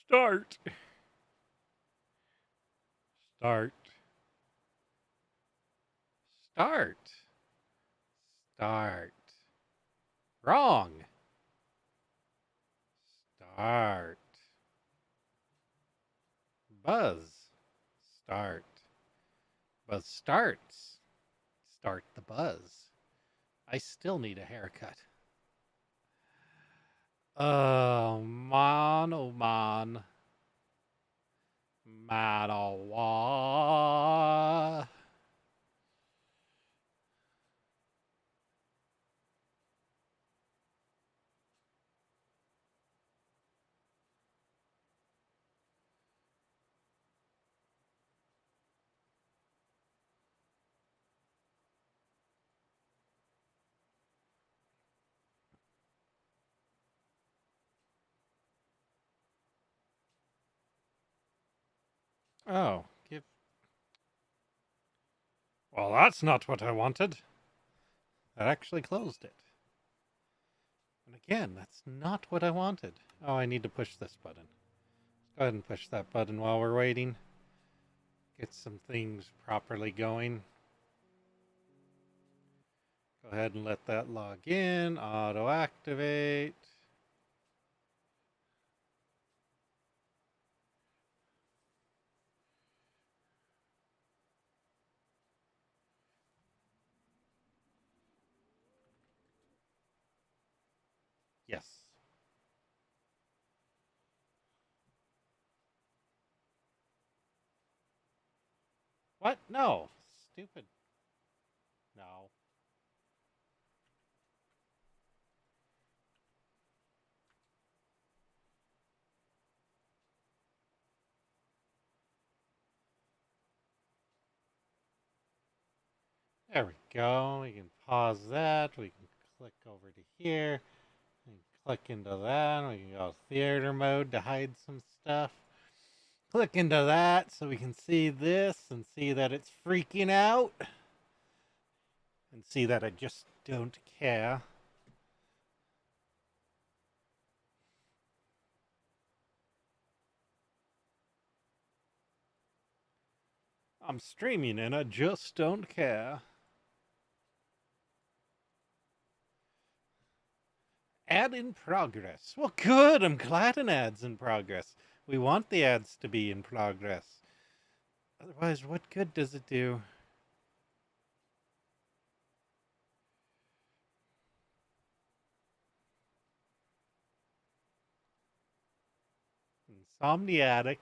Start. Start. Start. Start. Wrong. Start. Buzz. Start. Buzz starts. Start the buzz. I still need a haircut. Oh, man, oh, man. Man, oh, wah. Oh, give. Well, that's not what I wanted. That actually closed it. And again, that's not what I wanted. Oh, I need to push this button. Let's go ahead and push that button while we're waiting. Get some things properly going. Go ahead and let that log in. Auto activate. Yes. What? No. Stupid. No. There we go. We can pause that. We can click over to here. We can click into that. We can go theater mode to hide some stuff. Click into that so we can see this and see that it's freaking out. And see that I just don't care. I'm streaming and I just don't care. Ad in progress. Well, good. I'm glad an ad's in progress. We want the ads to be in progress. Otherwise, what good does it do? Insomniatic.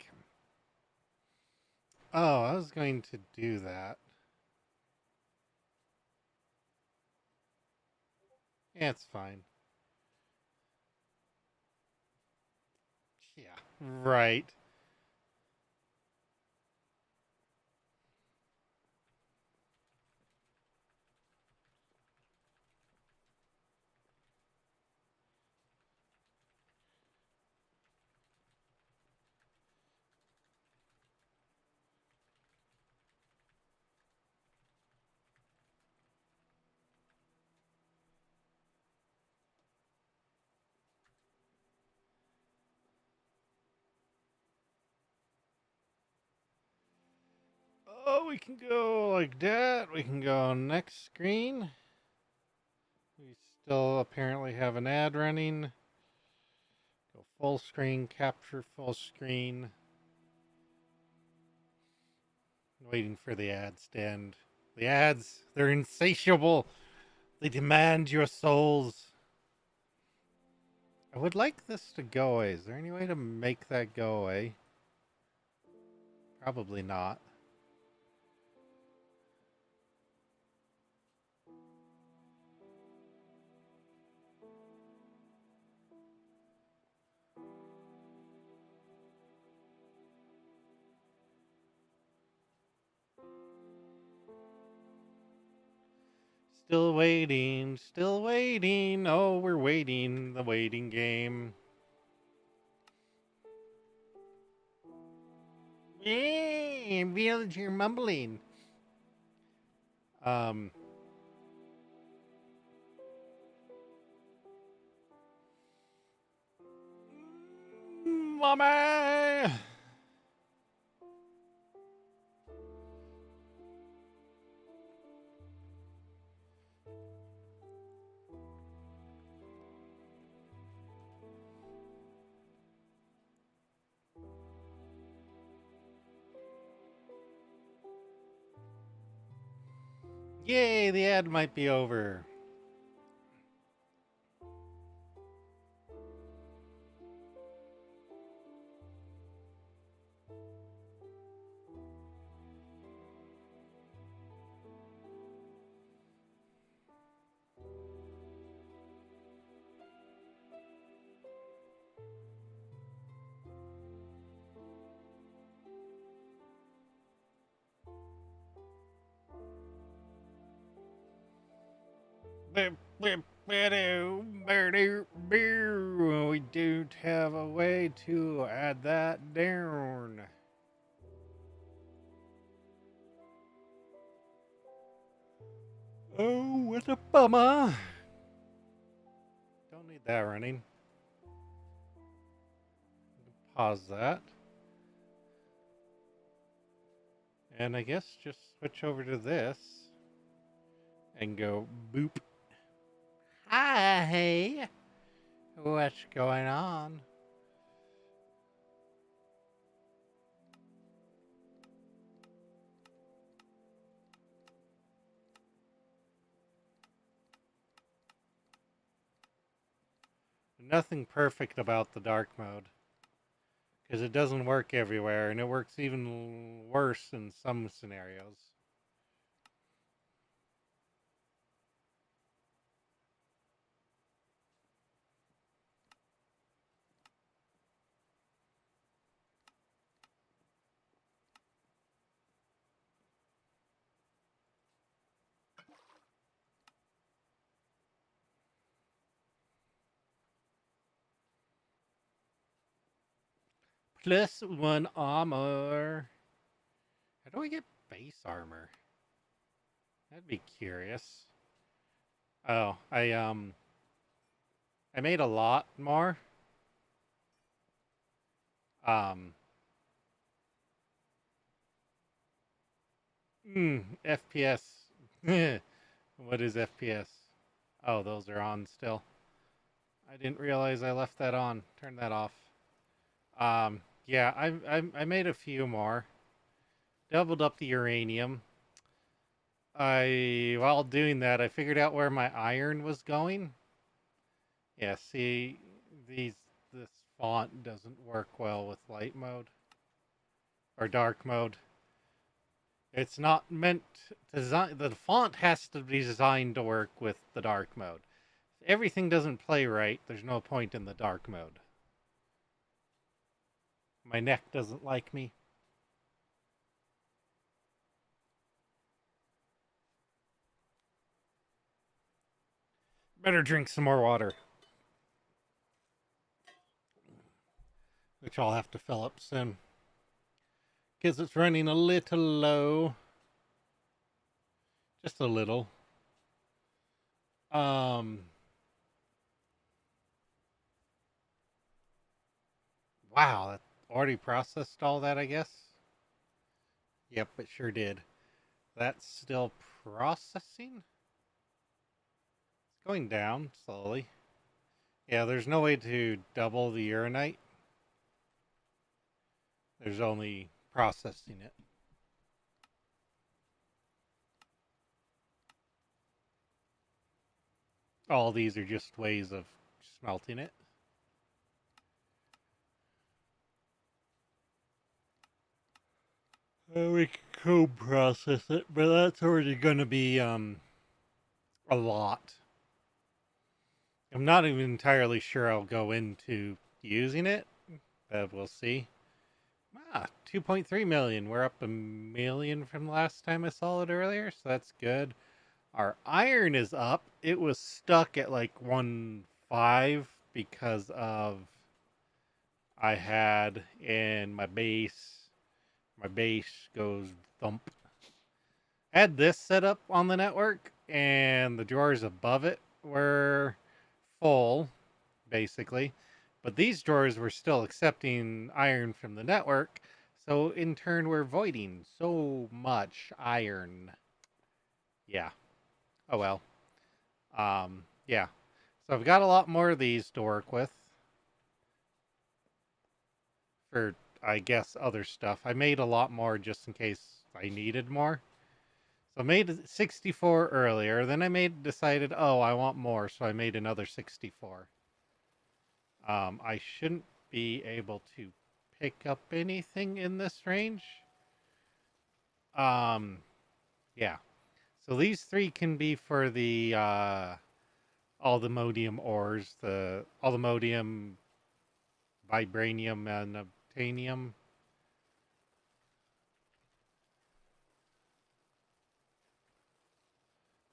Oh, I was going to do that. Yeah, it's fine. Yeah, right. Oh, we can go like that. We can go next screen. We still apparently have an ad running. Go full screen, capture full screen. Waiting for the ads to end. The ads, they're insatiable. They demand your souls. I would like this to go away. Is there any way to make that go away? Probably not. Still waiting, still waiting. Oh, we're waiting. The waiting game. Yay, villager mumbling. Um, Mommy! Yay, the ad might be over. We don't have a way to add that down. Oh, what a bummer. Don't need that running. Pause that. And I guess just switch over to this and go boop. Hi. What's going on? Nothing perfect about the dark mode, because it doesn't work everywhere, and it works even worse in some scenarios. Plus 1 armor. How do I get base armor? That'd be curious. Oh, I made a lot more. FPS. What is FPS? Oh, those are on still. I didn't realize I left that on. Turn that off. Yeah, I made a few more. Doubled up the uranium. While doing that, I figured out where my iron was going. Yeah, see, this font doesn't work well with light mode or dark mode. It's not meant to design. The font has to be designed to work with the dark mode. If everything doesn't play right, there's no point in the dark mode. My neck doesn't like me. Better drink some more water. Which I'll have to fill up soon. Because it's running a little low. Just a little. Wow, that already processed all that, I guess. Yep, it sure did. That's still processing? It's going down slowly. Yeah, there's no way to double the uranite. There's only processing it. All these are just ways of smelting it. We can co-process it, but that's already going to be a lot. I'm not even entirely sure I'll go into using it, but we'll see. 2.3 million. We're up 1 million from last time I saw it earlier, so that's good. Our iron is up. It was stuck at like 1.5 because of I had in my base. My base goes thump. I had this set up on the network, and the drawers above it were full, basically. But these drawers were still accepting iron from the network, so in turn we're voiding so much iron. Yeah. Oh well. Yeah. So I've got a lot more of these to work with for, I guess, other stuff. I made a lot more just in case I needed more. So I made 64 earlier. Then I decided, oh, I want more, so I made another 64. I shouldn't be able to pick up anything in this range. Yeah. So these three can be for the all the modium ores, all the modium, vibranium, and obtanium.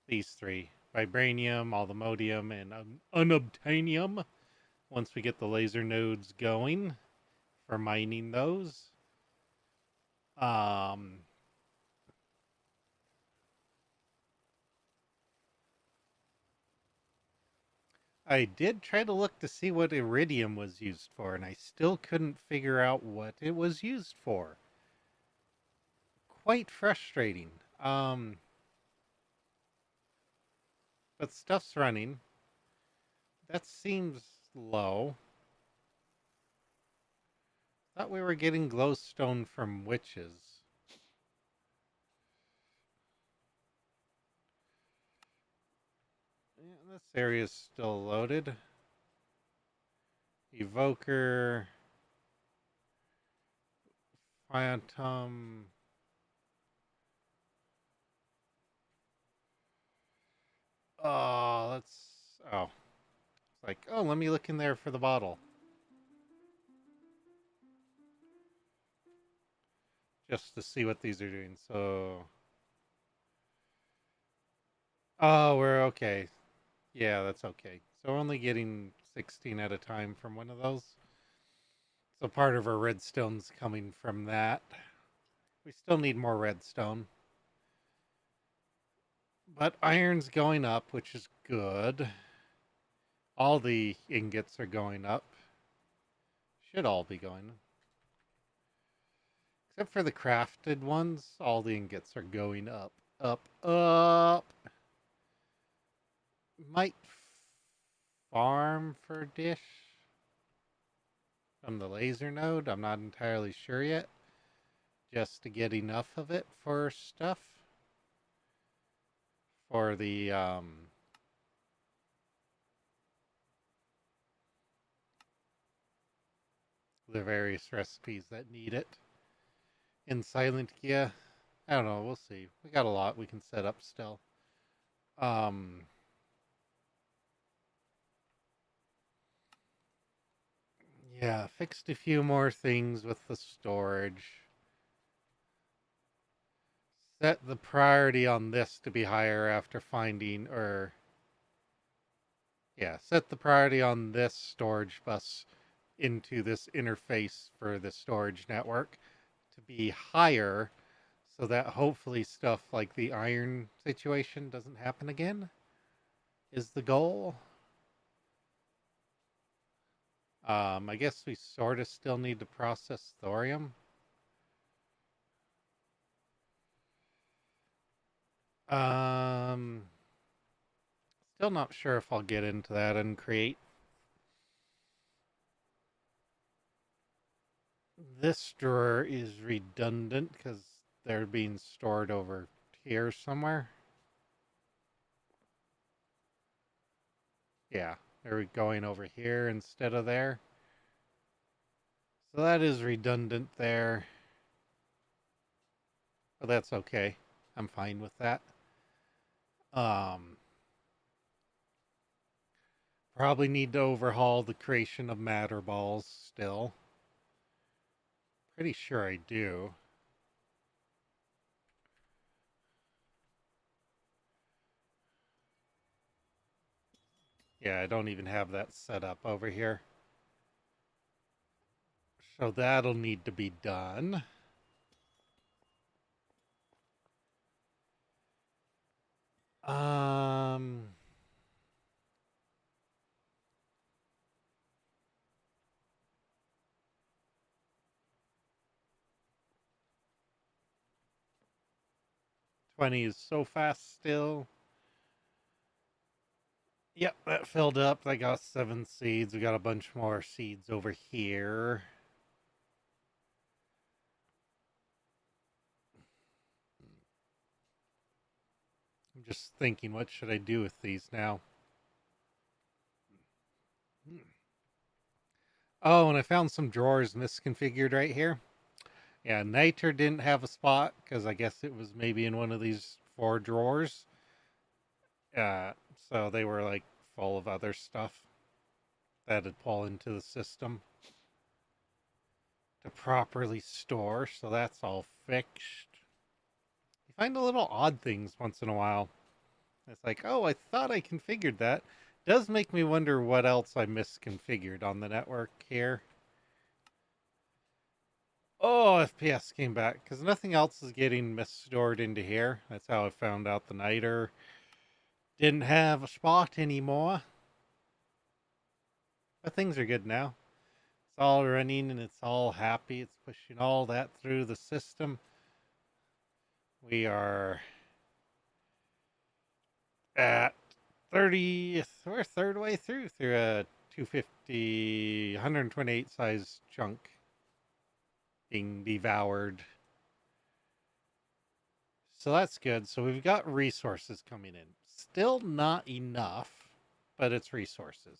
These three: vibranium, all the modium, and unobtainium. Once we get the laser nodes going for mining those. I did try to look to see what iridium was used for, and I still couldn't figure out what it was used for. Quite frustrating. But stuff's running. That seems low. Thought we were getting glowstone from witches. Yeah, this area's still loaded. Evoker. Phantom. Oh, let's... Oh. It's like, oh, let me look in there for the bottle. Just to see what these are doing, so... Oh, we're okay. Yeah, that's okay. So we're only getting 16 at a time from one of those. So part of our redstone's coming from that. We still need more redstone. But iron's going up, which is good. All the ingots are going up. Should all be going. Except for the crafted ones, all the ingots are going up, up, up. Might farm for dish from the laser node. I'm not entirely sure yet. Just to get enough of it for stuff. For the various recipes that need it. In Silent Gear, I don't know, we'll see. We got a lot we can set up still. Yeah, fixed a few more things with the storage. Set the priority on this to be higher after finding, or... Yeah, set the priority on this storage bus into this interface for the storage network to be higher so that hopefully stuff like the iron situation doesn't happen again is the goal. I guess we sort of still need to process thorium. Still not sure if I'll get into that and create. This drawer is redundant because they're being stored over here somewhere. Yeah, they're going over here instead of there. So that is redundant there. But that's okay. I'm fine with that. Probably need to overhaul the creation of matter balls still. Pretty sure I do. Yeah, I don't even have that set up over here. So that'll need to be done. 20 is so fast still. Yep, that filled up. I got 7 seeds. We got a bunch more seeds over here. I'm just thinking, what should I do with these now? Oh, and I found some drawers misconfigured right here. Yeah, Niter didn't have a spot because I guess it was maybe in one of these 4 drawers. Uh, so they were like full of other stuff that had fallen into the system to properly store. So that's all fixed. You find a little odd things once in a while. It's like, oh, I thought I configured that. Does make me wonder what else I misconfigured on the network here. Oh, FPS came back because nothing else is getting misstored into here. That's how I found out the Niter didn't have a spot anymore. But things are good now. It's all running and it's all happy. It's pushing all that through the system. We are at 30th, we're third way through a 250, 128 size chunk being devoured. So that's good. So we've got resources coming in. Still not enough, but it's resources.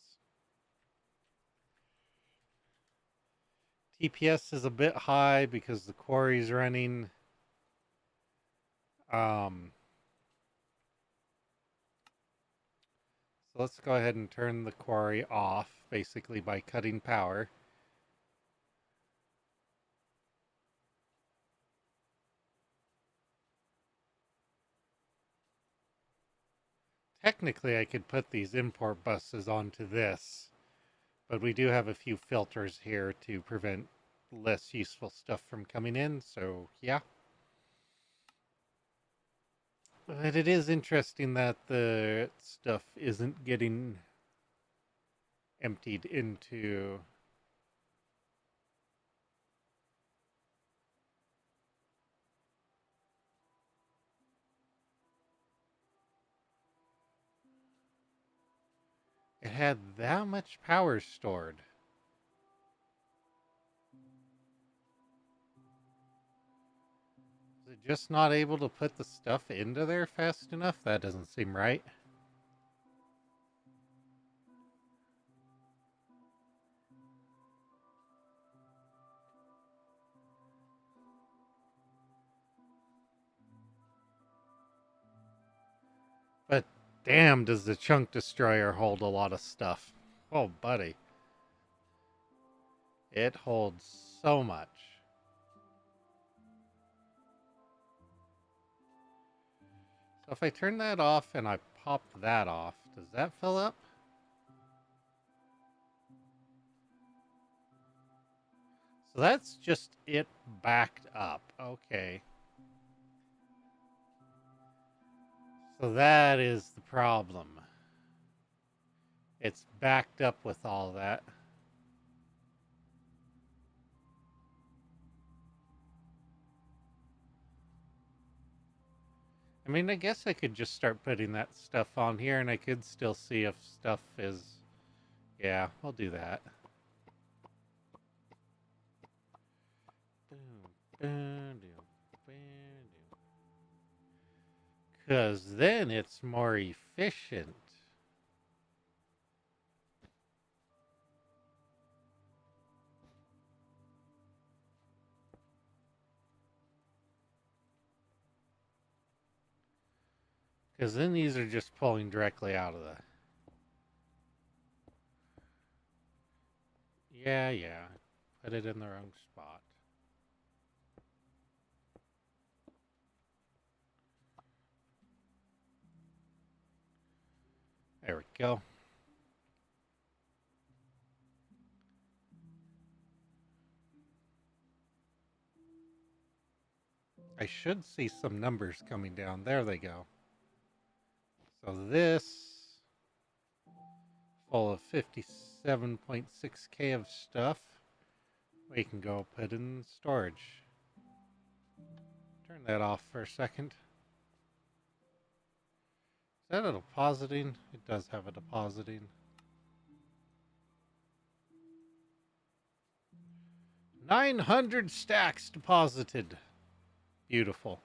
TPS is a bit high because the quarry's running. So let's go ahead and turn the quarry off, basically by cutting power. Technically, I could put these import buses onto this, but we do have a few filters here to prevent less useful stuff from coming in, so yeah. But it is interesting that the stuff isn't getting emptied into it had that much power stored. Is it just not able to put the stuff into there fast enough? That doesn't seem right. But damn, does the chunk destroyer hold a lot of stuff. Oh, buddy. It holds so much. So if I turn that off and I pop that off, does that fill up? So that's just it backed up. Okay. So that is the problem. It's backed up with all that. I mean, I guess I could just start putting that stuff on here and I could still see if stuff is... Yeah, I'll do that. Because then it's more efficient. Because then these are just pulling directly out of the... Yeah. Put it in the wrong spot. There we go. I should see some numbers coming down. There they go. So this, full of 57.6K of stuff, we can go put in storage. Turn that off for a second. that a depositing? It does have a depositing. 900 stacks deposited. Beautiful.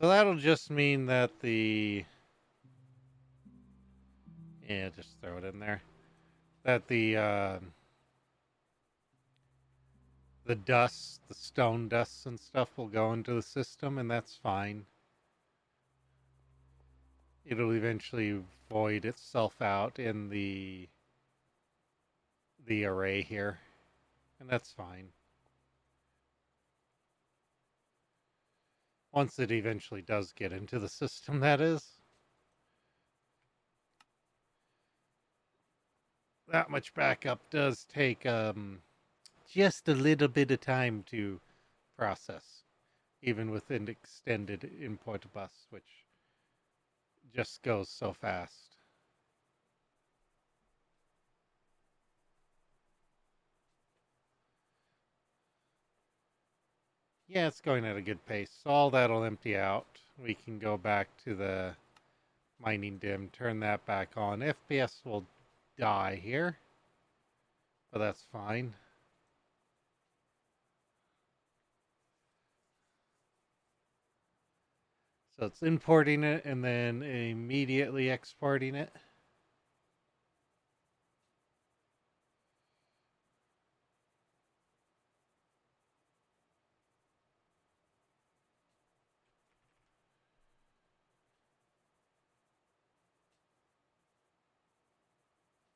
So that'll just mean that yeah, just throw it in there. That the dust, the stone dusts and stuff will go into the system, and that's fine. It'll eventually void itself out in the array here, and that's fine. Once it eventually does get into the system, that is. That much backup does take just a little bit of time to process, even with an extended input bus, which just goes so fast. Yeah, it's going at a good pace. So all that'll empty out. We can go back to the mining dim, turn that back on. FPS will die here, but that's fine. So it's importing it and then immediately exporting it.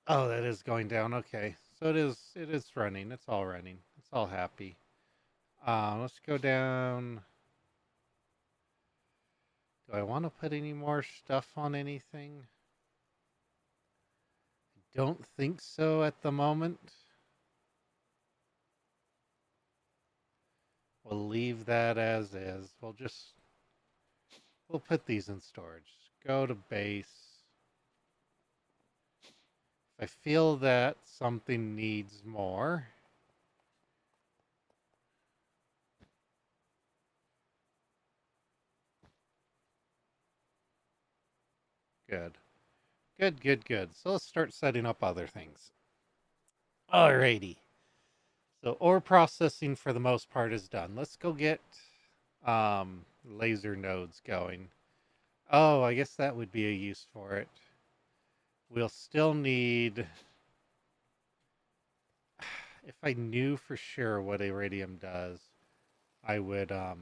Oh, that is going down. Okay. So it is running. It's all running. It's all happy. Let's go down. Do I want to put any more stuff on anything? I don't think so at the moment. We'll leave that as is. We'll put these in storage. Go to base. If I feel that something needs more, good. Good, good, good. So let's start setting up other things. Alrighty. So ore processing for the most part is done. Let's go get laser nodes going. Oh, I guess that would be a use for it. We'll still need... If I knew for sure what iridium does, I would, I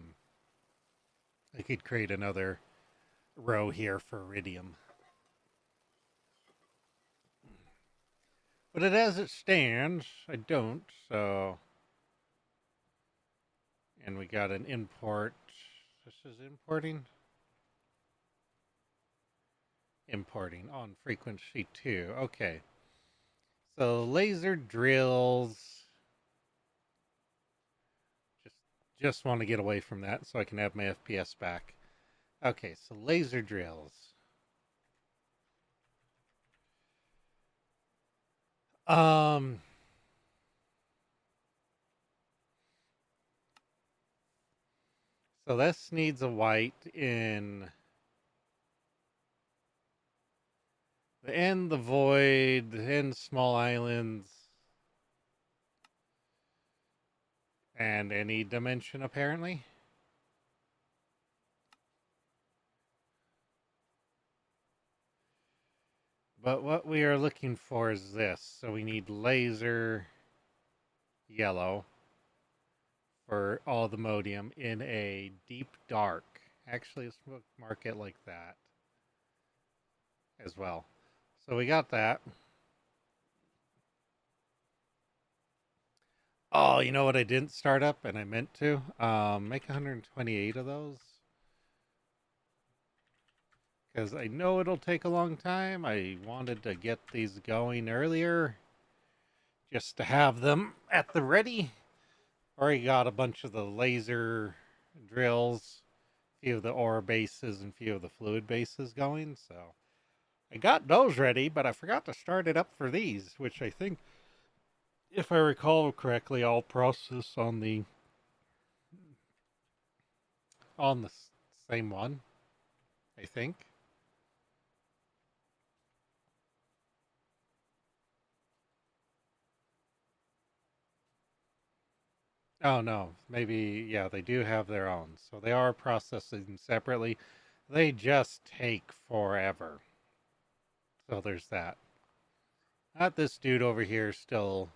could create another row here for iridium. But as it stands, I don't, so... And we got an import. This is importing? Importing on frequency 2. Okay. So laser drills. Just want to get away from that so I can have my FPS back. Okay, so laser drills. So this needs a white in the end, the void, the end, small islands, and any dimension apparently. But what we are looking for is this. So we need laser yellow for all the modium in a deep dark. Actually, let's mark it like that as well. So we got that. Oh, you know what I didn't start up and I meant to? Make 128 of those. Because I know it'll take a long time. I wanted to get these going earlier just to have them at the ready. Already got a bunch of the laser drills, a few of the ore bases, and a few of the fluid bases going. So I got those ready, but I forgot to start it up for these, which I think, if I recall correctly, I'll process on the on the same one, I think. Oh no, maybe yeah, they do have their own. So they are processing separately. They just take forever. So there's that. Not this dude over here still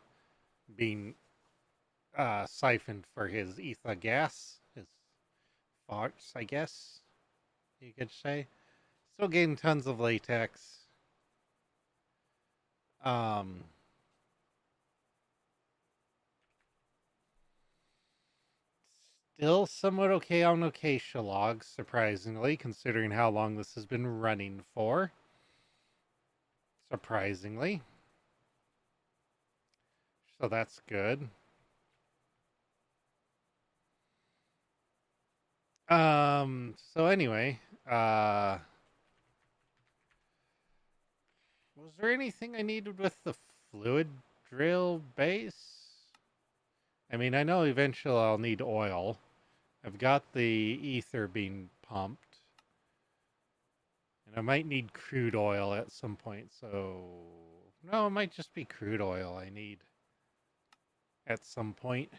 being siphoned for his ether gas, his farts, I guess you could say. Still getting tons of latex. Um, Still somewhat okay on acacia logs, surprisingly, considering how long this has been running for. Surprisingly. So that's good. So anyway, was there anything I needed with the fluid drill base? I mean, I know eventually I'll need oil. I've got the ether being pumped. And I might need crude oil at some point, so... No, it might just be crude oil I need at some point.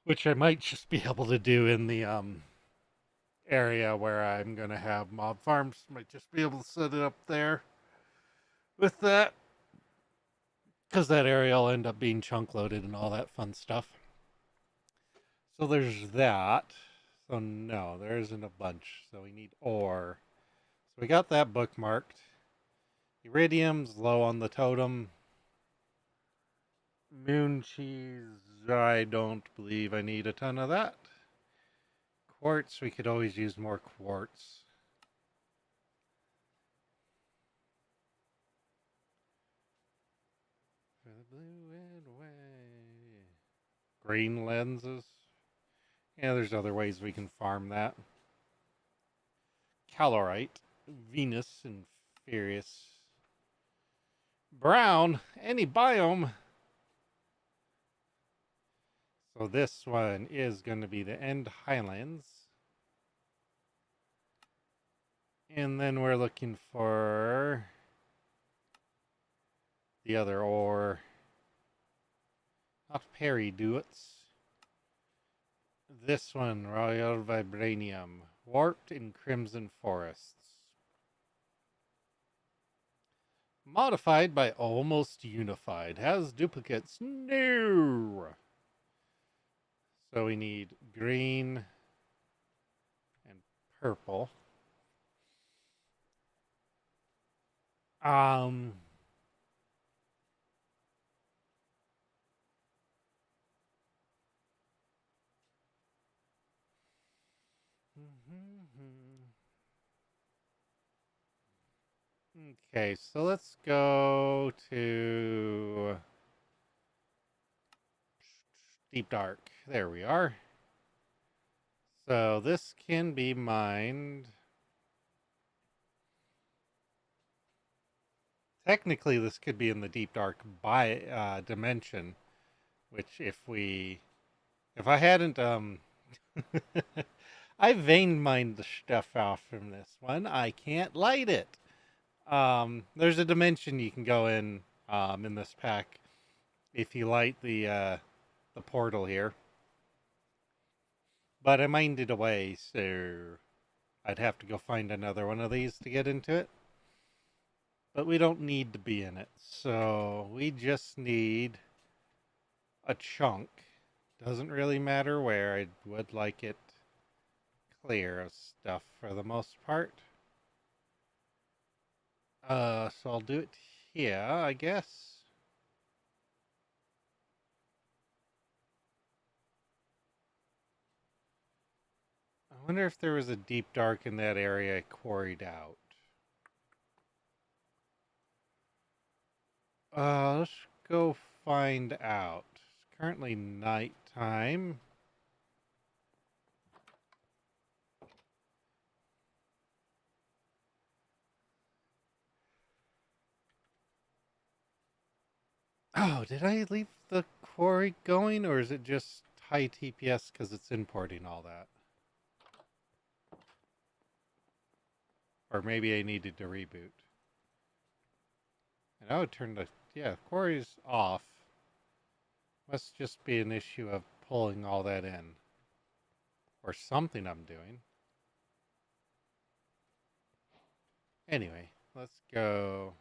Which I might just be able to do in the area where I'm going to have mob farms. Might just be able to set it up there with that. Because that area will end up being chunk loaded and all that fun stuff. So there's that. So no, there isn't a bunch. So we need ore. So we got that bookmarked. Iridium's low on the totem. Moon cheese, I don't believe I need a ton of that. Quartz, we could always use more quartz. For the blue and white. Green lenses. Yeah, there's other ways we can farm that. Calorite, Venus, and Furious. Brown, any biome. So this one is going to be the End Highlands. And then we're looking for the other ore. Not periduits. This one, Royal Vibranium. Warped in Crimson Forests. Modified by Almost Unified. Has duplicates. No! So we need green and purple. Um, okay, so let's go to Deep Dark. There we are. So this can be mined. Technically, this could be in the Deep Dark dimension, which if I hadn't, I vein mined the stuff off from this one. I can't light it. There's a dimension you can go in this pack if you light the portal here. But I mined it away, so I'd have to go find another one of these to get into it. But we don't need to be in it, so we just need a chunk. Doesn't really matter where. I would like it clear of stuff for the most part. So I'll do it here, I guess. I wonder if there was a deep dark in that area I quarried out. Let's go find out. It's currently nighttime. Oh, did I leave the quarry going, or is it just high TPS because it's importing all that? Or maybe I needed to reboot. And I would turn the, yeah, quarry's off. Must just be an issue of pulling all that in. Or something I'm doing. Anyway, let's go.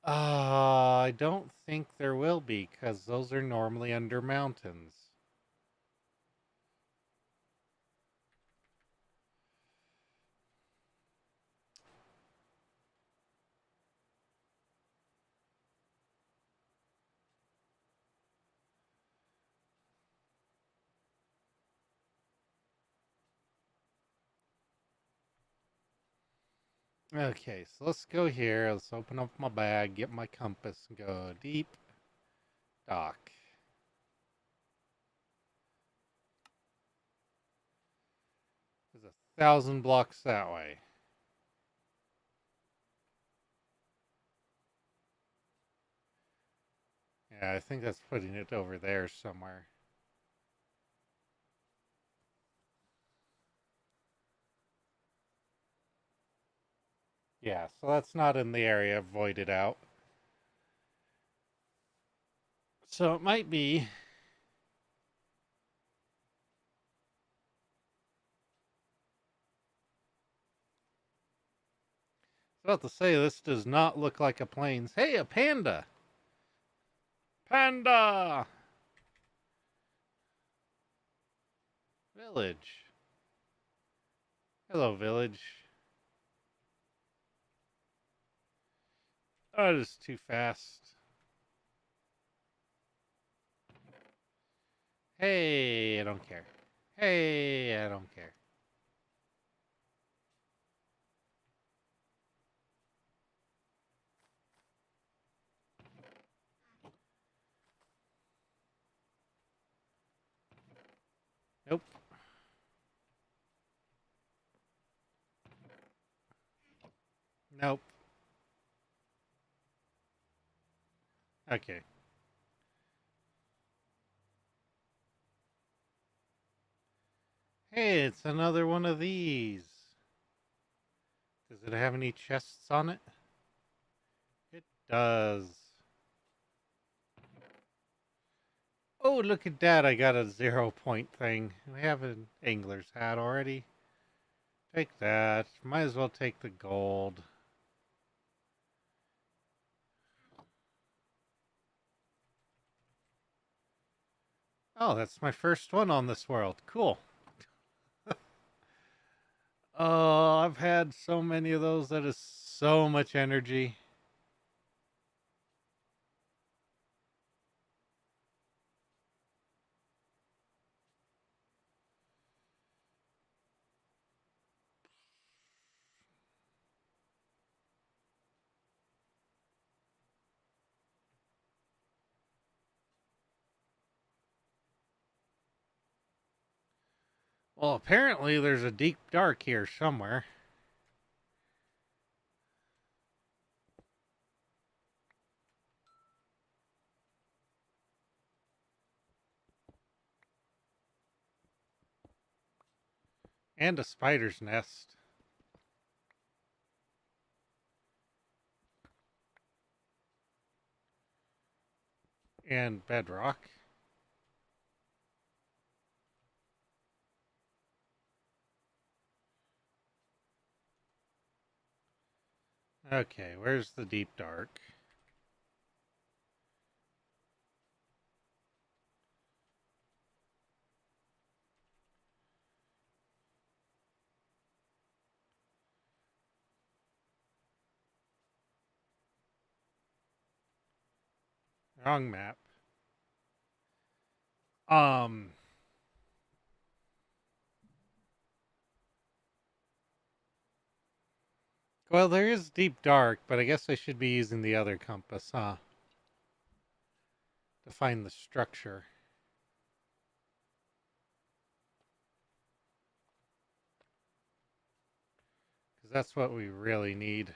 I don't think there will be, because those are normally under mountains. Okay, so let's go here. Let's open up my bag, get my compass, and go deep dock. There's 1,000 blocks that way. Yeah, I think that's putting it over there somewhere. Yeah, so that's not in the area voided out. So it might be. I was about to say, this does not look like a plains. Hey, a panda! Panda! Village. Hello, village. Oh, it is too fast. Hey, I don't care. Hey, I don't care. Nope. Nope. Okay. Hey, it's another one of these. Does it have any chests on it? It does. Oh, look at that. I got a 0 point thing. We have an angler's hat already. Take that. Might as well take the gold. Oh, that's my first one on this world. Cool. Oh, I've had so many of those. That is so much energy. Well, apparently there's a deep dark here somewhere. And a spider's nest. And bedrock. Okay, where's the deep dark? Wrong map. Um. Well, there is deep dark, but I guess I should be using the other compass, huh? To find the structure. Because that's what we really need.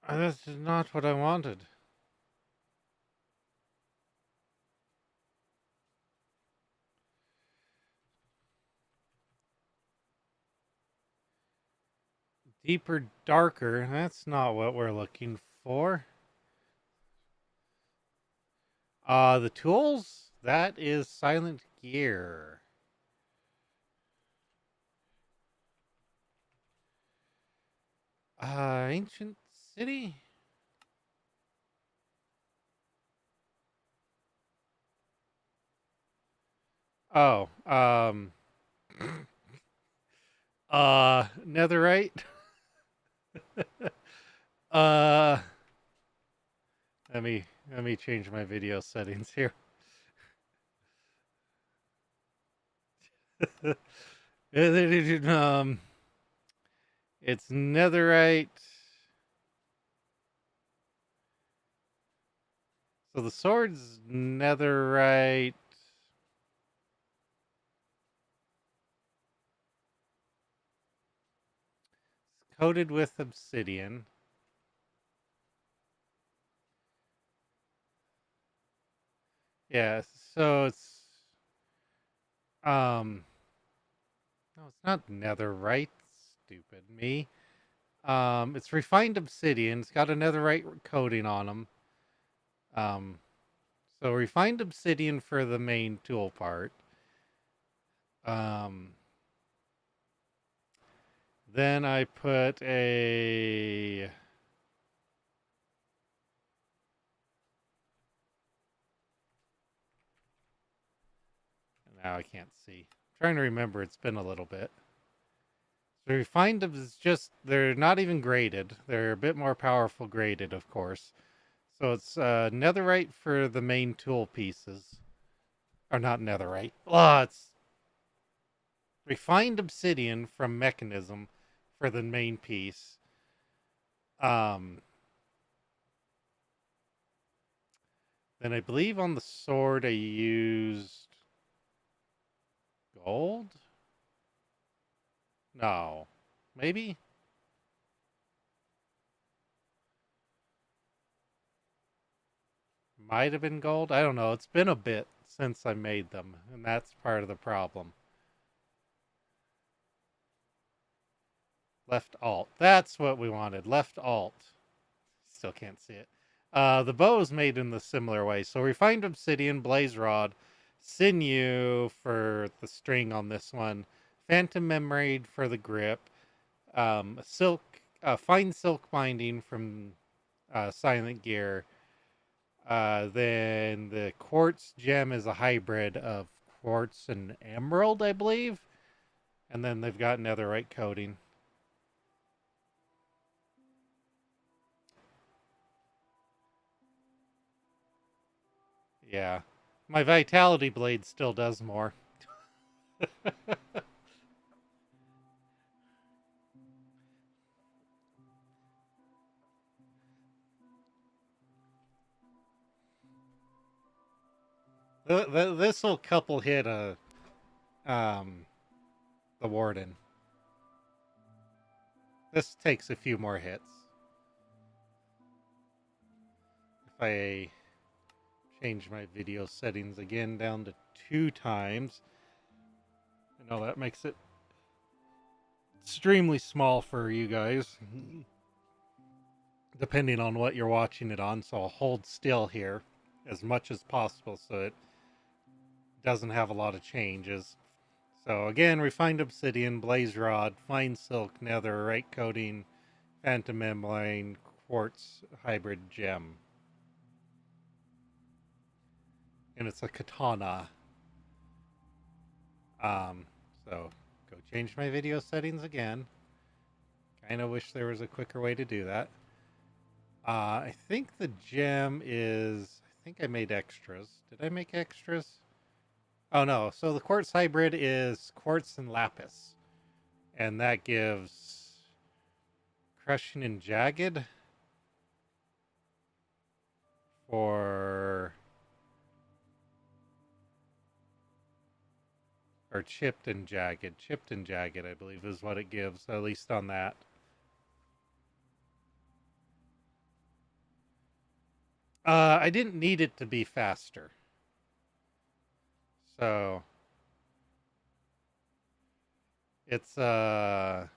That's not what I wanted. Deeper, darker. That's not what we're looking for. The tools? That is silent gear. Ancient city? Oh, netherite? uh, let me change my video settings here. um, it's netherite. So the sword's netherite. It's coated with obsidian. Yeah, so it's um no, it's not netherite. Stupid me. It's refined obsidian. It's got a netherite coating on them. Um, so refined obsidian for the main tool part. Um, then I put a now I can't see. I'm trying to remember. It's been a little bit. The refined is just they're not even graded. They're a bit more powerful graded, of course. So it's netherite for the main tool pieces, or not netherite. It's refined obsidian from mechanism for the main piece. Um, then I believe on the sword I used gold. No, maybe might have been gold. I don't know. It's been a bit since I made them, and that's part of the problem. Left alt. That's what we wanted. Left alt. Still can't see it. The bow is made in the similar way. So refined obsidian, blaze rod, sinew for the string on this one, phantom membrane for the grip, silk, fine silk binding from Silent Gear. Then the quartz gem is a hybrid of quartz and emerald, I believe. And then they've got netherite coating. Yeah. My vitality blade still does more. This will couple hit um the warden. This takes a few more hits. If I change my video settings again down to 2 times, I know that makes it extremely small for you guys, depending on what you're watching it on. So I'll hold still here as much as possible so it doesn't have a lot of changes. So again, refined obsidian, blaze rod, fine silk, netherite coating, phantom membrane, quartz hybrid gem. And it's a katana. So go change my video settings again. Kind of wish there was a quicker way to do that. I think the gem is. I think I made extras. Did I make extras? Oh no. So the quartz hybrid is quartz and lapis, and that gives crushing and jagged for or chipped and jagged. Chipped and jagged, I believe, is what it gives, at least on that. I didn't need it to be faster. So it's oh,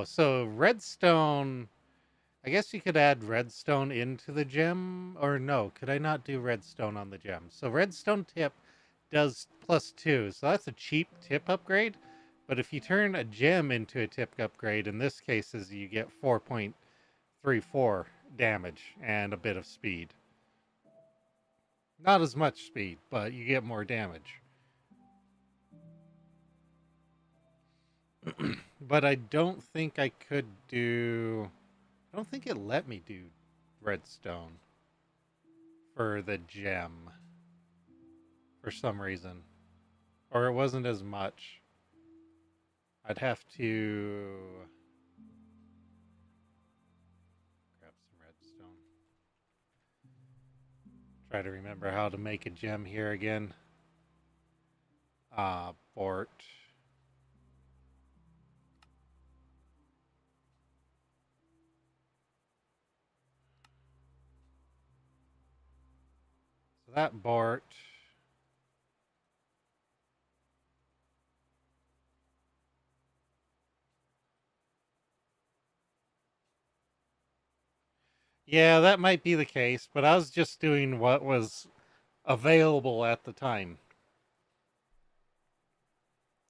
so redstone, I guess you could add redstone into the gem, or no, could I not do redstone on the gem? So redstone tip does +2, so that's a cheap tip upgrade. But if you turn a gem into a tip upgrade, in this case is you get 4.34 damage and a bit of speed. Not as much speed, but you get more damage. But I don't think I could do... I don't think it let me do redstone for the gem for some reason. Or it wasn't as much. I'd have to grab some redstone. Try to remember how to make a gem here again. Bort. So that Bort. Yeah, that might be the case, but I was just doing what was available at the time.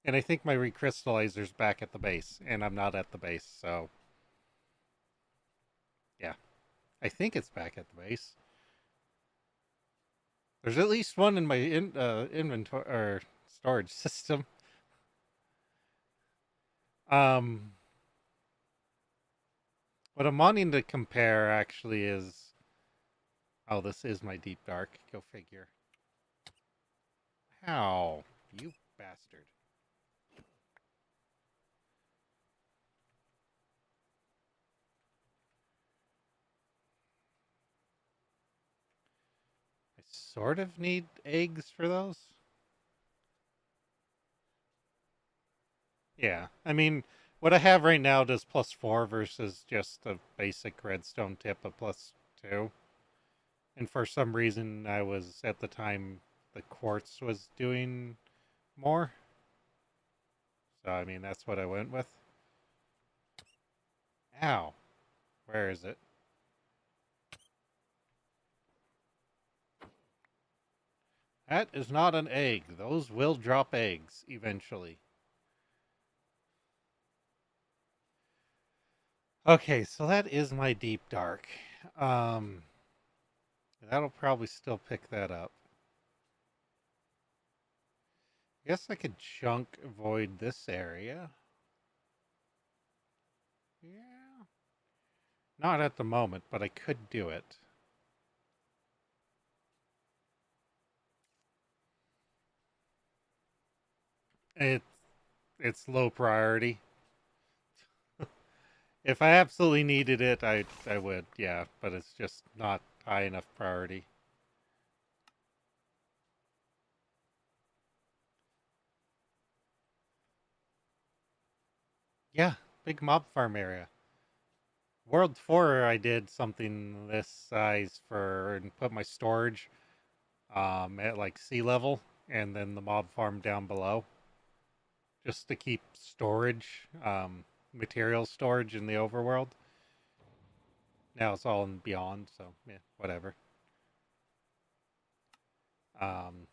And I think my recrystallizer's back at the base, and I'm not at the base, so yeah. I think it's back at the base. There's at least one in my inventory or storage system. Um, what I'm wanting to compare actually is, oh, this is my deep dark. Go figure. How, you bastard! I sort of need eggs for those. Yeah, I mean, what I have right now does +4 versus just a basic redstone tip of +2. And for some reason, I was at the time the quartz was doing more. So I mean, that's what I went with. Ow, where is it? That is not an egg. Those will drop eggs eventually. Okay, so that is my deep dark. Um, that'll probably still pick that up. I guess I could chunk void this area. Yeah. Not at the moment, but I could do it. It it's low priority. If I absolutely needed it, I would, yeah, but it's just not high enough priority. Yeah, big mob farm area. World 4 I did something this size for and put my storage at like sea level and then the mob farm down below just to keep storage material storage in the overworld. Now it's all in beyond, so yeah, whatever. Um,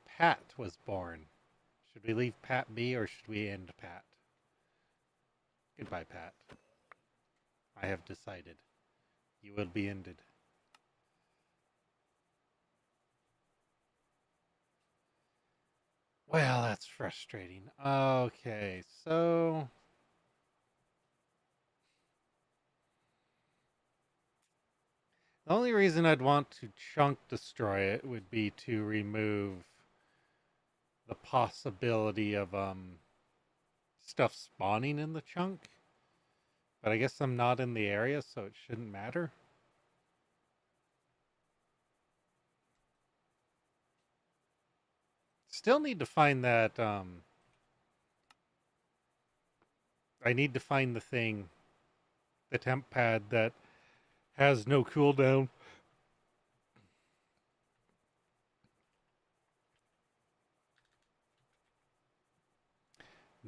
Pat was born. Should we leave Pat be or should we end Pat? Goodbye, Pat. I have decided. You will be ended. Well, that's frustrating. Okay, so the only reason I'd want to chunk destroy it would be to remove the possibility of stuff spawning in the chunk. But I guess I'm not in the area, so it shouldn't matter. Still need to find that I need to find the thing, the temp pad that has no cooldown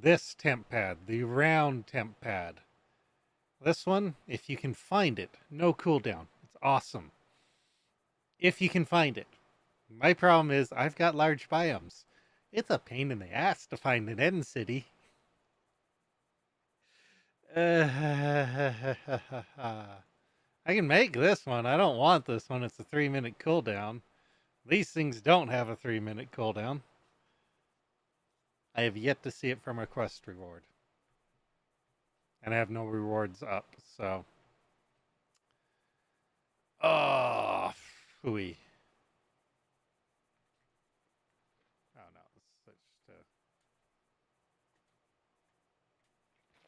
this temp pad, the round temp pad. This one, if you can find it, no cooldown. It's awesome. If you can find it. My problem is I've got large biomes. It's a pain in the ass to find an end city. I can make this one. I don't want this one. It's a 3-minute cooldown. These things don't have a 3-minute cooldown. I have yet to see it from a quest reward. And I have no rewards up, so. Oh, phooey. Oh no, let's switch to.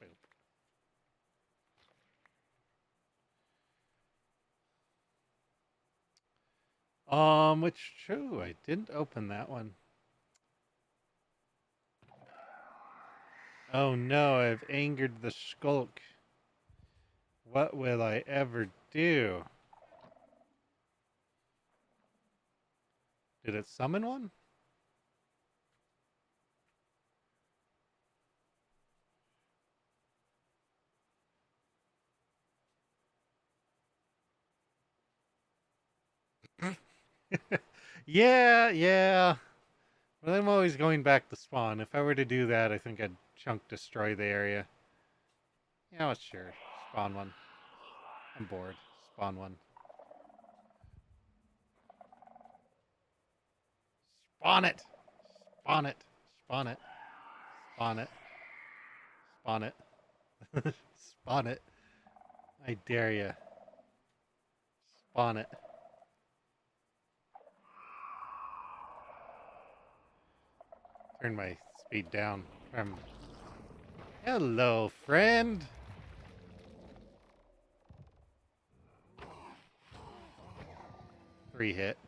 Boop. Which true, I didn't open that one. Oh no, I've angered the skulk. What will I ever do? Did it summon one? Yeah. But I'm always going back to spawn. If I were to do that, I think I'd chunk destroy the area. Yeah, sure. Spawn one. I'm bored. Spawn one. Spawn it! Spawn it! Spawn it! Spawn it! Spawn it! Spawn it! I dare ya. Spawn it. Turn my speed down from. Hello, friend! 3 hit.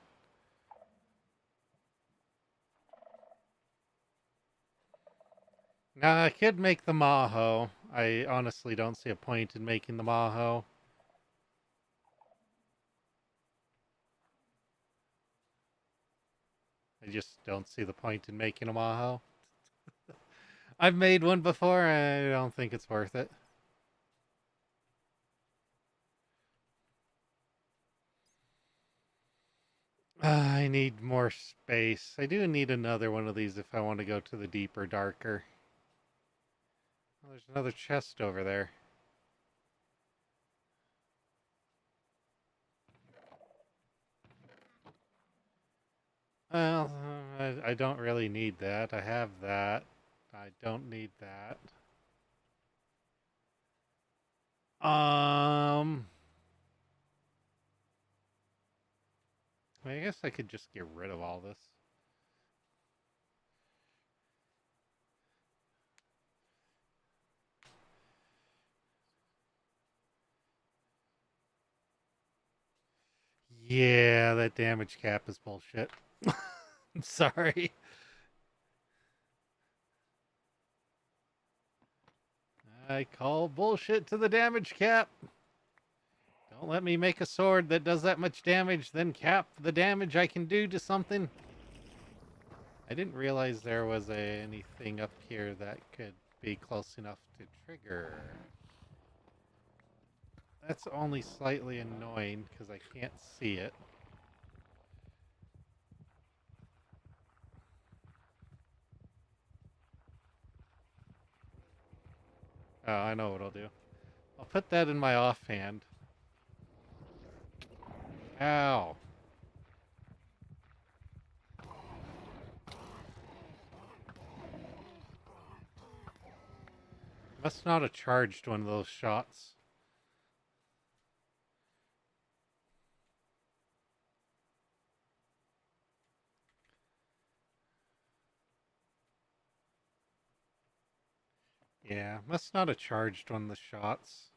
Now, I could make the Maho. I honestly don't see a point in making the Maho. I just don't see the point in making a Maho. I've made one before, and I don't think it's worth it. I need more space. I do need another one of these if I want to go to the deeper, darker. Oh, there's another chest over there. Well, I don't really need that. I have that. I don't need that. I guess I could just get rid of all this. Yeah, that damage cap is bullshit. I'm sorry. I call bullshit to the damage cap. Don't let me make a sword that does that much damage, then cap the damage I can do to something. I didn't realize there was anything up here that could be close enough to trigger. That's only slightly annoying because I can't see it. Oh, I know what I'll do. I'll put that in my offhand. Ow. Must not have charged one of those shots. Yeah, must not have charged one of the shots.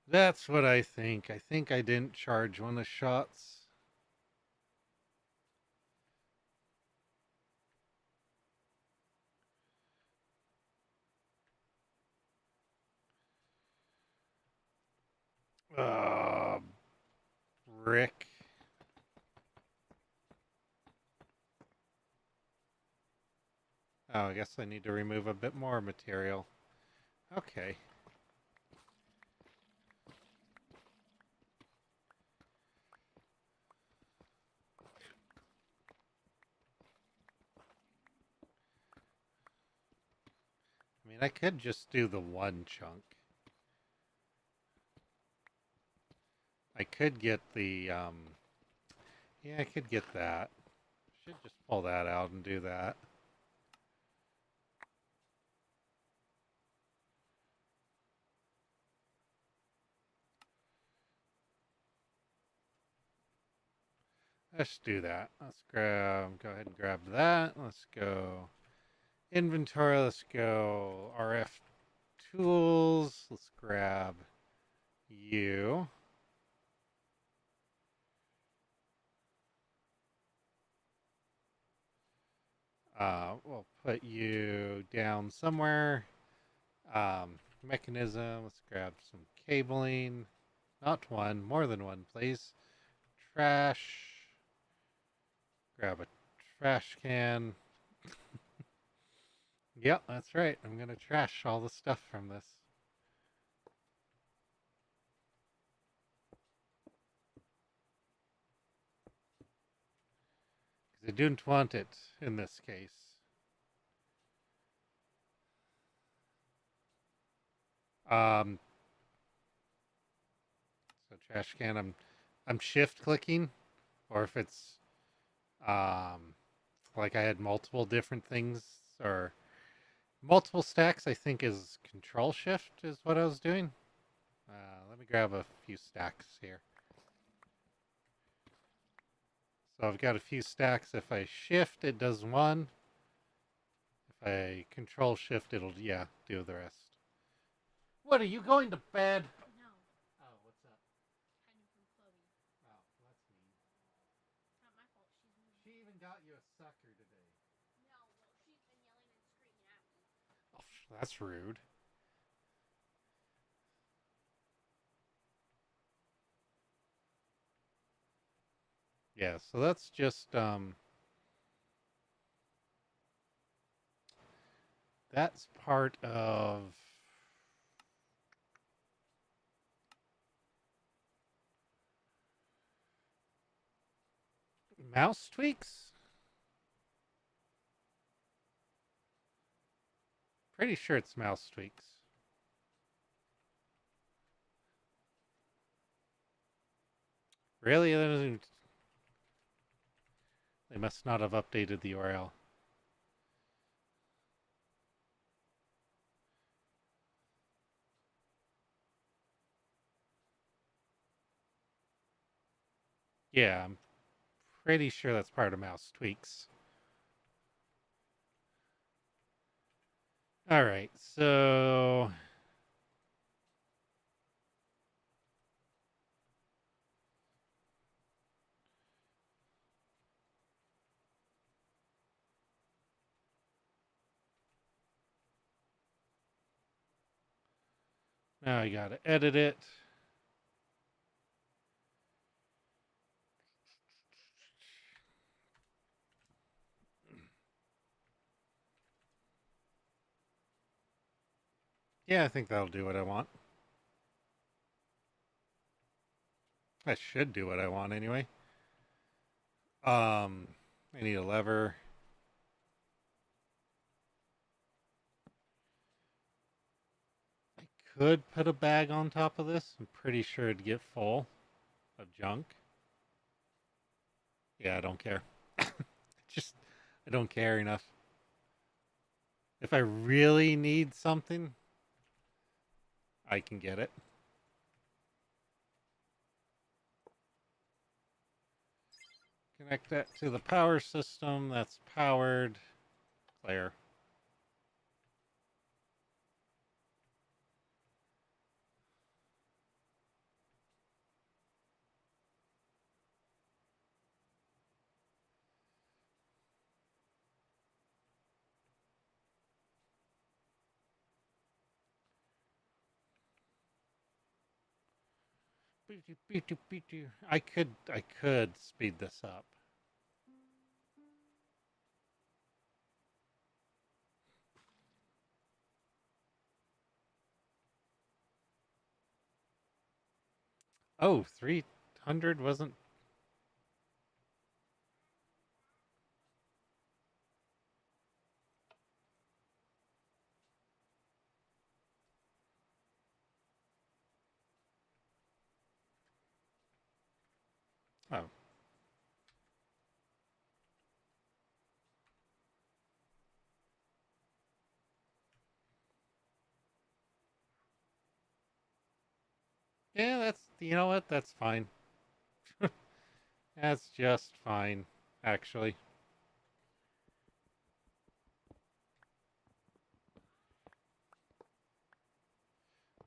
That's what I think. I think I didn't charge one of the shots. Uh, Rick. guess I need to remove a bit more material. Okay. I mean, I could just do the one chunk. I could get the, yeah, I could get that. Should just pull that out and do that. Let's do that. Let's go ahead and grab that. Let's go inventory. Let's go RF tools. Let's grab you. We'll put you down somewhere. Mechanism. Let's grab some cabling. Not one, more than one, please. Trash. Grab a trash can. Yep, that's right. I'm going to trash all the stuff from this. Because I didn't want it in this case. So trash can, I'm shift clicking, or if it's like I had multiple different things or multiple stacks, I think is control shift is what I was doing. Let me grab a few stacks here. So I've got a few stacks. If I shift, it does one. If I control shift, it'll, yeah, do the rest. What, are you going to bed? No. Oh, what's up? Hiding from Chloe. Oh, that's mean. It's not my fault. She's mean. She even got you a sucker today. No, well, she's been yelling and screaming at me. Oh, that's rude. Yeah, so that's just that's part of mouse tweaks. Pretty sure it's mouse tweaks. Really? They must not have updated the URL. Yeah, I'm pretty sure that's part of mouse tweaks. All right, so now I gotta edit it. Yeah, I think that'll do what I want. That should do what I want anyway. I need a lever. I could put a bag on top of this. I'm pretty sure it'd get full of junk. Yeah, I don't care. Just, I don't care enough. If I really need something, I can get it. Connect that to the power system. That's powered. Clear. I could speed this up. Oh, 300 wasn't. Oh. Yeah, you know what? That's fine. That's just fine, actually.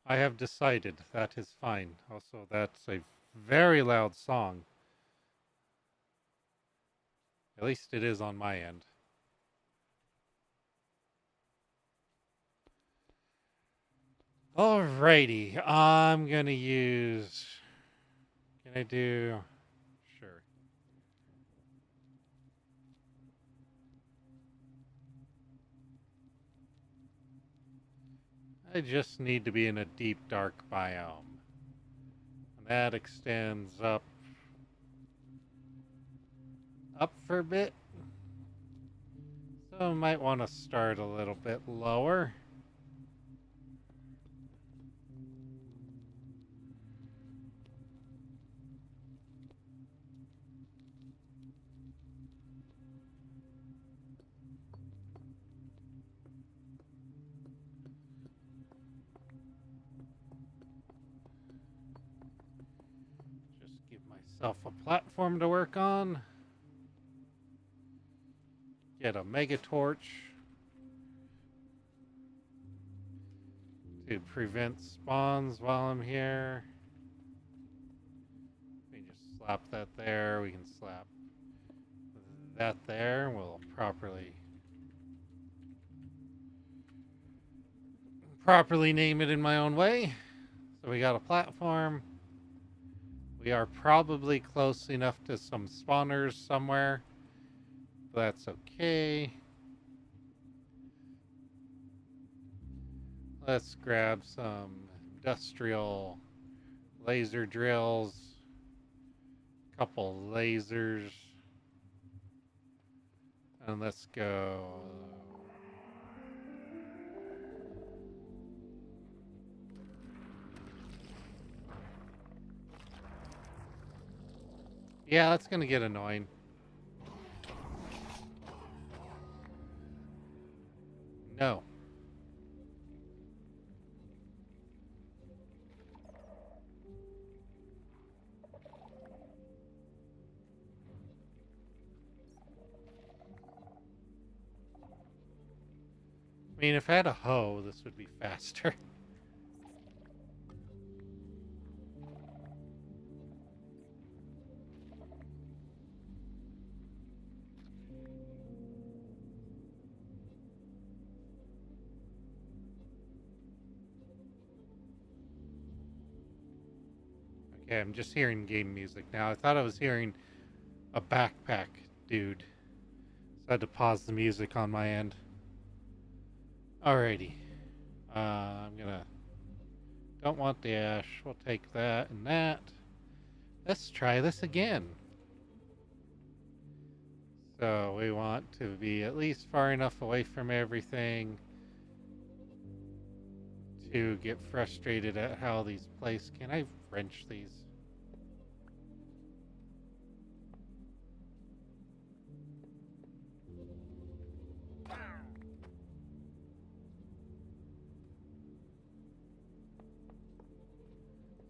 I have decided that is fine. Also, that's a very loud song. At least it is on my end. Alrighty, I'm gonna use. Can I do? Sure. I just need to be in a deep, dark biome. And that extends up for a bit. So I might want to start a little bit lower. Just give myself a platform to work on. Get a mega torch to prevent spawns while I'm here. We can just slap that there. We can slap that there. We'll properly name it in my own way. So we got a platform. We are probably close enough to some spawners somewhere. That's okay. Let's grab some industrial laser drills, couple lasers, and let's go. Yeah, that's gonna get annoying. No. I mean, if I had a hoe, this would be faster. Okay, I'm just hearing game music now. I thought I was hearing a backpack dude. So I had to pause the music on my end. Alrighty. I'm gonna. Don't want the ash. We'll take that and that. Let's try this again. So we want to be at least far enough away from everything to get frustrated at how these place. Can I wrench these?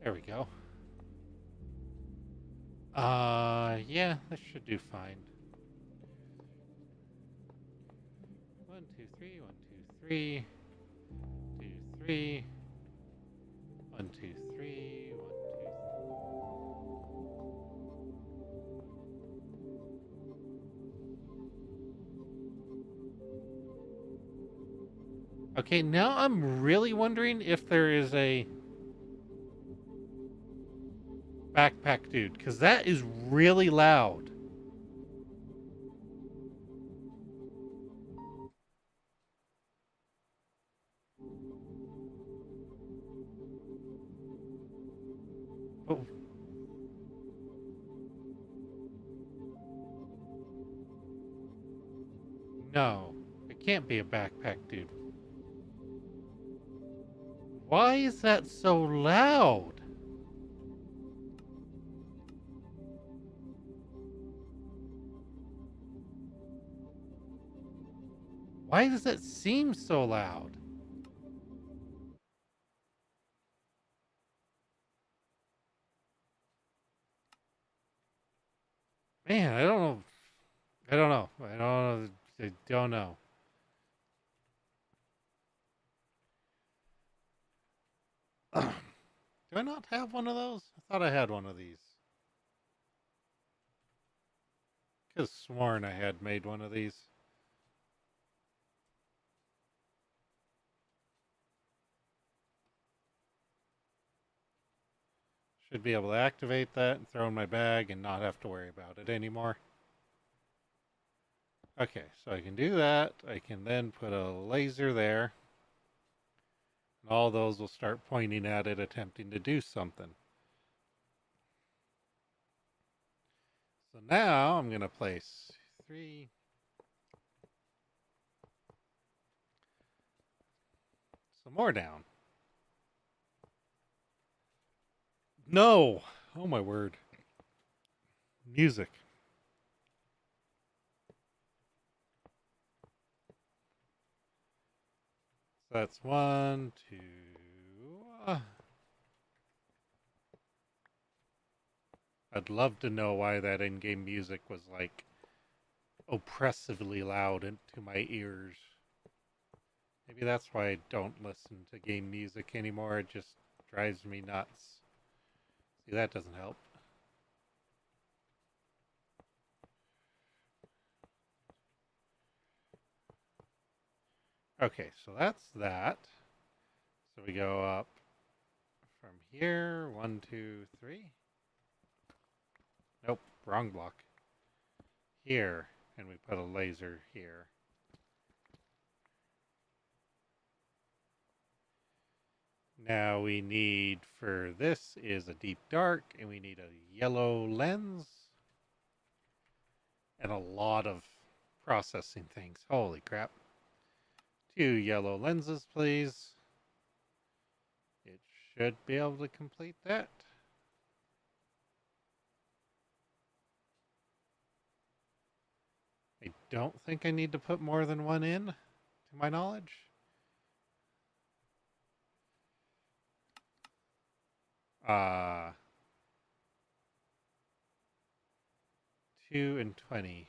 There we go. Yeah, this should do fine. 1, 2, 3, 1, 2, 3, 2, 3, 1, 2, 3, 1, 2. Okay, now I'm really wondering if there is a backpack dude, because that is really loud. Oh, No, it can't be a backpack, dude. Why is that so loud? Why does it seem so loud? Man, I don't know. I don't know. I don't know. I don't know. Do I not have one of those? I thought I had one of these. Could have sworn I had made one of these. Should be able to activate that and throw in my bag and not have to worry about it anymore. Okay, so I can do that. I can then put a laser there. And all those will start pointing at it, attempting to do something. So now I'm going to place 3. Some more down. No! Oh my word. Music. So that's 1, 2. I'd love to know why that in-game music was like oppressively loud into my ears. Maybe that's why I don't listen to game music anymore. It just drives me nuts. See, that doesn't help. Okay, so that's that. So we go up from here. 1, 2, 3. Nope, wrong block. Here, and we put a laser here. Now we need for this is a deep dark, and we need a yellow lens and a lot of processing things. Holy crap. 2 yellow lenses, please. It should be able to complete that. I don't think I need to put more than one in, to my knowledge. Uh, 2 and 20.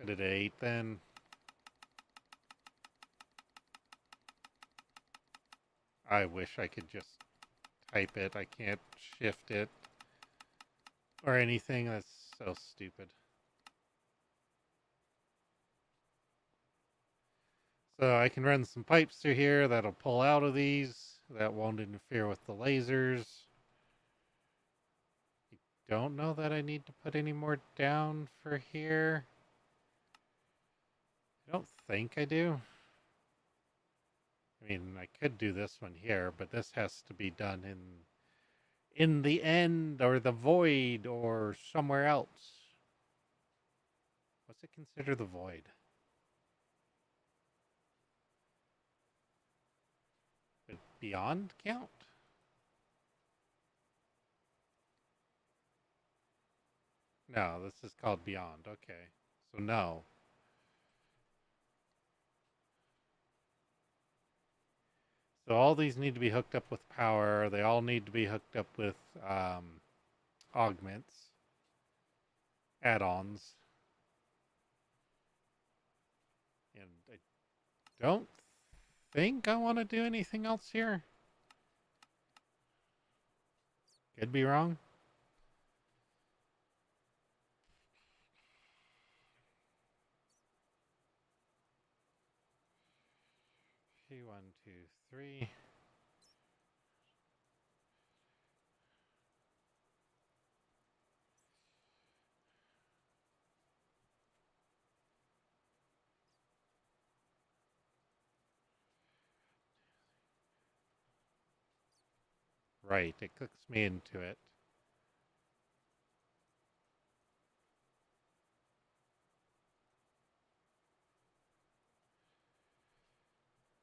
Put it at 8 then. I wish I could just type it. I can't shift it or anything. That's so stupid. So I can run some pipes through here that'll pull out of these. That won't interfere with the lasers. I don't know that I need to put any more down for here. I don't think I do. I mean, I could do this one here, but this has to be done in the end or the void or somewhere else. What's it consider the void? Would beyond count? No, this is called beyond. Okay. So no. So all these need to be hooked up with power. They all need to be hooked up with augments, add-ons. And I don't think I want to do anything else here. Could be wrong. Okay, 1, 2, 3. right. It clicks me into it.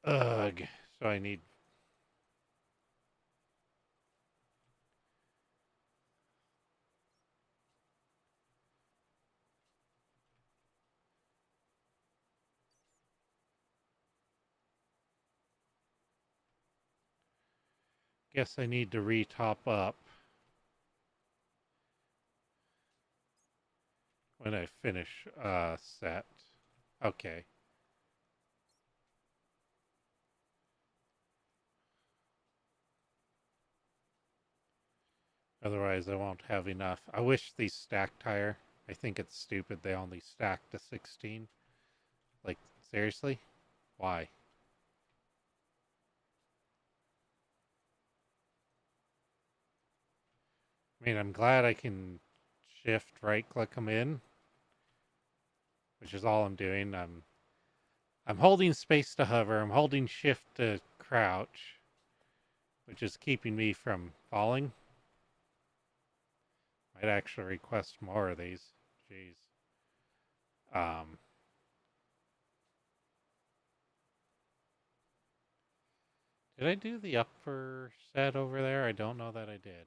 Ugh. So I need. Guess I need to re-top up when I finish set. Okay. Otherwise, I won't have enough. I wish these stacked higher. I think it's stupid they only stack to 16. Like, seriously? Why? I mean, I'm glad I can shift right click them in, which is all I'm doing. I'm holding space to hover. I'm holding shift to crouch, which is keeping me from falling. Might actually request more of these. Jeez. Um, did I do the upper set over there? I don't know that I did.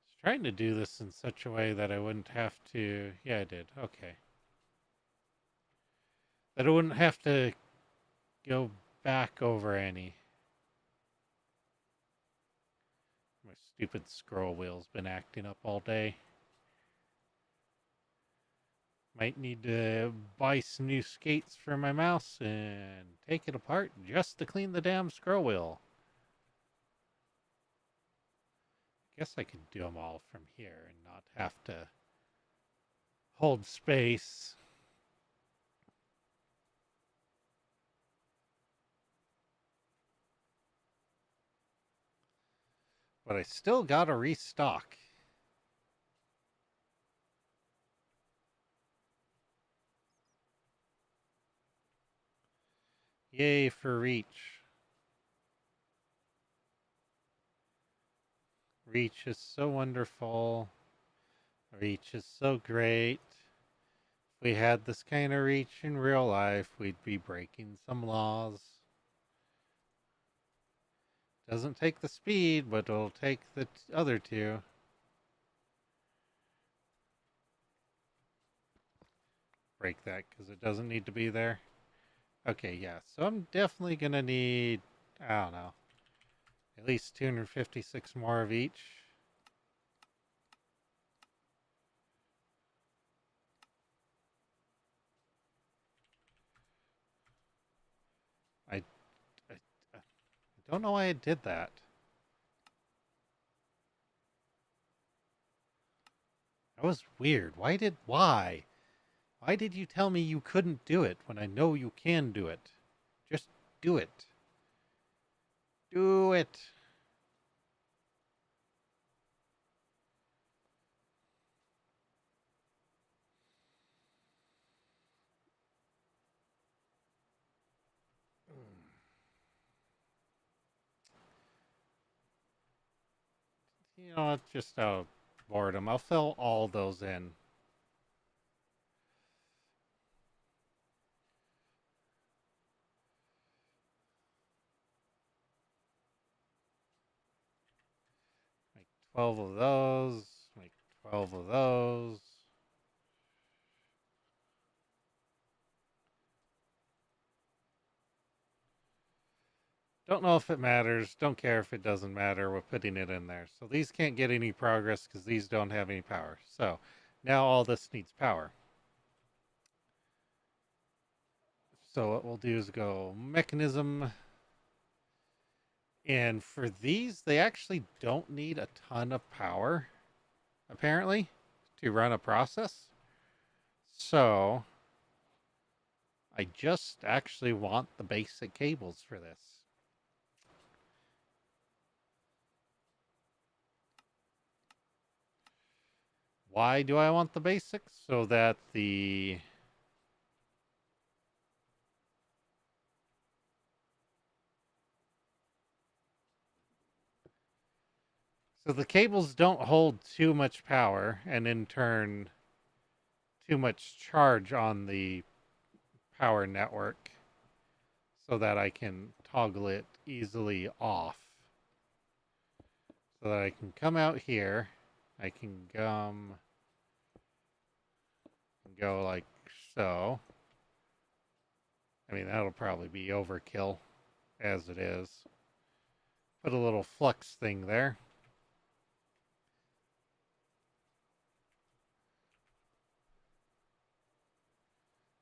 I was trying to do this in such a way that I wouldn't have to. Yeah, I did. Okay. That I wouldn't have to go back over any. My stupid scroll wheel's been acting up all day. Might need to buy some new skates for my mouse and take it apart just to clean the damn scroll wheel. Guess I could do them all from here and not have to hold space. But I still gotta restock. Yay for reach. Reach is so wonderful. Reach is so great. If we had this kind of reach in real life, we'd be breaking some laws. Doesn't take the speed, but it'll take the other two. Break that because it doesn't need to be there. Okay, yeah. So I'm definitely going to need, I don't know, at least 256 more of each. I, I don't know why I did that. That was weird. Why? Why did you tell me you couldn't do it when I know you can do it? Just do it. Do it. You know, it's just out of boredom. I'll fill all those in. Make 12 of those. Make 12 of those. Don't know if it matters. Don't care if it doesn't matter. We're putting it in there. So these can't get any progress because these don't have any power. So now all this needs power. So what we'll do is go mechanism. And for these, they actually don't need a ton of power, apparently, to run a process. So I just actually want the basic cables for this. Why do I want the basics? So that the So the cables don't hold too much power and in turn too much charge on the power network so that I can toggle it easily off. So that I can come out here, I can go like so. I mean, that'll probably be overkill as it is. Put a little flux thing there.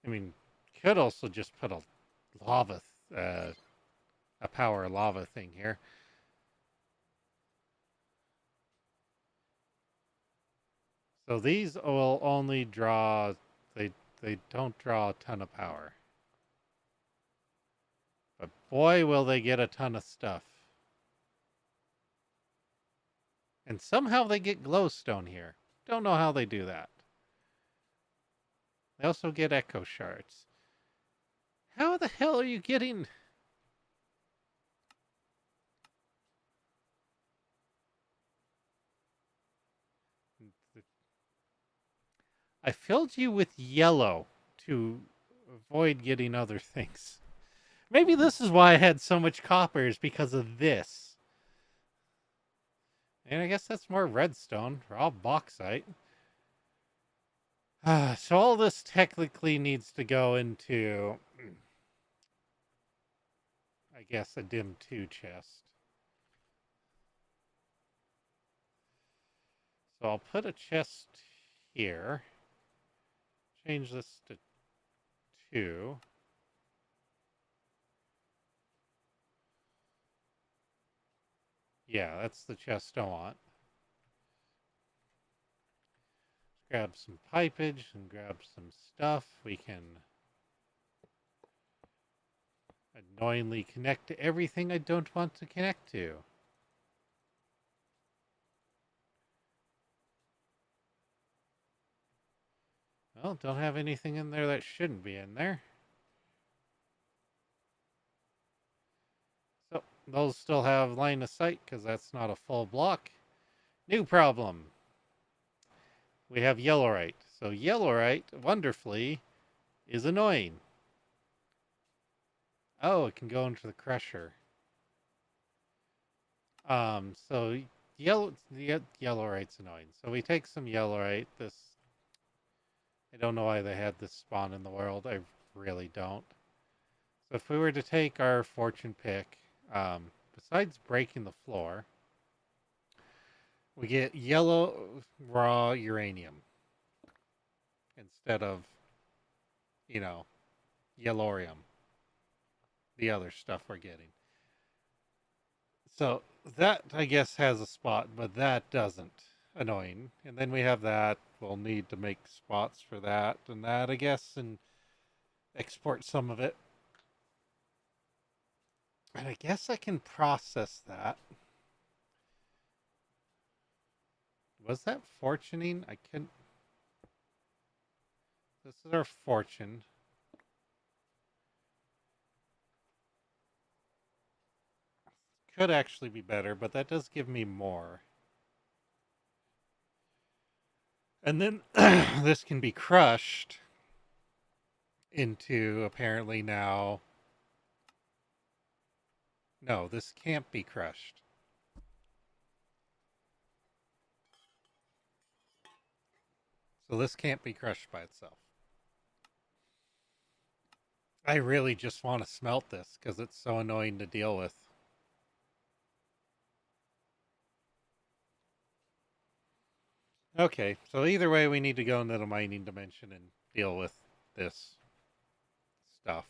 I mean, could also just put a lava, a power lava thing here. So these will only draw, they don't draw a ton of power. But boy, will they get a ton of stuff. And somehow they get glowstone here. Don't know how they do that. They also get echo shards. How the hell are you getting... I filled you with yellow to avoid getting other things. Maybe this is why I had so much copper, is because of this. And I guess that's more redstone, or all bauxite. So all this technically needs to go into, I guess, a dim 2 chest. So I'll put a chest here. Change this to 2. Yeah, that's the chest I want. Grab some pipage and grab some stuff. We can annoyingly connect to everything I don't want to connect to. Well, don't have anything in there that shouldn't be in there. So, those still have line of sight because that's not a full block. New problem. We have yellowite. So yellowite, wonderfully, is annoying. Oh, it can go into the crusher. So yellowite's annoying. So we take some yellowite. I don't know why they had this spawn in the world. I really don't. So if we were to take our fortune pick, besides breaking the floor, we get yellow raw uranium instead of, yellorium, the other stuff we're getting. So that, I guess, has a spot, but that doesn't. Annoying. And then we have that. We'll need to make spots for that and that, I guess, and export some of it. And I guess I can process that. Was that fortuning? I couldn't. This is our fortune. Could actually be better, but that does give me more. And then this can be crushed into apparently now. No, this can't be crushed. So this can't be crushed by itself. I really just want to smelt this because it's so annoying to deal with. Okay, so either way, we need to go into the mining dimension and deal with this stuff.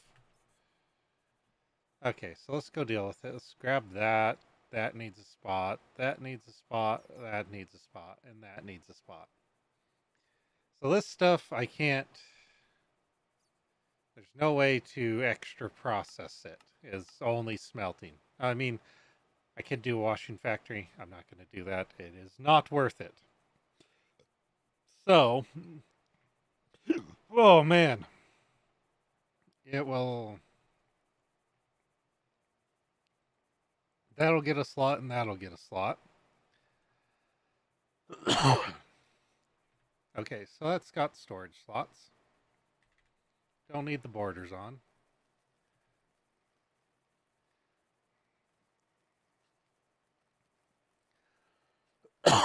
Okay, so let's go deal with it. Let's grab that. That needs a spot. That needs a spot. That needs a spot. And that needs a spot. So this stuff, I can't... There's no way to extra process it. It's only smelting. I mean, I could do a washing factory. I'm not going to do that. It is not worth it. So, oh man, it will, that'll get a slot and that'll get a slot. Okay, so that's got storage slots. Don't need the borders on.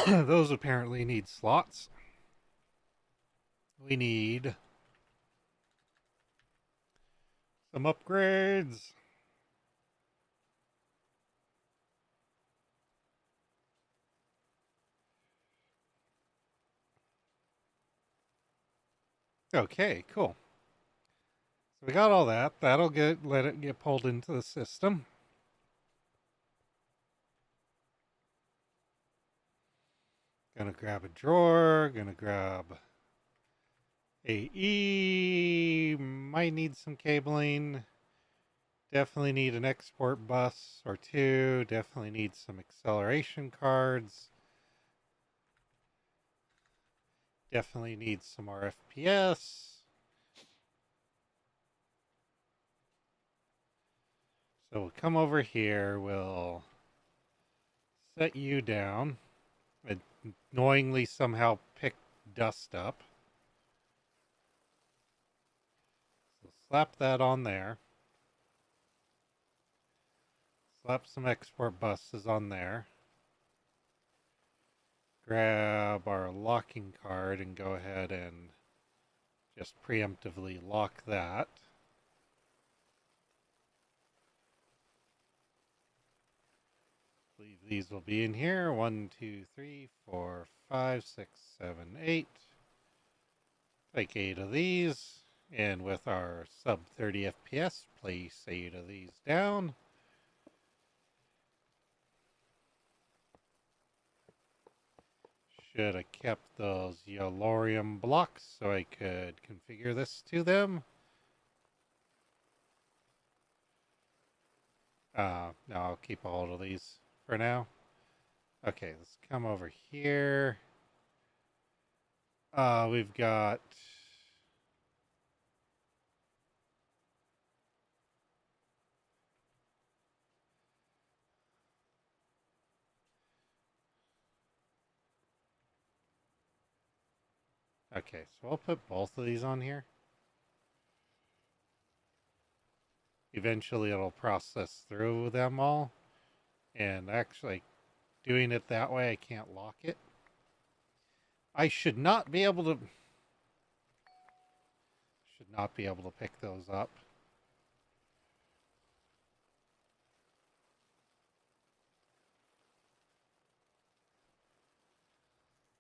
Those apparently need slots. We need some upgrades. Okay, cool. So we got all that. That'll let it get pulled into the system. Gonna grab a drawer. Gonna grab AE. Might need some cabling. Definitely need an export bus or two. Definitely need some acceleration cards. Definitely need some more FPS. So we'll come over here. We'll set you down. Annoyingly somehow pick dust up. So slap that on there. Slap some export buses on there. Grab our locking card and go ahead and just preemptively lock that. Believe these will be in here. 1, 2, 3, 4, 5, 6, 7, 8. Take 8 of these. And with our sub 30 FPS, place 8 of these down. Should have kept those Yolorium blocks so I could configure this to them. No, I'll keep all of these for now. Okay, let's come over here. We've got okay, so I'll put both of these on here. Eventually it'll process through them all. And actually doing it that way, I can't lock it. I should not be able to pick those up.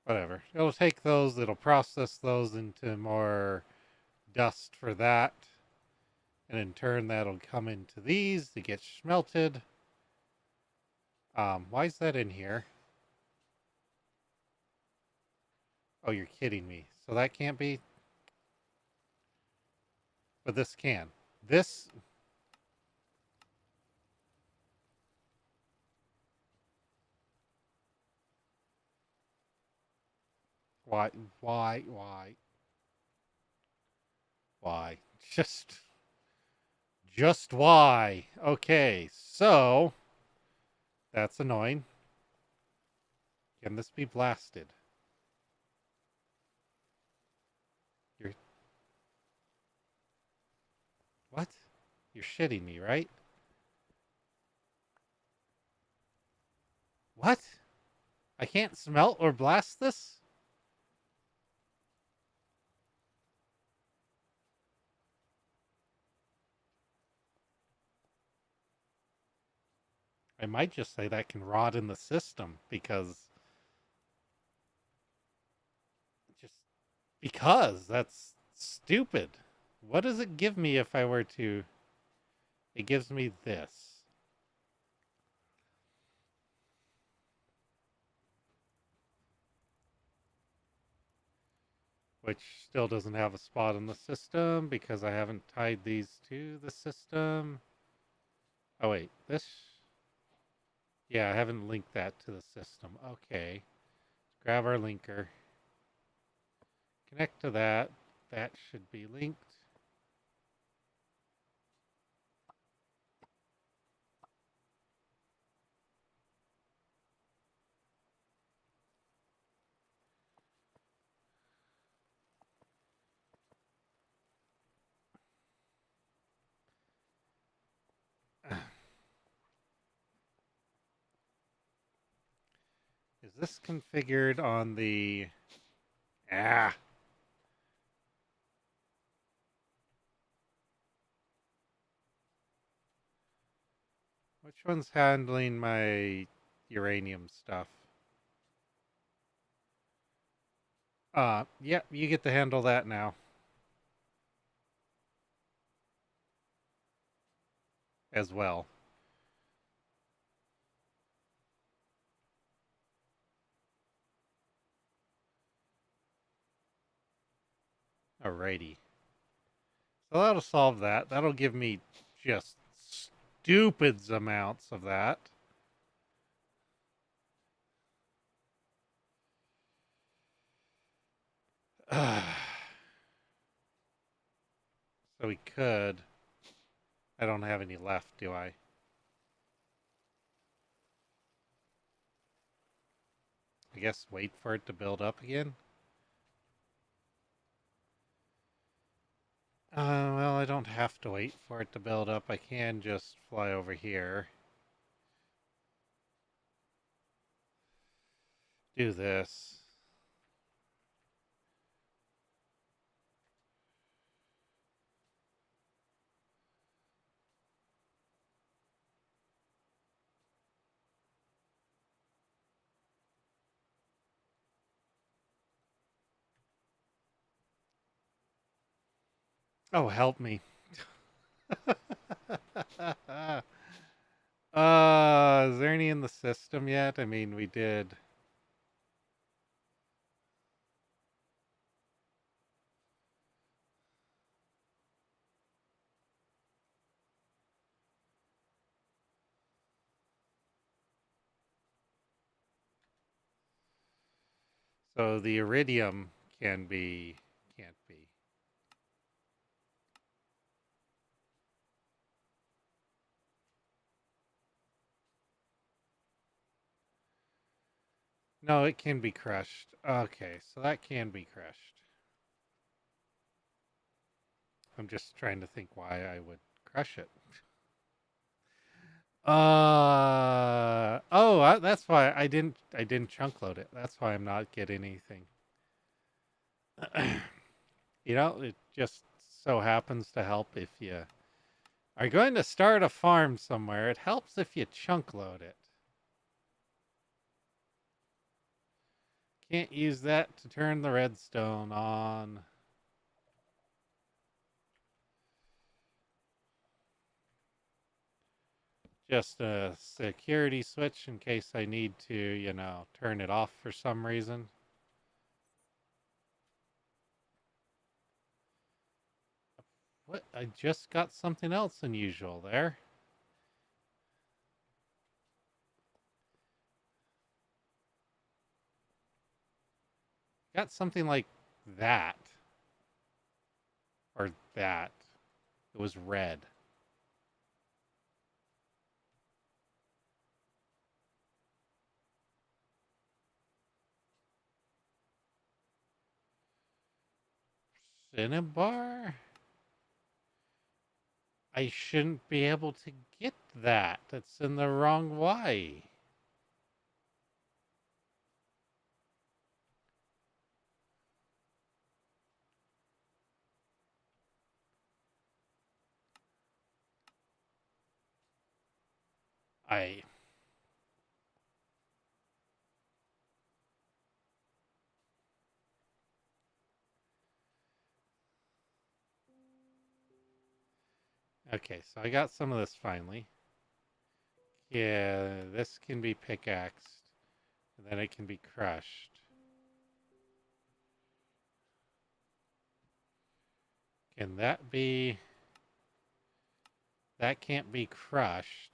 Whatever. It'll take those, it'll process those into more dust for that. And in turn, that'll come into these to get smelted. Why is that in here? Oh, you're kidding me. So that can't be. But this can. This. Why? Why? Why? Why? Just why? Okay, so that's annoying. Can this be blasted? You're what? You're shitting me, right? What? I can't smelt or blast this? I might just say that can rot in the system because just because that's stupid. What does it give me if I were to? It gives me this. Which still doesn't have a spot in the system because I haven't tied these to the system. Oh wait, this. Yeah, I haven't linked that to the system. Okay. Grab our linker. Connect to that. That should be linked. Is this configured on the... Ah! Which one's handling my uranium stuff? Yep, you get to handle that now. As well. Alrighty. So that'll solve that. That'll give me just stupid amounts of that. So we could. I don't have any left, do I? I guess wait for it to build up again. Well, I don't have to wait for it to build up. I can just fly over here. Do this. Oh, help me. Is there any in the system yet? I mean, we did. So the iridium can't be. No, it can be crushed. Okay, so that can be crushed. I'm just trying to think why I would crush it. That's why I didn't chunk load it. That's why I'm not getting anything. It just so happens to help if you are going to start a farm somewhere. It helps if you chunk load it. Can't use that to turn the redstone on. Just a security switch in case I need to, turn it off for some reason. What? I just got something else unusual there. Got something like that. Or that. It was red. Cinnabar? I shouldn't be able to get that. That's in the wrong way. I... Okay, so I got some of this finally. Yeah, this can be pickaxed. And then it can be crushed. Can that be... That can't be crushed.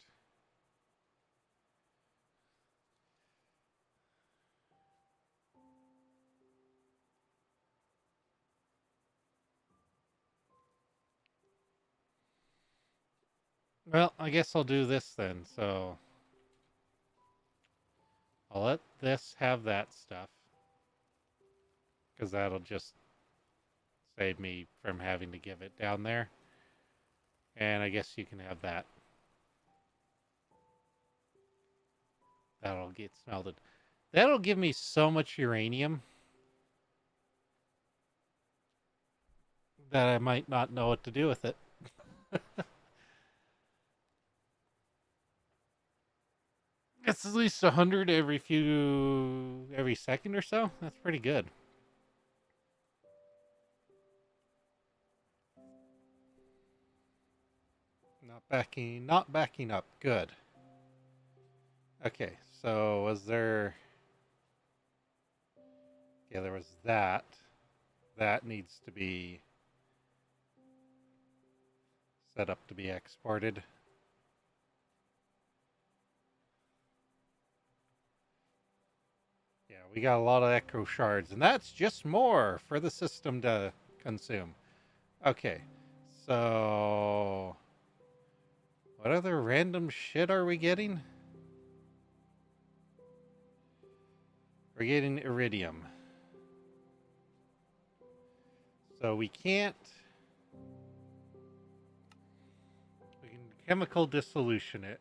Well, I guess I'll do this then, so... I'll let this have that stuff. Because that'll just save me from having to give it down there. And I guess you can have that. That'll get smelted. That'll give me so much uranium that I might not know what to do with it. It's at least 100 every second or so. That's pretty good. Not backing up. Good. Okay, so was there? Yeah, there was that. That needs to be set up to be exported. Yeah, we got a lot of echo shards, and that's just more for the system to consume. Okay, so what other random shit are we getting? We're getting iridium. So we can't. We can chemical dissolution it,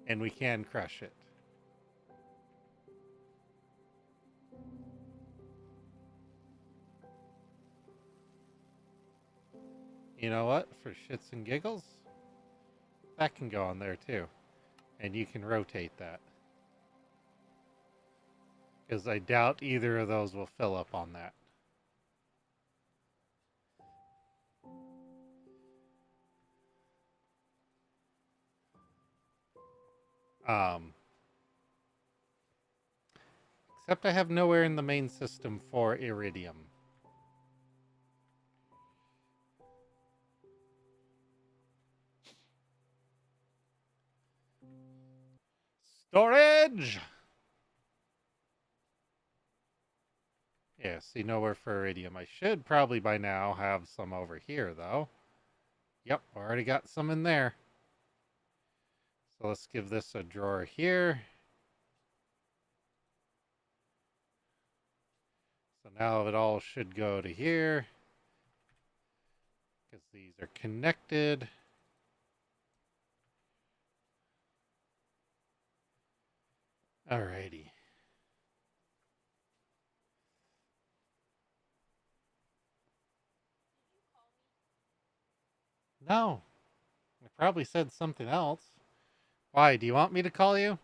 and we can crush it. You know what? For shits and giggles, that can go on there too. And you can rotate that. Because I doubt either of those will fill up on that. Except I have nowhere in the main system for iridium. Storage! Yeah, see nowhere for iridium. I should probably by now have some over here, though. Yep, already got some in there. So let's give this a drawer here. So now it all should go to here. Because these are connected. Alrighty. No. I probably said something else. Why? Do you want me to call you?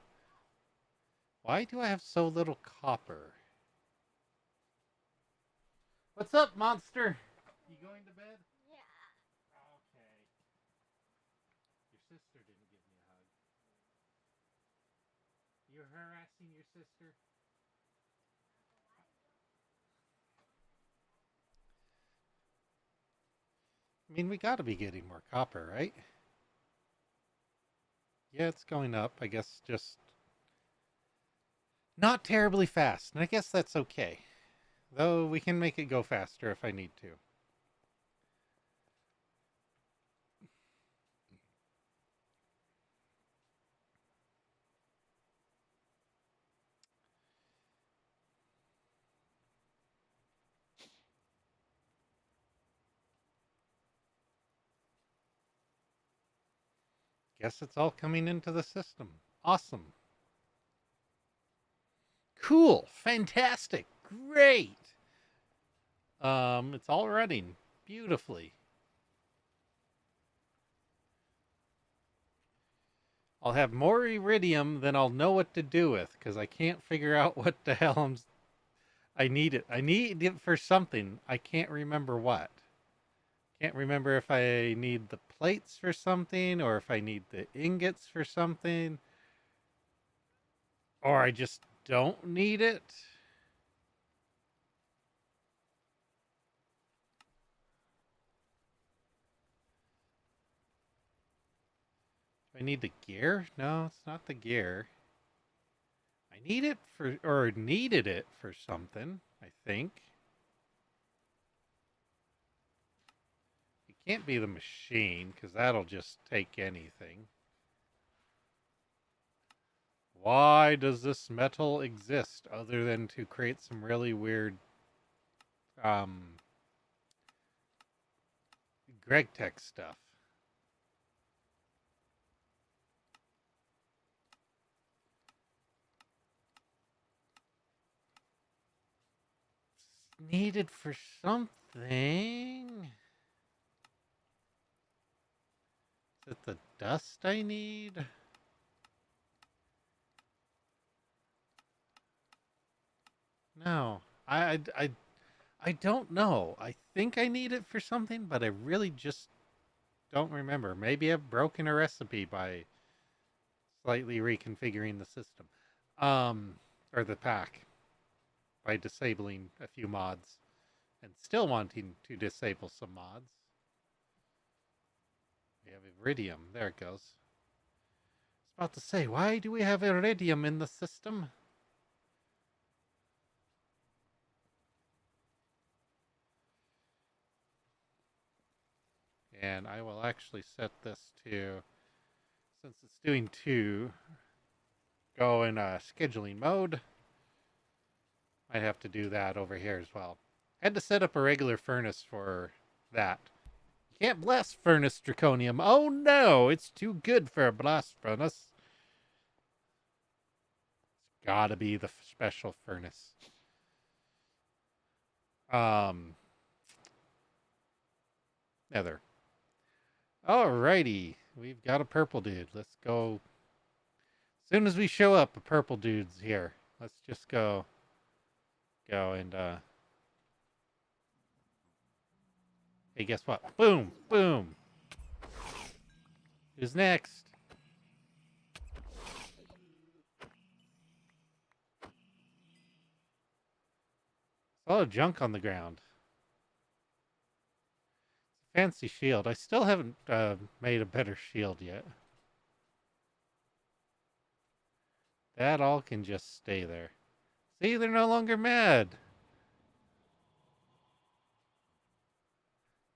Why do I have so little copper? What's up, monster? You going to bed? Yeah. Okay. Your sister didn't give me a hug. You're harassing your sister? I mean, we gotta be getting more copper, right? Yeah, it's going up. I guess just not terribly fast. And I guess that's okay. Though we can make it go faster if I need to. Guess it's all coming into the system. Awesome. Cool. Fantastic. Great. It's all running beautifully. I'll have more iridium than I'll know what to do with because I can't figure out what the hell I need it. I need it for something. I can't remember what. Can't remember if I need the plates for something or if I need the ingots for something or I just don't need it. Do I need the gear? No, it's not the gear. I need it for, or needed it for something, I think. It can't be the machine, because that'll just take anything. Why does this metal exist other than to create some really weird Greg Tech stuff? needed for something. Is it the dust I need? No. I don't know. I think I need it for something, but I really just don't remember. Maybe I've broken a recipe by slightly reconfiguring the system. Or the pack by disabling a few mods and still wanting to disable some mods. We have iridium. There it goes. I was about to say, why do we have iridium in the system? And I will actually set this to, since it's doing 2, go in scheduling mode. Might have to do that over here as well. I had to set up a regular furnace for that. You can't blast furnace draconium. Oh no, it's too good for a blast furnace. It's gotta be the special furnace. Nether. Alrighty, we've got a purple dude. Let's go. As soon as we show up, a purple dude's here. Let's just go and hey, guess what? Boom, boom. Who's next? A lot of junk on the ground. Fancy shield. I still haven't made a better shield yet. That all can just stay there. See, they're no longer mad.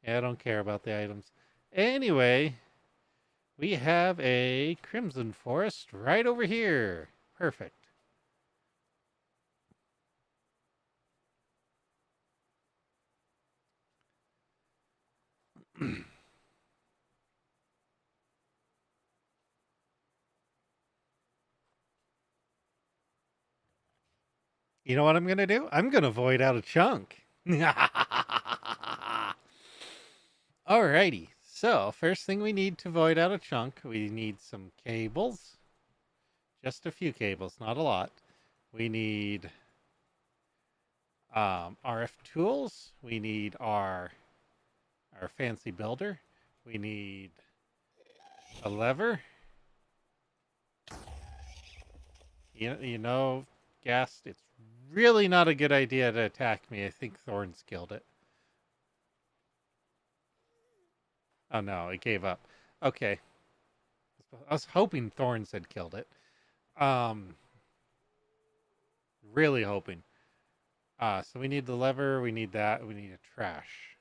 Yeah, I don't care about the items. Anyway, we have a crimson forest right over here. Perfect. You know what I'm going to do? I'm going to void out a chunk. Alrighty. So, first thing we need to void out a chunk, we need some cables. Just a few cables, not a lot. We need RF tools. We need our fancy builder. We need a lever. You know, Ghast, it's really not a good idea to attack me. I think Thorns killed it. Oh no, it gave up. Okay. I was hoping Thorns had killed it. Really hoping. So we need the lever, we need that, we need a trash.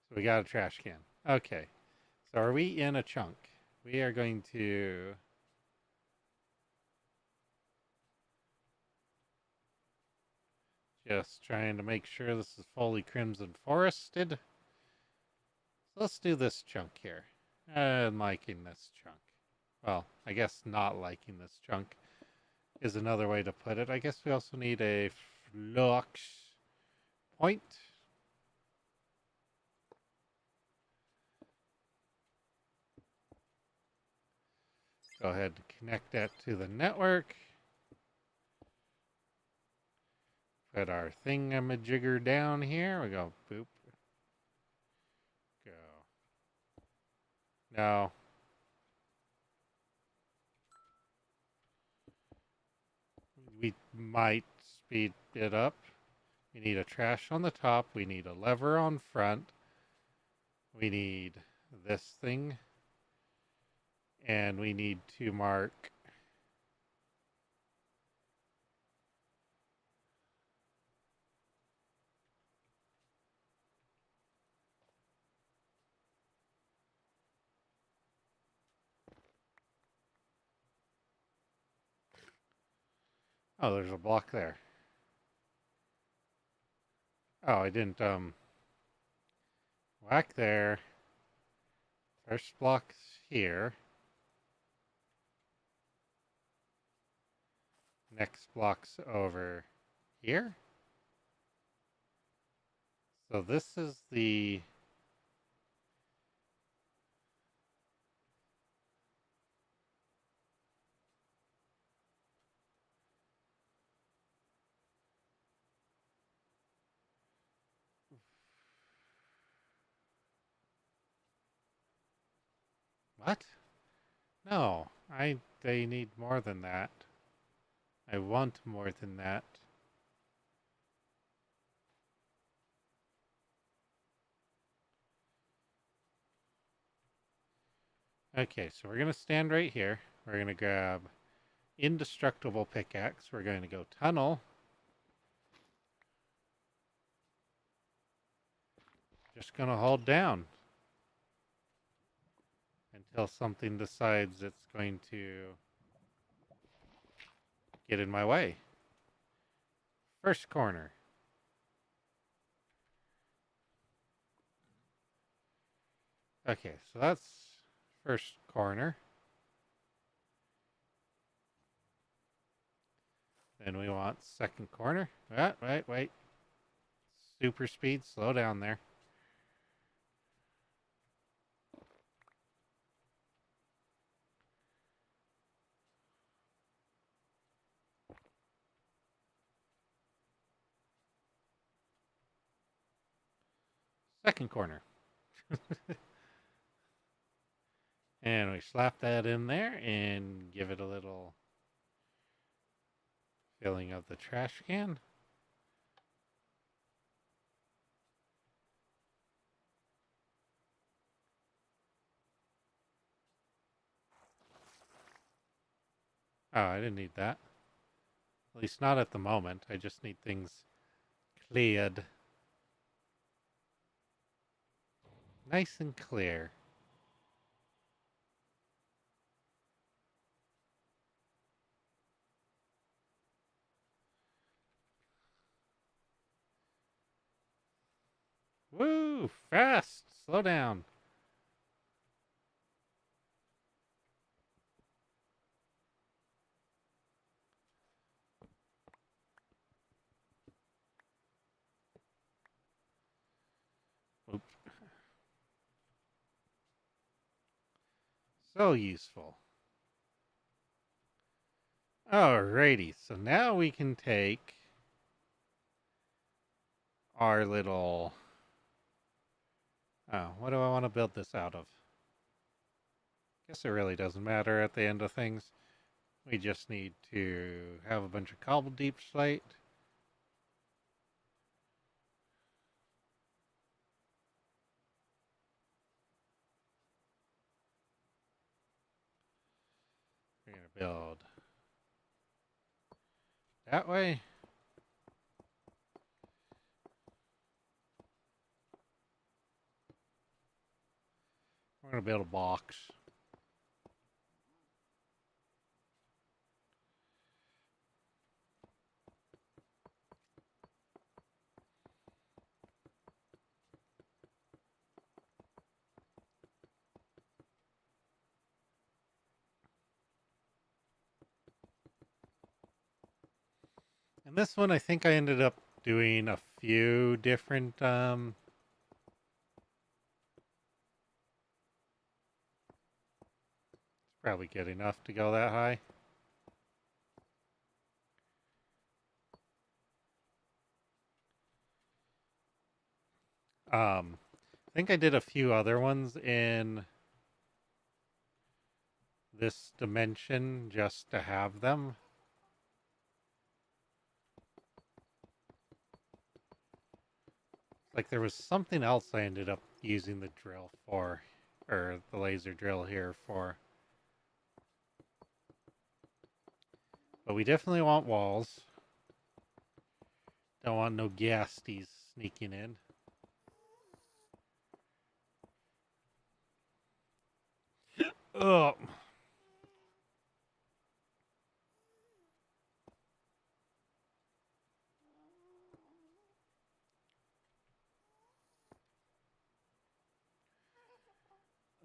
So we got a trash can. Okay. So are we in a chunk? We are going to just trying to make sure this is fully crimson forested. So let's do this chunk here. I'm liking this chunk. Well, I guess not liking this chunk is another way to put it. I guess we also need a flux point. Go ahead and connect that to the network. Put our thingamajigger down here. We go boop. Go. No. We might speed it up. We need a trash on the top. We need a lever on front. We need this thing. And we need to mark oh, there's a block there. Oh, I didn't whack there. First block's here. Next block's over here. So this is the... What? No, they need more than that. I want more than that. Okay, so we're going to stand right here. We're going to grab indestructible pickaxe. We're going to go tunnel. Just going to hold down until something decides it's going to get in my way. First corner. Okay, so that's first corner. Then we want second corner. Wait. Super speed, slow down there. Second corner. And we slap that in there and give it a little filling of the trash can. Oh, I didn't need that. At least not at the moment. I just need things cleared. Nice and clear. Woo! Fast! Slow down. Oop. So useful. Alrighty, so now we can take our little... Oh, what do I want to build this out of? Guess it really doesn't matter at the end of things. We just need to have a bunch of cobble deep slate. We're going to build that way. We're going to build a box. And this one, I think I ended up doing a few different it's probably good enough to go that high. I think I did a few other ones in this dimension just to have them. Like there was something else I ended up using the drill for, or the laser drill here for. But we definitely want walls. Don't want no ghasties sneaking in. Oh.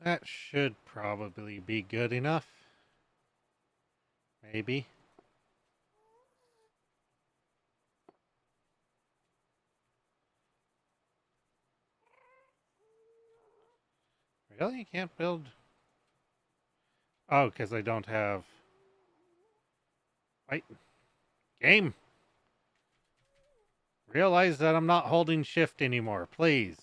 That should probably be good enough. Maybe. Really? You can't build? Oh, because I don't have... Wait. Game! Realize that I'm not holding shift anymore, please.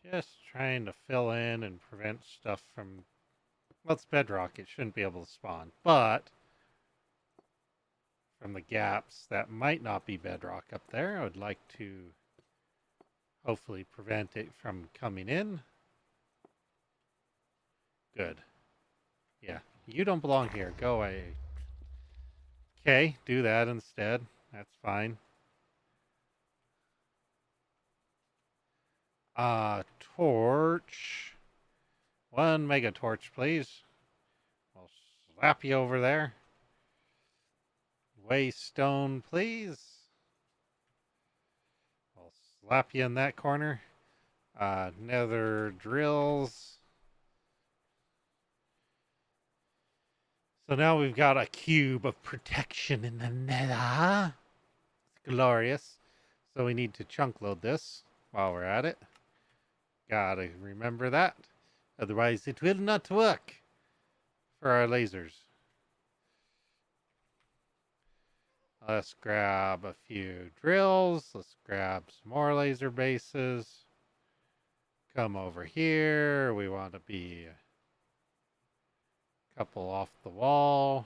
Just trying to fill in and prevent stuff from... Well, it's bedrock. It shouldn't be able to spawn. But from the gaps that might not be bedrock up there, I would like to hopefully prevent it from coming in. Good. Yeah, you don't belong here. Go away. Okay, do that instead. That's fine. Torch. One mega torch, please. I'll slap you over there. Waystone, please. I'll slap you in that corner. Nether drills. So now we've got a cube of protection in the nether. It's glorious. So we need to chunk load this while we're at it. Gotta remember that. Otherwise it will not work for our lasers. Let's grab a few drills. Let's grab some more laser bases. Come over here. We want to be a couple off the wall.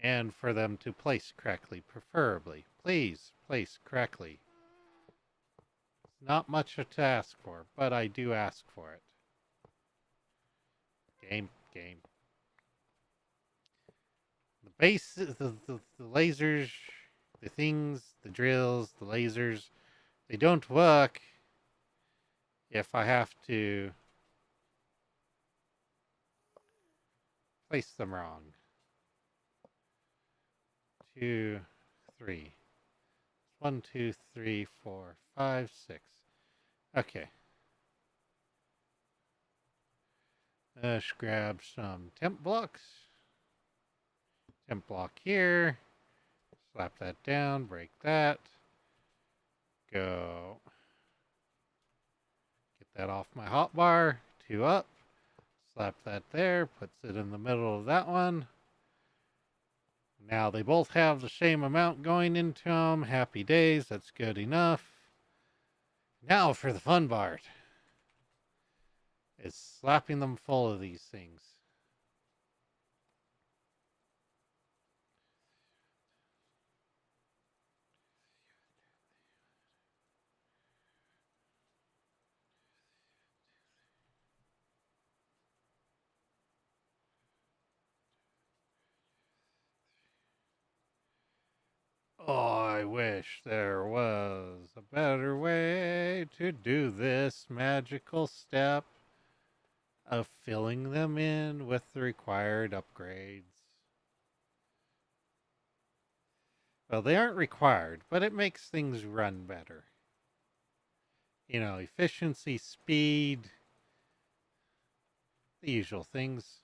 And for them to place correctly, preferably. Please, place correctly. It's not much to ask for, but I do ask for it. Game. The base, the lasers, the things, the drills, the lasers, they don't work if I have to place them wrong. 2, 3. 1, 2, 3, 4, 5, 6. Okay. Let's grab some temp blocks. Temp block here. Slap that down, break that. Go. Get that off my hotbar. 2 up. Slap that there, puts it in the middle of that one. Now they both have the same amount going into them. Happy days, that's good enough. Now for the fun part. Is slapping them full of these things. Oh, I wish there was a better way to do this magical step of filling them in with the required upgrades. Well, they aren't required, but it makes things run better. You know, efficiency, speed, the usual things.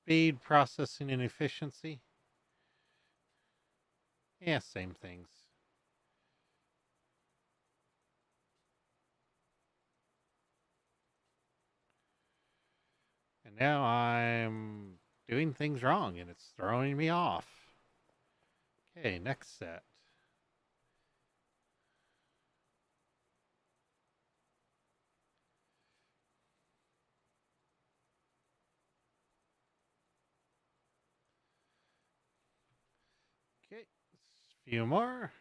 Speed, processing, and efficiency. Yeah, same things. And now I'm doing things wrong and it's throwing me off. Okay, next set. Okay, a few more.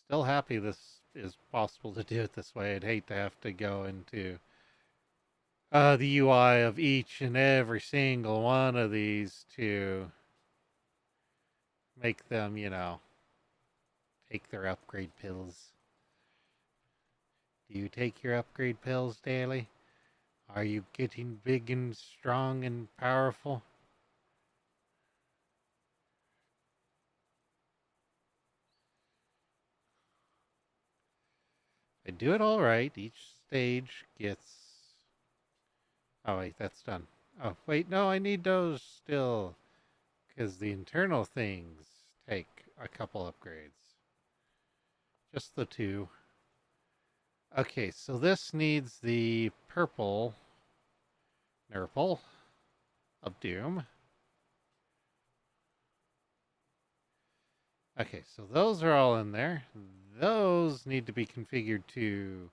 Still happy this is possible to do it this way. I'd hate to have to go into the UI of each and every single one of these to make them, you know, take their upgrade pills. Do you take your upgrade pills daily? Are you getting big and strong and powerful? I do it all right. Each stage gets... Oh, wait, that's done. Oh, wait, no, I need those still. Because the internal things take a couple upgrades. Just the two. Okay, so this needs the purple Nurple of Doom. Okay, so those are all in there. Those need to be configured to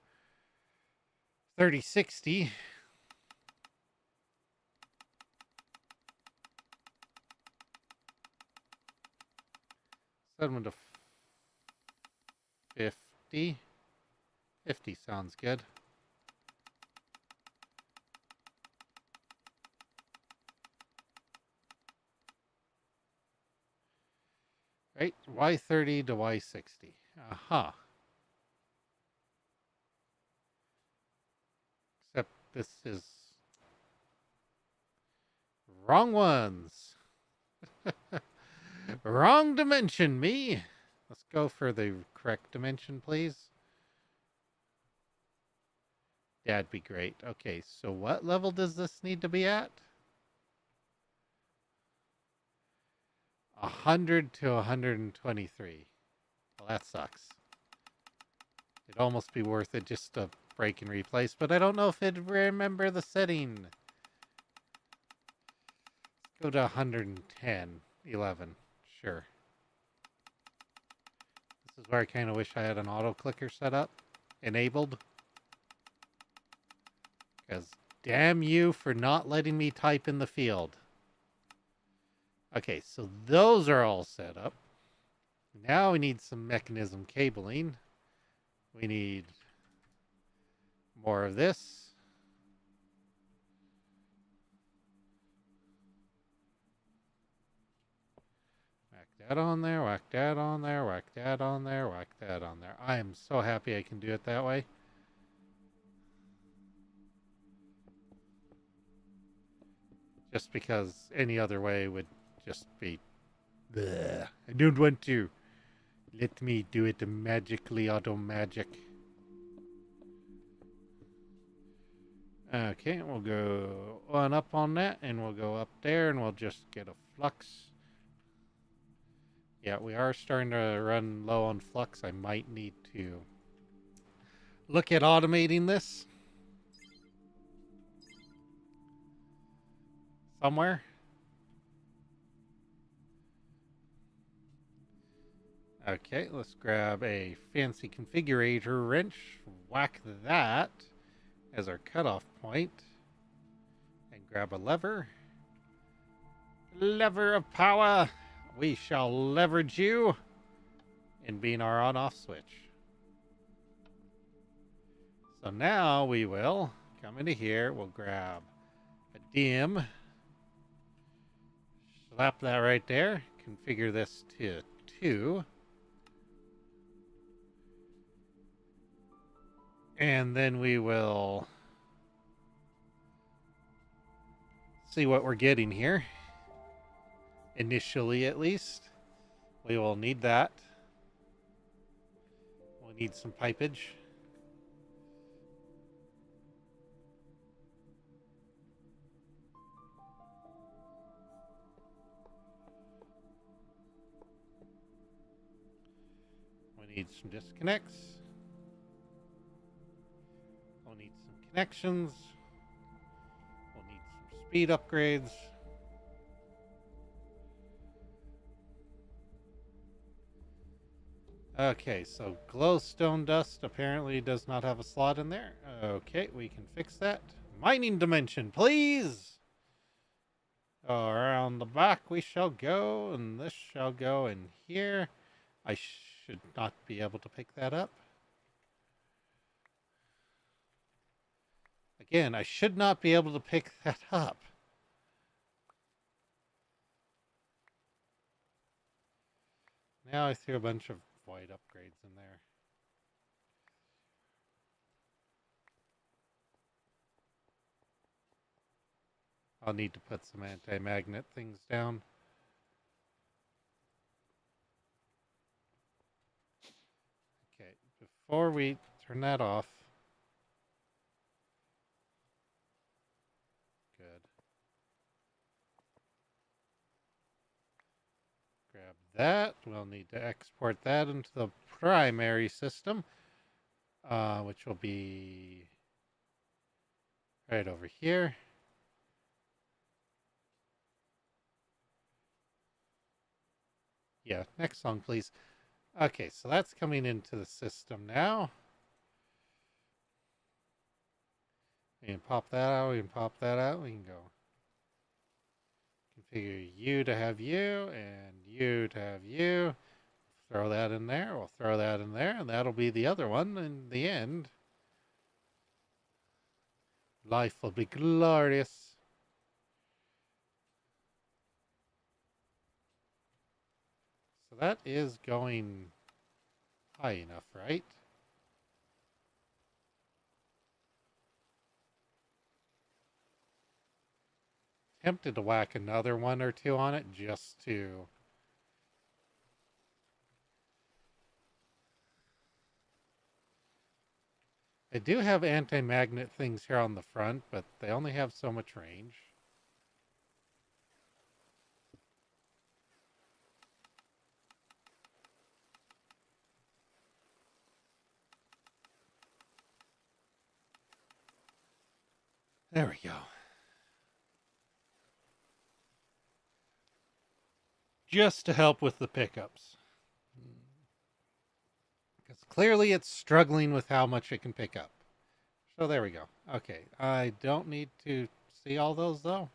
3060. Set them to 50. 50 sounds good. Right, Y30 to Y60. Aha. Except this is wrong ones. Wrong dimension, me. Let's go for the correct dimension, please. That'd be great. Okay, so what level does this need to be at? 100 to 123. Well, that sucks. It'd almost be worth it just to break and replace, but I don't know if it'd remember the setting. Let's go to 110, 11. Sure. This is where I kind of wish I had an auto clicker set up, enabled. Because damn you for not letting me type in the field. Okay, so those are all set up. Now we need some mechanism cabling. We need more of this. Whack that on there, whack that on there, whack that on there, whack that on there. I am so happy I can do it that way. Just because any other way would just be... Bleh. I don't want to. Let me do it magically, auto magic. Okay, we'll go on up on that, and we'll go up there, and we'll just get a flux. Yeah, we are starting to run low on flux. I might need to look at automating this somewhere. Okay, let's grab a fancy configurator wrench, whack that as our cutoff point, and grab a lever. Lever of power! We shall leverage you in being our on-off switch. So now we will come into here, we'll grab a dim, slap that right there, configure this to 2. And then we will see what we're getting here. Initially, at least. We will need that. We'll need some pipage. We need some disconnects. We'll need some connections. We'll need some speed upgrades. Okay, so glowstone dust apparently does not have a slot in there. Okay, we can fix that. Mining dimension, please! Around the back we shall go, and this shall go in here. I should not be able to pick that up. Again, I should not be able to pick that up. Now I threw a bunch of void upgrades in there. I'll need to put some anti-magnet things down. Okay, before we turn that off. Good. Grab that. We'll need to export that into the primary system, which will be right over here. Yeah, next song, please. Okay, so that's coming into the system now. We can pop that out. We can pop that out. We can go configure you to have you and you to have you. Throw that in there. We'll throw that in there, and that'll be the other one in the end. Life will be glorious. So that is going high enough, right? Tempted to whack another one or two on it just to... I do have anti-magnet things here on the front, but they only have so much range. There we go. Just to help with the pickups. Because clearly it's struggling with how much it can pick up. So there we go. Okay, I don't need to see all those though.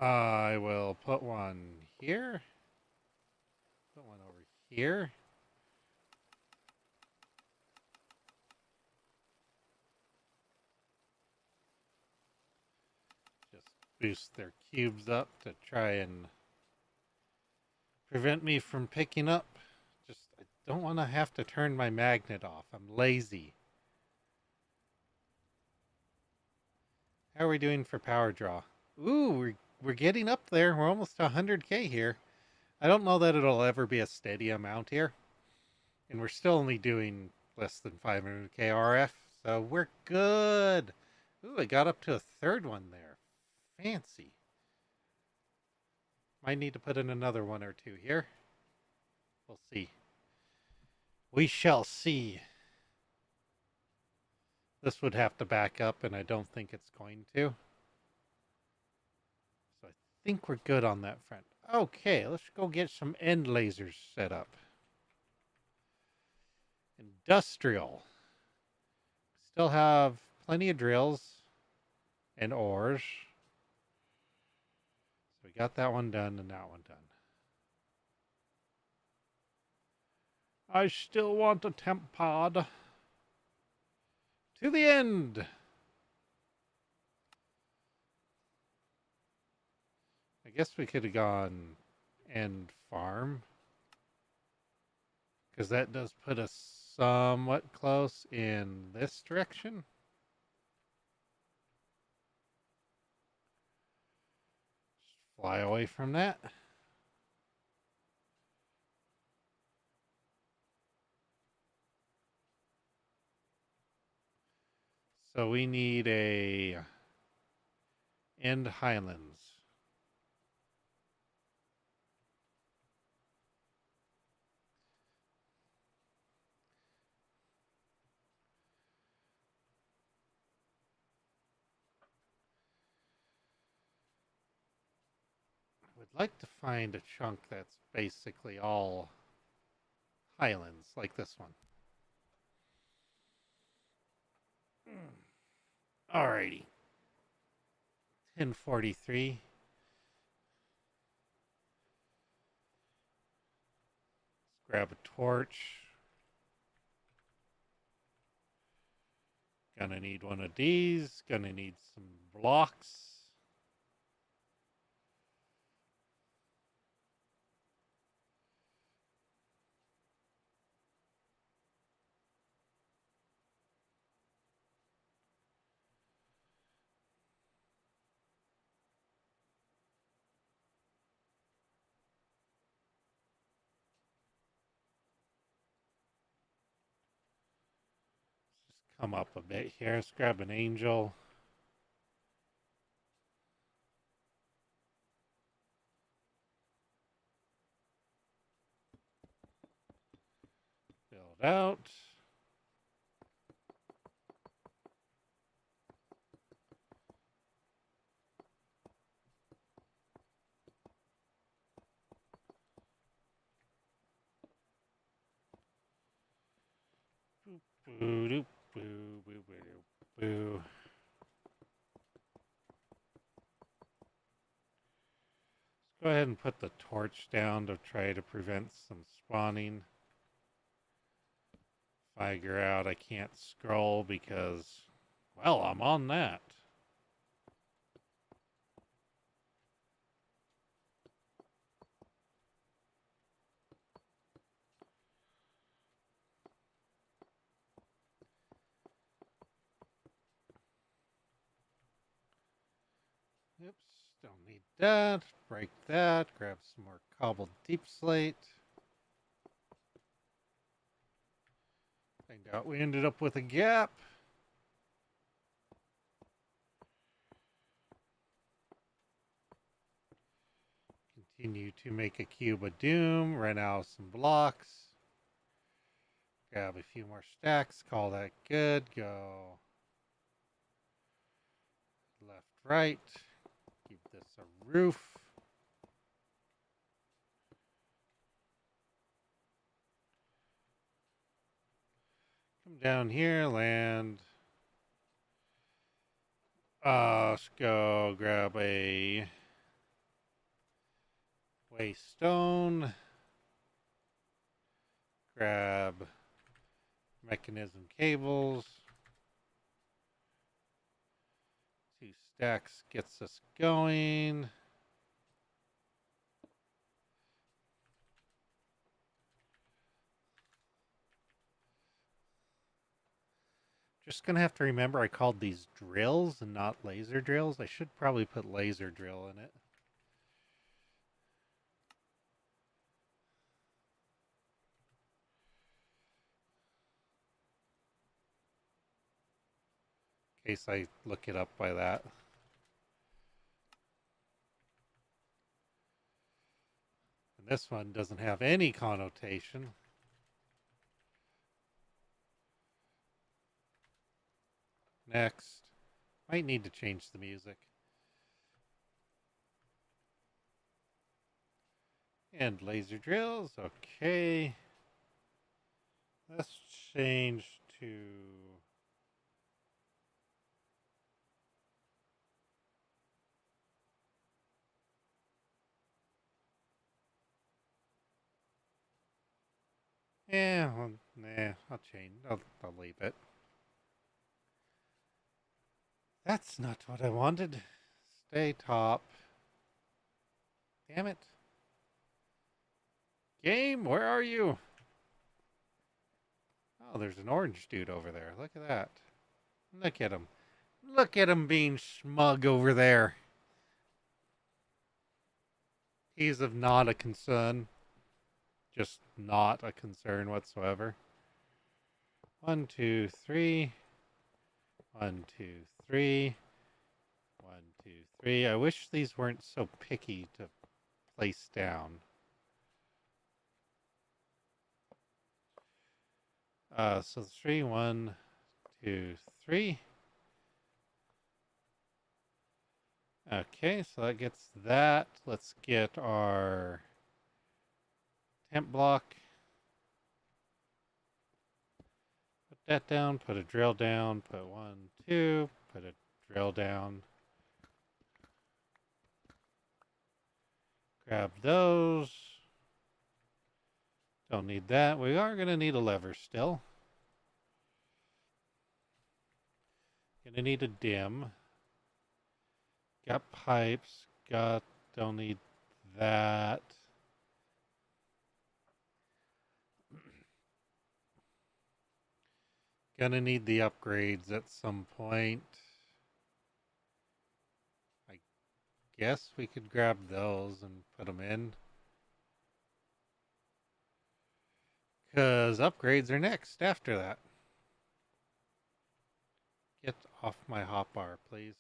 I will put one here. Put one over here. Just boost their cubes up to try and prevent me from picking up. Just, I don't want to have to turn my magnet off. I'm lazy. How are we doing for power draw? Ooh, we're getting up there. We're almost to 100k here. I don't know that it'll ever be a steady amount here. And we're still only doing less than 500k RF. So we're good. Ooh, I got up to a third one there. Fancy. Might need to put in another one or two here. We'll see. We shall see. This would have to back up, and I don't think it's going to. So I think we're good on that front. Okay, let's go get some end lasers set up. Industrial. Still have plenty of drills and ores. So we got that one done and that one done. I still want a temp pod. To the end. I guess we could have gone end farm. Because that does put us somewhat close in this direction. Just fly away from that. So we need a end highlands. I would like to find a chunk that's basically all highlands, like this one. Alrighty. 1043. Let's grab a torch. Gonna need one of these. Gonna need some blocks. come up a bit here. Let's grab an angel. Build out. Boo doo boo boo boo doo boo. Let's go ahead and put the torch down to try to prevent some spawning. Figure out I can't scroll because, well, I'm on that. Oops, don't need that. Break that. Grab some more cobbled deep slate. Find out we ended up with a gap. Continue to make a cube of doom. Run out some blocks. Grab a few more stacks. Call that good. Go left, right. Keep this a roof. Come down here, land. Let's go grab a waystone. Grab mechanism cables. 2 stacks gets us going. Just gonna have to remember I called these drills and not laser drills. I should probably put laser drill in it. In case I look it up by that. And this one doesn't have any connotation. Next. Might need to change the music. And laser drills. Okay. Let's change to... Yeah, well, nah, I'll change. I'll leave it. That's not what I wanted. Stay top. Damn it. Game, where are you? Oh, there's an orange dude over there. Look at that. Look at him. Look at him being smug over there. He's of not a concern. Just not a concern whatsoever. 1, 2, 3. 1, 2, 3. 1, 2, 3. I wish these weren't so picky to place down. So 3, 1, 2, 3. Okay, so that gets that. Let's get our temp block. Put that down, put a drill down, put 1, 2, put a drill down. Grab those. Don't need that. We are going to need a lever still. Gonna need a dim. Got pipes. Don't need that. Gonna need the upgrades at some point. I guess we could grab those and put them in. Because upgrades are next after that. off my hotbar, please.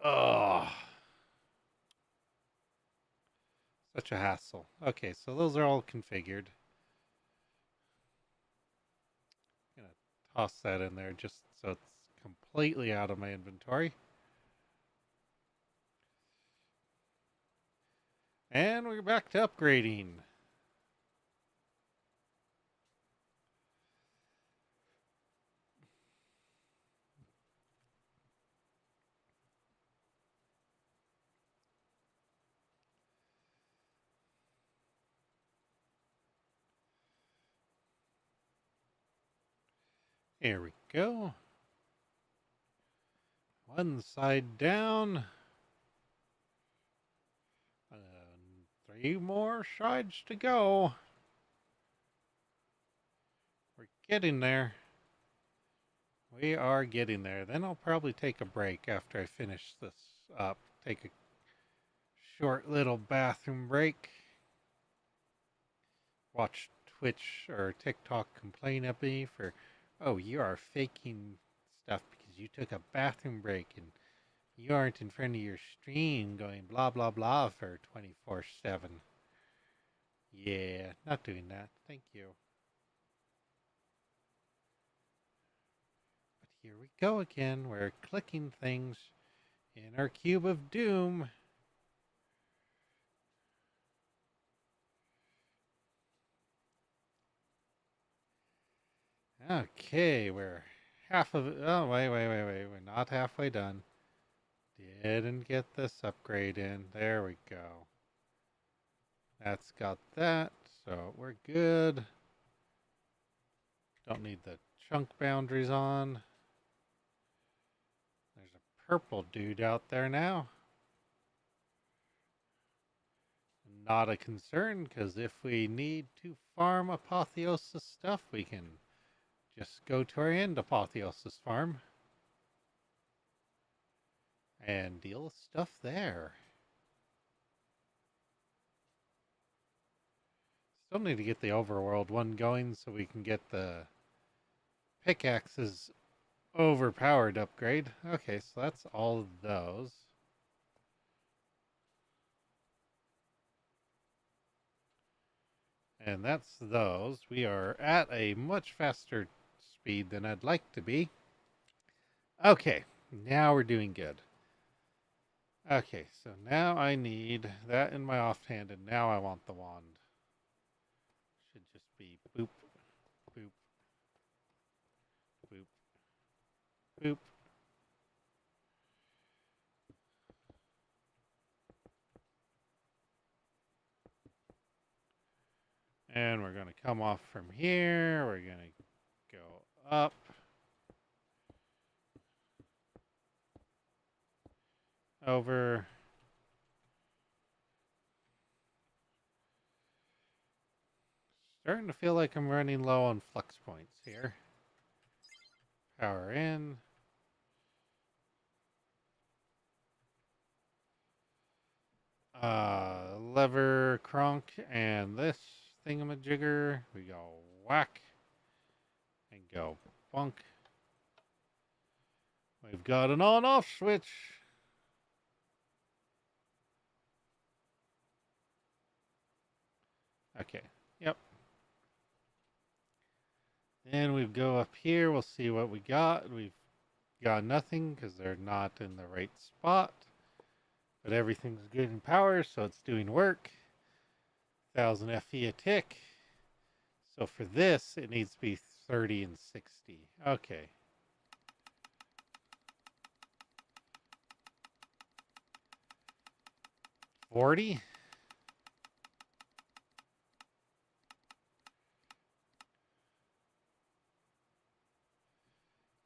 Oh, such a hassle. Okay, so those are all configured. Gonna toss that in there just so it's completely out of my inventory. And we're back to upgrading. Here we go. One side down. Three more sides to go. We're getting there. We are getting there. Then I'll probably take a break after I finish this up. Take a short little bathroom break. Watch Twitch or TikTok complain at me for, oh, you are faking stuff because you took a bathroom break and you aren't in front of your stream going blah blah blah for 24/7. Yeah, not doing that. Thank you. But here we go again. We're clicking things in our cube of doom. Okay, we're half of it. Oh, wait. We're not halfway done. Didn't get this upgrade in. There we go. That's got that, so we're good. Don't need the chunk boundaries on. There's a purple dude out there now. Not a concern, because if we need to farm apotheosis stuff, we can just go to our end apotheosis farm and deal with stuff there. Still need to get the overworld one going so we can get the pickaxes overpowered upgrade. Okay, so that's all of those. And that's those. We are at a much faster speed than I'd like to be. Okay, now we're doing good. Okay, so now I need that in my offhand, and now I want the wand. Should just be boop, boop, boop, boop. And we're going to come off from here. We're going to go up. Over. Starting to feel like I'm running low on flux points here. Power in. Lever cronk and this thingamajigger. We go whack and go bunk. We've got an on-off switch. Okay, yep. Then we go up here. We'll see what we got. We've got nothing because they're not in the right spot. But everything's good in power, so it's doing work. 1000 FE a tick. So for this, it needs to be 30 and 60. Okay. $40.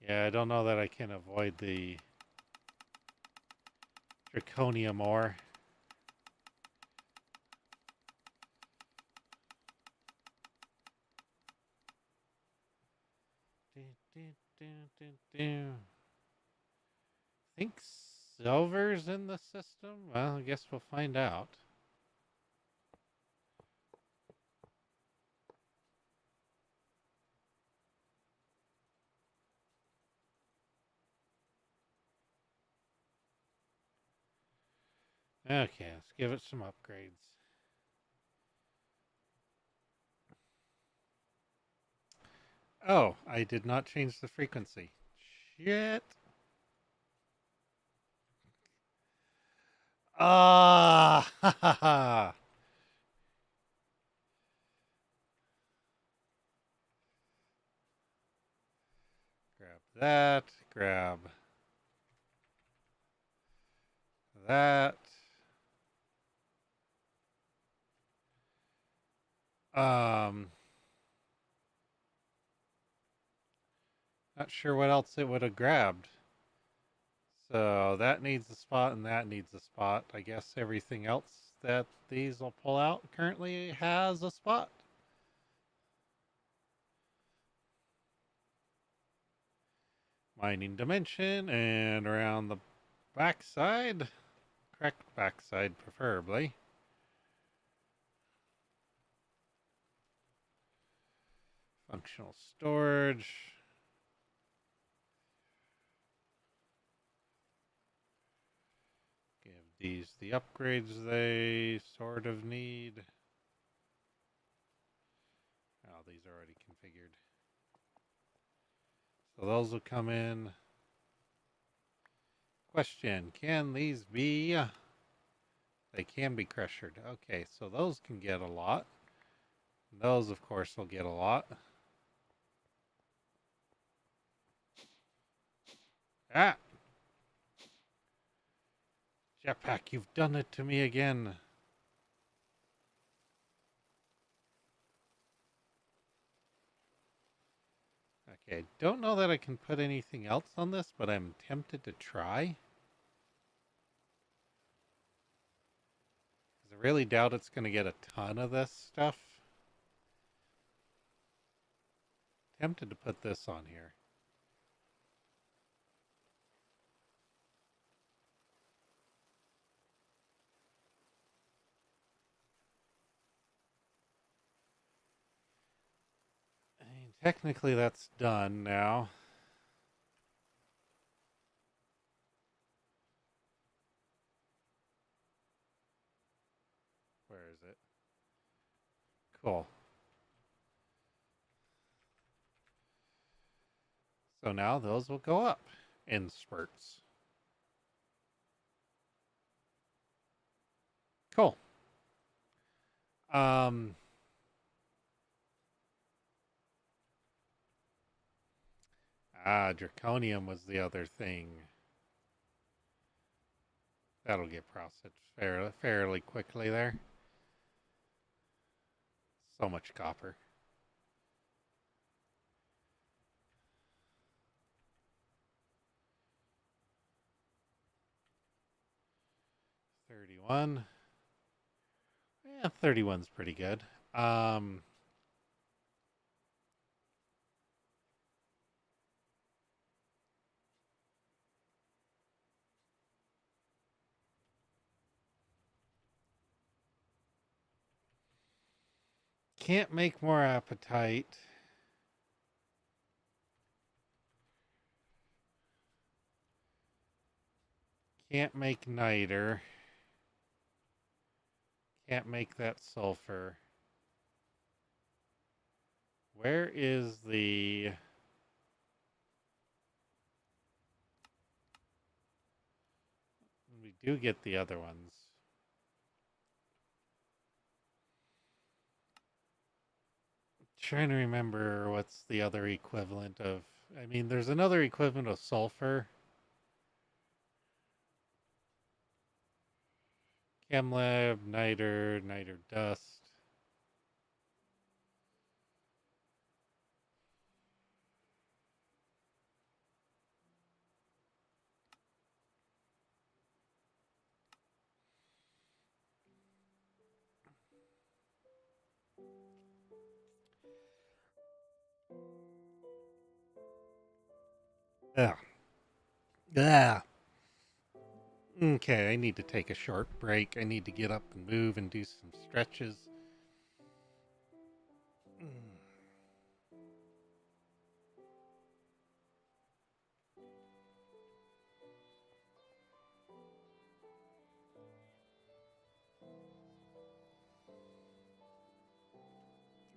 Yeah, I don't know that I can avoid the Draconium ore. Think silver's in the system? Well, I guess we'll find out. Okay, let's give it some upgrades. Oh, I did not change the frequency. Shit. Ah, ha ha ha. Grab that, grab that. Um, Not sure what else it would have grabbed. So that needs a spot and that needs a spot. I guess everything else that these will pull out currently has a spot. Mining dimension and around the backside. Correct backside, preferably. Functional storage. Give these the upgrades they sort of need. Oh, these are already configured. So those will come in. Question, can these be... They can be crushed. Okay, so those can get a lot. Those, of course, will get a lot. Ah! Jetpack, you've done it to me again. Okay, don't know that I can put anything else on this, but I'm tempted to try. Because I really doubt it's going to get a ton of this stuff. Tempted to put this on here. I mean, technically that's done now. Where is it? Cool. So now those will go up in spurts. Cool. Draconium was the other thing. That'll get processed fairly quickly there. So much copper. $31. Yeah, 31's pretty good. Can't make more appetite. Can't make niter. Can't make that sulfur. Where is the... We do get the other ones. Trying to remember what's the other equivalent of... I mean, there's another equivalent of sulfur. Chemlab, niter, niter dust. Yeah. Yeah. Okay, I need to take a short break. I need to get up and move and do some stretches.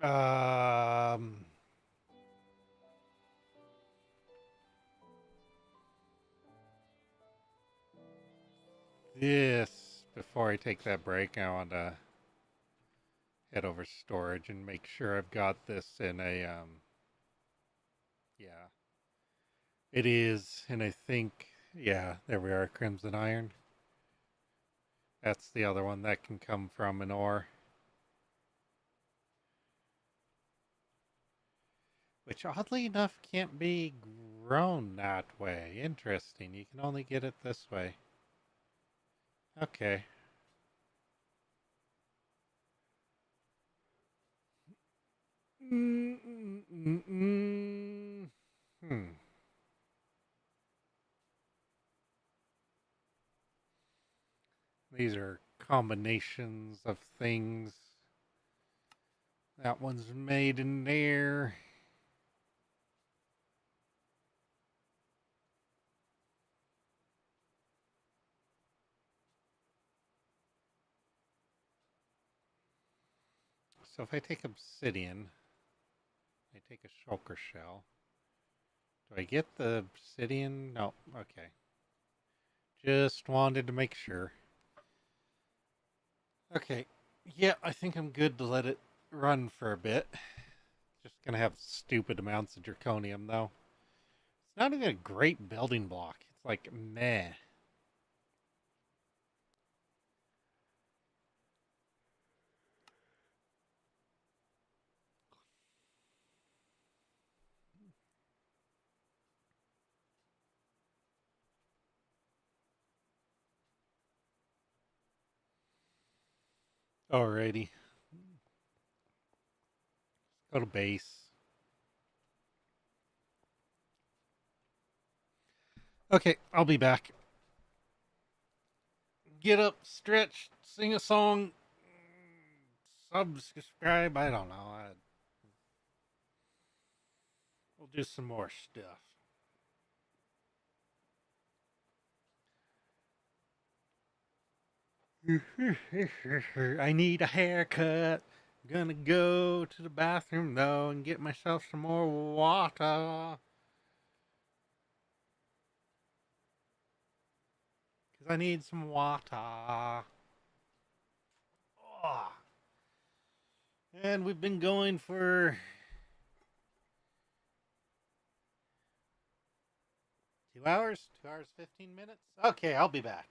Um, this before I take that break, I want to head over storage and make sure I've got this in a yeah, it is, and I think yeah, there we are, crimson iron. That's the other one that can come from an ore, which oddly enough can't be grown that way. Interesting. You can only get it this way. Okay. Hmm. These are combinations of things. That one's made in there. So if I take obsidian, I take a shulker shell. Do I get the obsidian? No. Okay. Just wanted to make sure. Okay. Yeah, I think I'm good to let it run for a bit. Just gonna have stupid amounts of draconium though. It's not even a great building block. It's like meh. Alrighty. Go to base. Okay, I'll be back. Get up, stretch, sing a song, subscribe. I don't know. We'll do some more stuff. I need a haircut. Gonna go to the bathroom though and get myself some more water. Because I need some water. Oh. And we've been going for 2 hours? 2 hours, 15 minutes? Okay, I'll be back.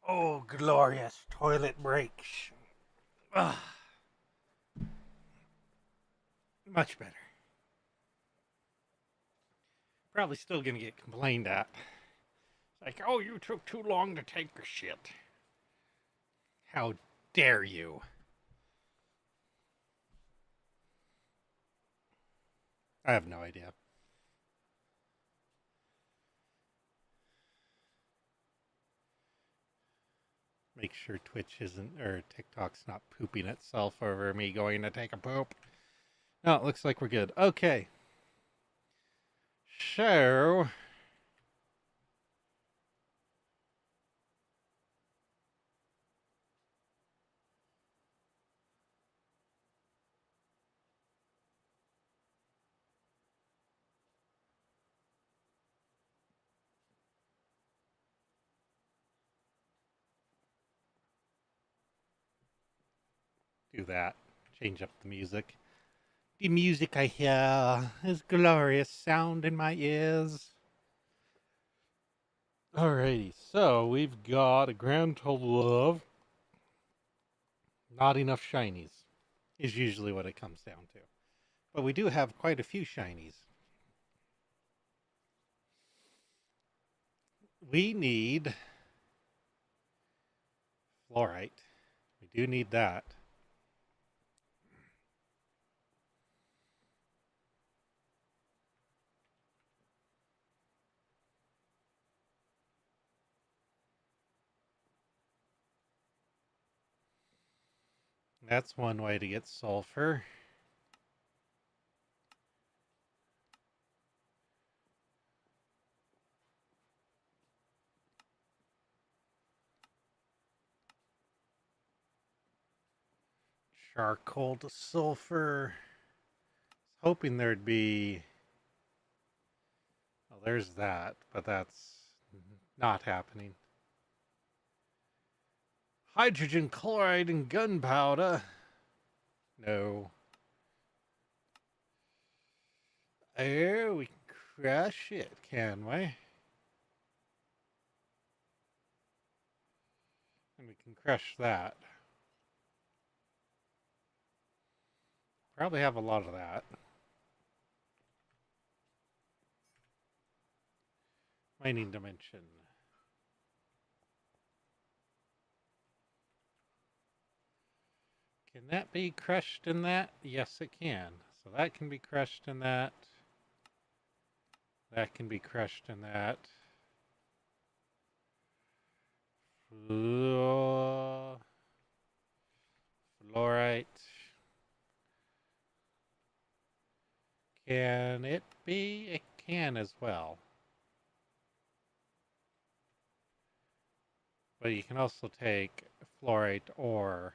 Oh, glorious toilet breaks. Ah, much better. Probably still gonna get complained at. Like, oh, you took too long to take a shit. How dare you? I have no idea. Make sure Twitch isn't, or TikTok's not pooping itself over me going to take a poop. No, it looks like we're good. Okay. So, do that. Change up the music. The music I hear is glorious sound in my ears. Alrighty, so we've got a grand total of not enough shinies, is usually what it comes down to. But we do have quite a few shinies. We need fluorite. We do need that. That's one way to get sulfur. Charcoal to sulfur. Hoping there'd be. Well, there's that, but that's not happening. Hydrogen chloride and gunpowder. No. Oh, we can crush it, can we? And we can crush that. Probably have a lot of that. Mining dimension. Can that be crushed in that? Yes, it can. So that can be crushed in that. That can be crushed in that. Fluorite. Can it be? It can as well. But you can also take fluorite ore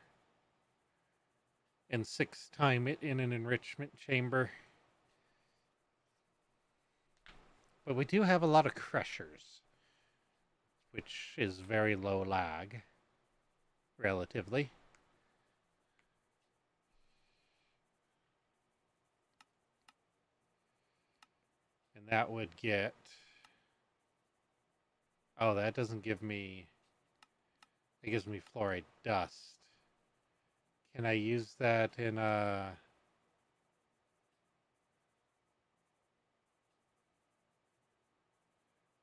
and 6 time it in an enrichment chamber. But we do have a lot of crushers, which is very low lag, relatively. And that would get... Oh, that doesn't give me... It gives me fluorite dust. Can I use that in a...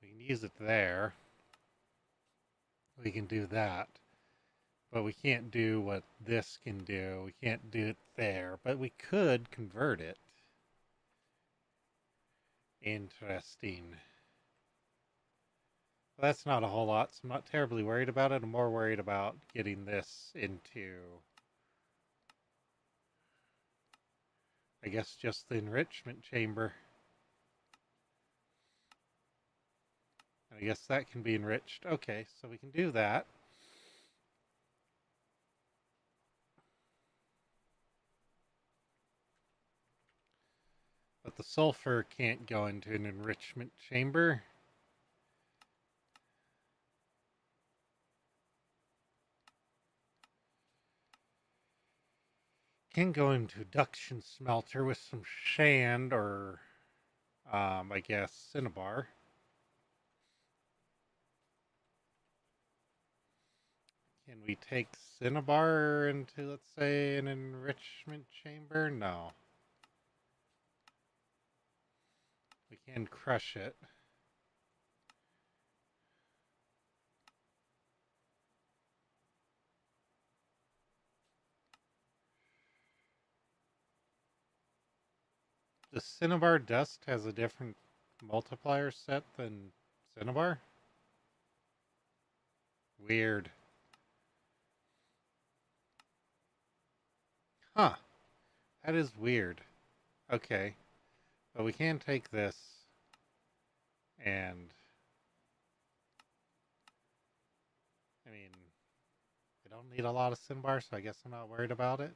We can use it there. We can do that. But we can't do what this can do. We can't do it there. But we could convert it. Interesting. Well, that's not a whole lot, so I'm not terribly worried about it. I'm more worried about getting this into... I guess just the enrichment chamber. I guess that can be enriched. Okay, so we can do that. But the sulfur can't go into an enrichment chamber. Can go into induction smelter with some shand or, I guess, cinnabar. Can we take cinnabar into, let's say, an enrichment chamber? No. We can crush it. The cinnabar dust has a different multiplier set than cinnabar? Weird. Huh. That is weird. Okay. But we can take this and... I mean, I don't need a lot of cinnabar, so I guess I'm not worried about it.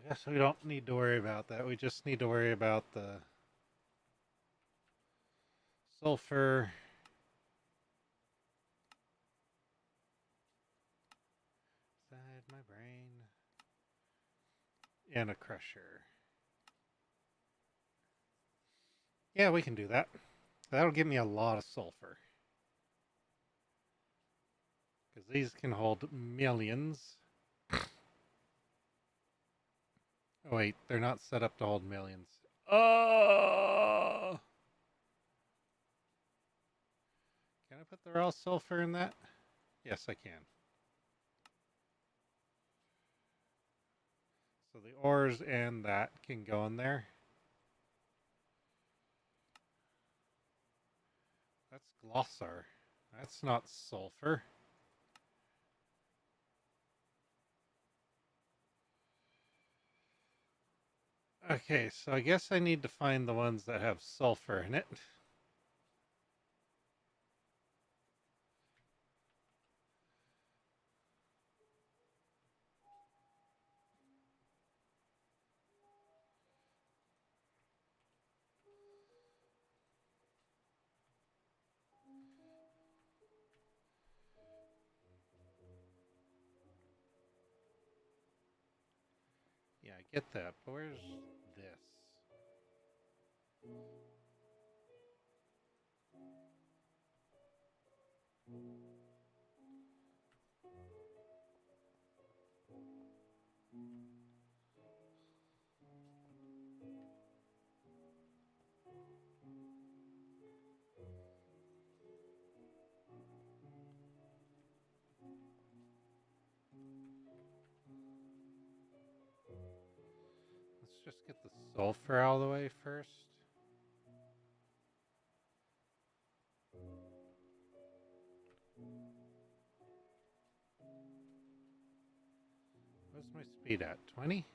I guess we don't need to worry about that. We just need to worry about the sulfur. Inside my brain. And a crusher. Yeah, we can do that. That'll give me a lot of sulfur. Because these can hold millions. Oh wait, they're not set up to hold millions. Oh! Can I put the raw sulfur in that? Yes, I can. So the ores and that can go in there. That's glossar. That's not sulfur. Okay, so I guess I need to find the ones that have sulfur in it. Yeah, I get that, but where's this? Let's just get the sulfur out of the way first. What's my speed at? 20?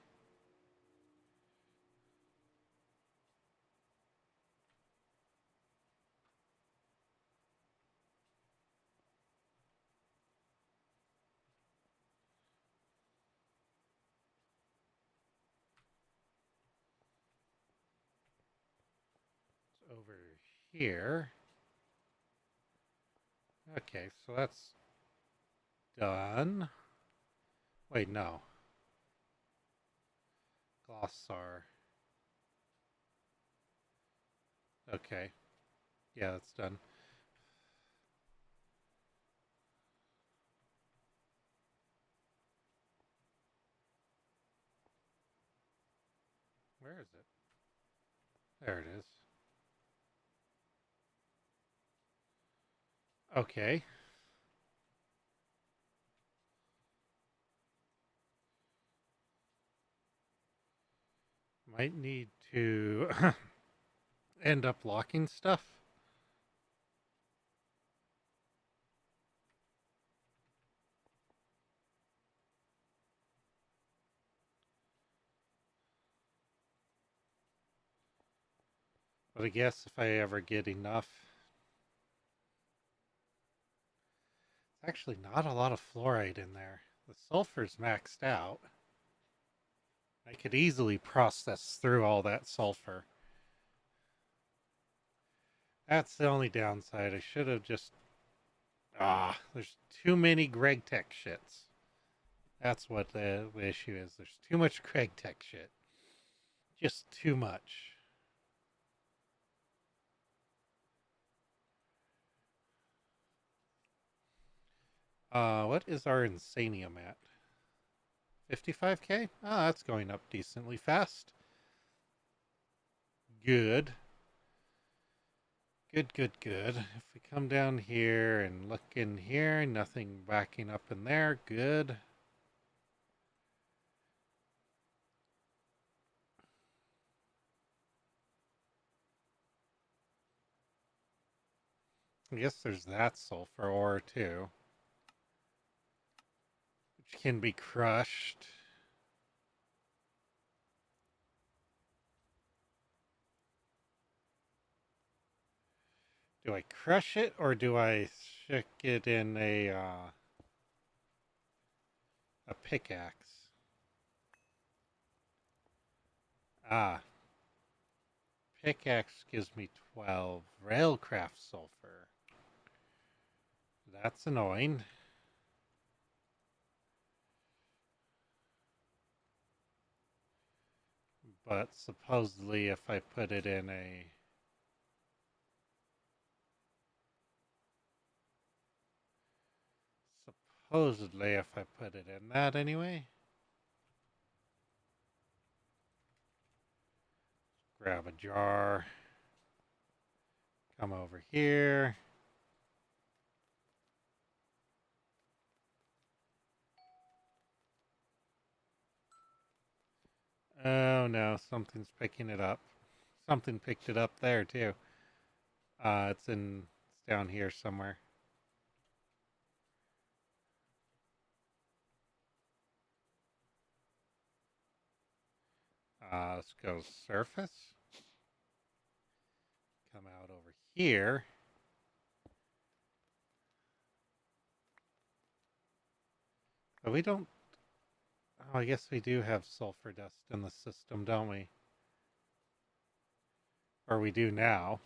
It's over here. Okay, so that's done. Wait, no. Glossar. Okay. Yeah, that's done. Where is it? There it is. Okay. Might need to end up locking stuff. But I guess if I ever get enough. It's actually not a lot of fluoride in there. The sulfur's maxed out. I could easily process through all that sulfur. That's the only downside. I should have just... there's too many Greg Tech shits. That's what the issue is. There's too much Greg Tech shit. Just too much. What is our Insanium at? 55k? Ah, that's going up decently fast. Good. Good, good, good. If we come down here and look in here, nothing backing up in there. Good. I guess there's that sulfur ore too, which can be crushed. Do I crush it or do I stick it in a pickaxe? Ah, pickaxe gives me 12 railcraft sulfur. That's annoying. But supposedly if I put it in a... Supposedly if I put it in that anyway. Grab a jar. Come over here. Oh no, something's picking it up. Something picked it up there too. It's down here somewhere. Let's go surface. Come out over here. But we don't... Oh, I guess we do have sulfur dust in the system, don't we? Or we do now.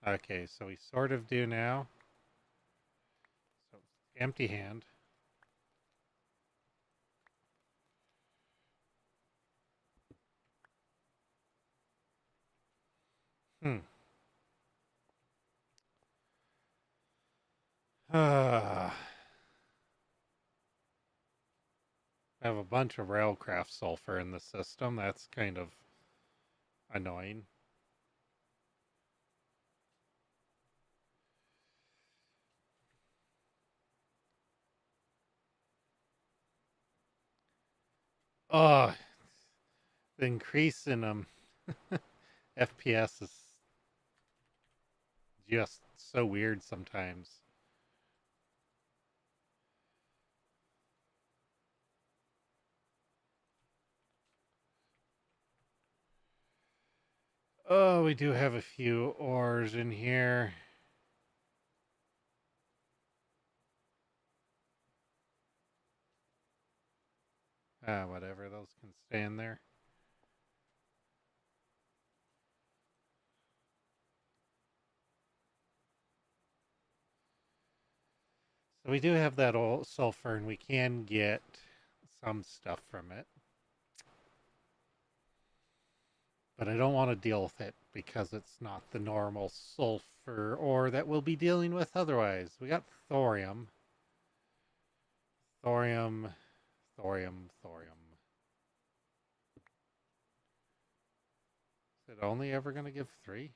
Okay, so we sort of do now. So, empty hand. Hmm. I have a bunch of railcraft sulfur in the system. That's kind of annoying. Oh, the increase in FPS is just so weird sometimes. Oh, we do have a few ores in here. Ah, whatever, those can stay in there. So we do have that old sulfur, and we can get some stuff from it. But I don't want to deal with it because it's not the normal sulfur ore that we'll be dealing with otherwise. We got thorium. Thorium, thorium, thorium. Is it only ever going to give 3?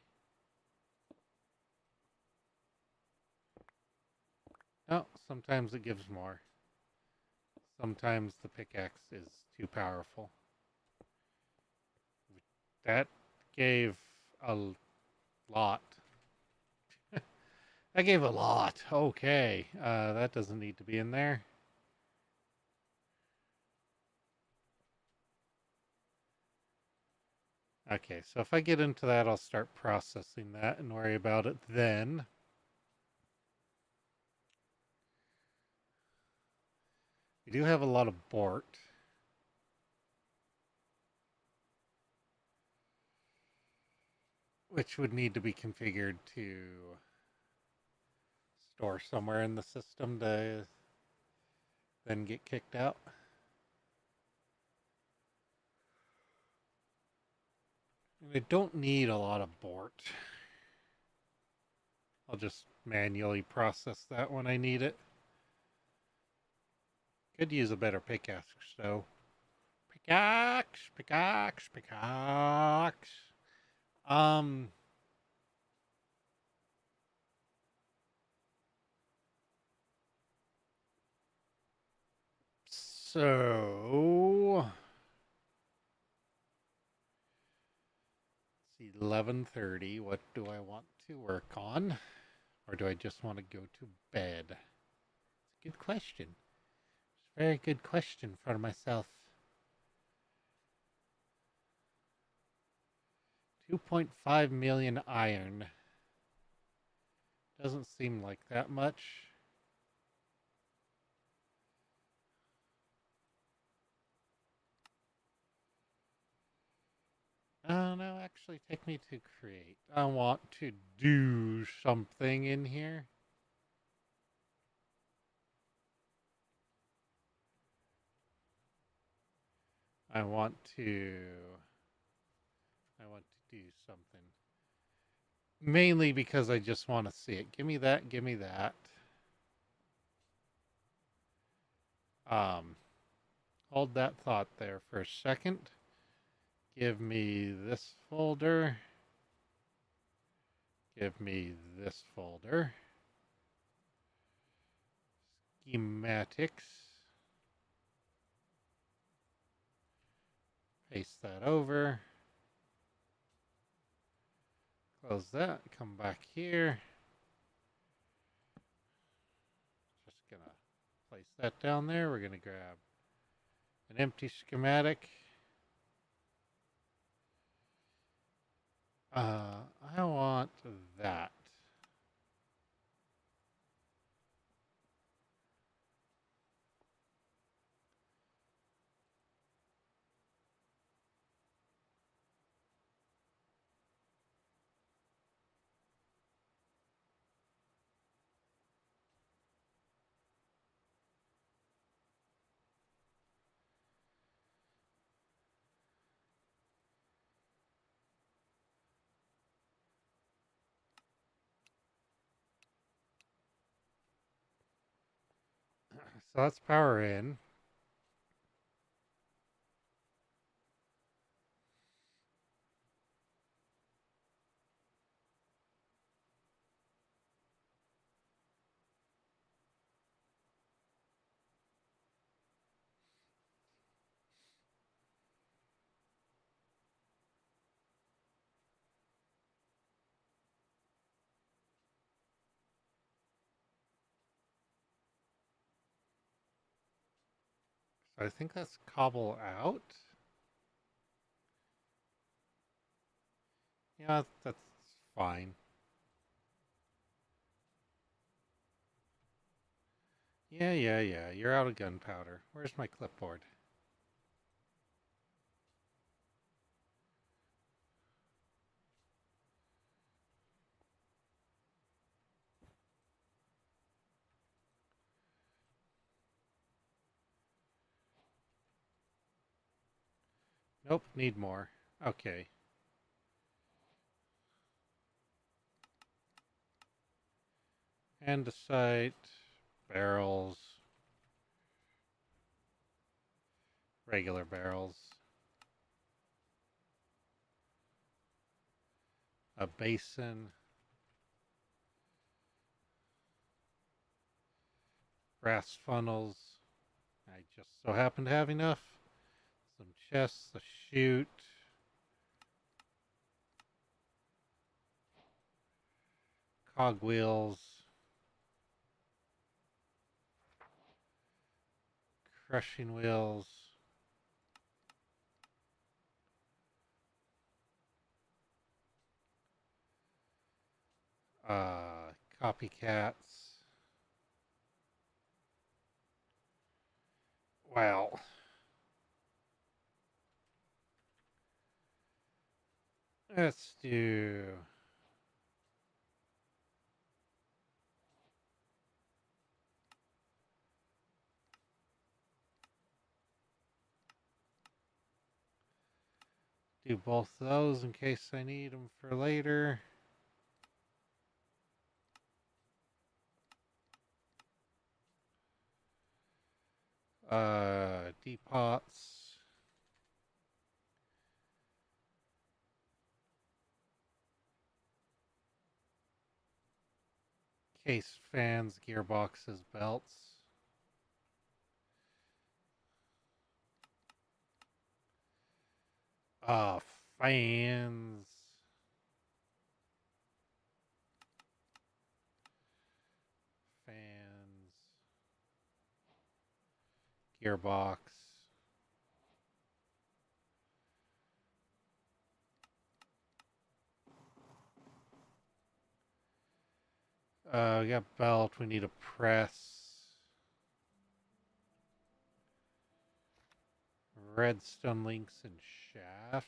No, sometimes it gives more. Sometimes the pickaxe is too powerful. That gave a lot. That gave a lot. Okay, that doesn't need to be in there. Okay, so if I get into that, I'll start processing that and worry about it then. We do have a lot of bort. Which would need to be configured to store somewhere in the system to then get kicked out. And I don't need a lot of bort. I'll just manually process that when I need it. Could use a better pickaxe though. Pickaxe, pickaxe, pickaxe. So it's 11:30. What do I want to work on? Or do I just want to go to bed? It's a good question. It's a very good question for myself. 2.5 million iron. Doesn't seem like that much. Oh no, actually take me to create. I want to do something in here. I want to do something. Mainly because I just want to see it. Give me that, give me that. Hold that thought there for a second. Give me this folder. Give me this folder. Schematics. Paste that over. Close that. Come back here. Just gonna place that down there. We're gonna grab an empty schematic. I want that. So that's power in. So I think that's cobble out. Yeah, that's fine. Yeah. You're out of gunpowder. Where's my clipboard? Nope, need more. Okay. Andesite, barrels, regular barrels, a basin, brass funnels. I just so happen to have enough. Some chests, a chute, cogwheels, crushing wheels, copycats, Well, let's do both those in case I need them for later. Depots. Case fans, gearboxes, belts. Fans. Fans. Gearbox. We got belt. We need a press. Redstone links and shafts.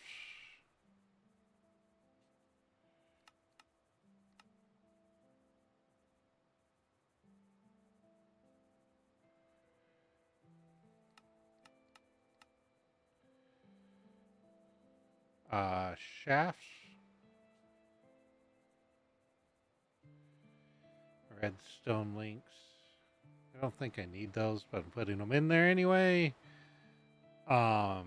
Shafts. Redstone links. I don't think I need those, but I'm putting them in there anyway. Gonna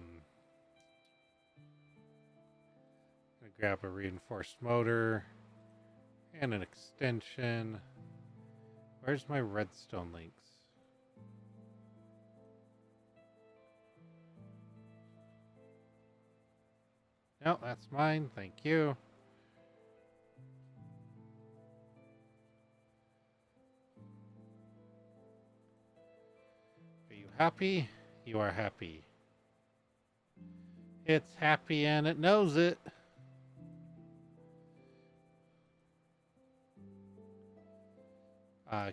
grab a reinforced motor and an extension. Where's my redstone links? No, that's mine. Thank you. Are you happy? You are happy. It's happy and it knows it.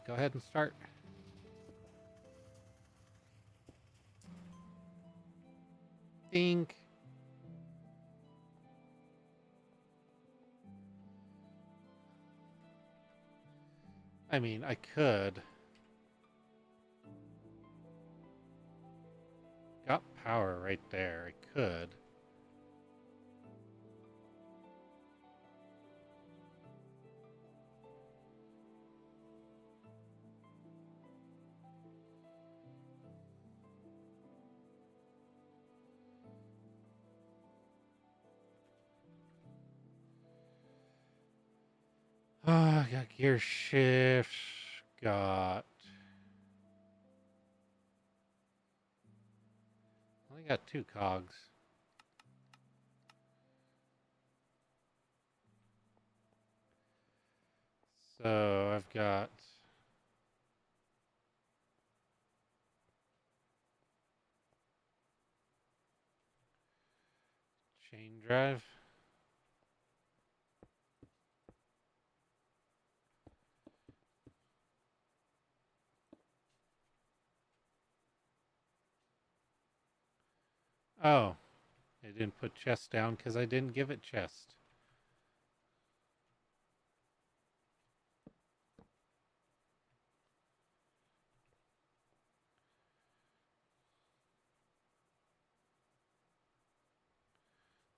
Go ahead and start. Dink. I mean, I could. Got power right there. I could. Got gear shift. Got. Only got 2 cogs. So I've got. Chain drive. Oh, I didn't put chest down because I didn't give it chest.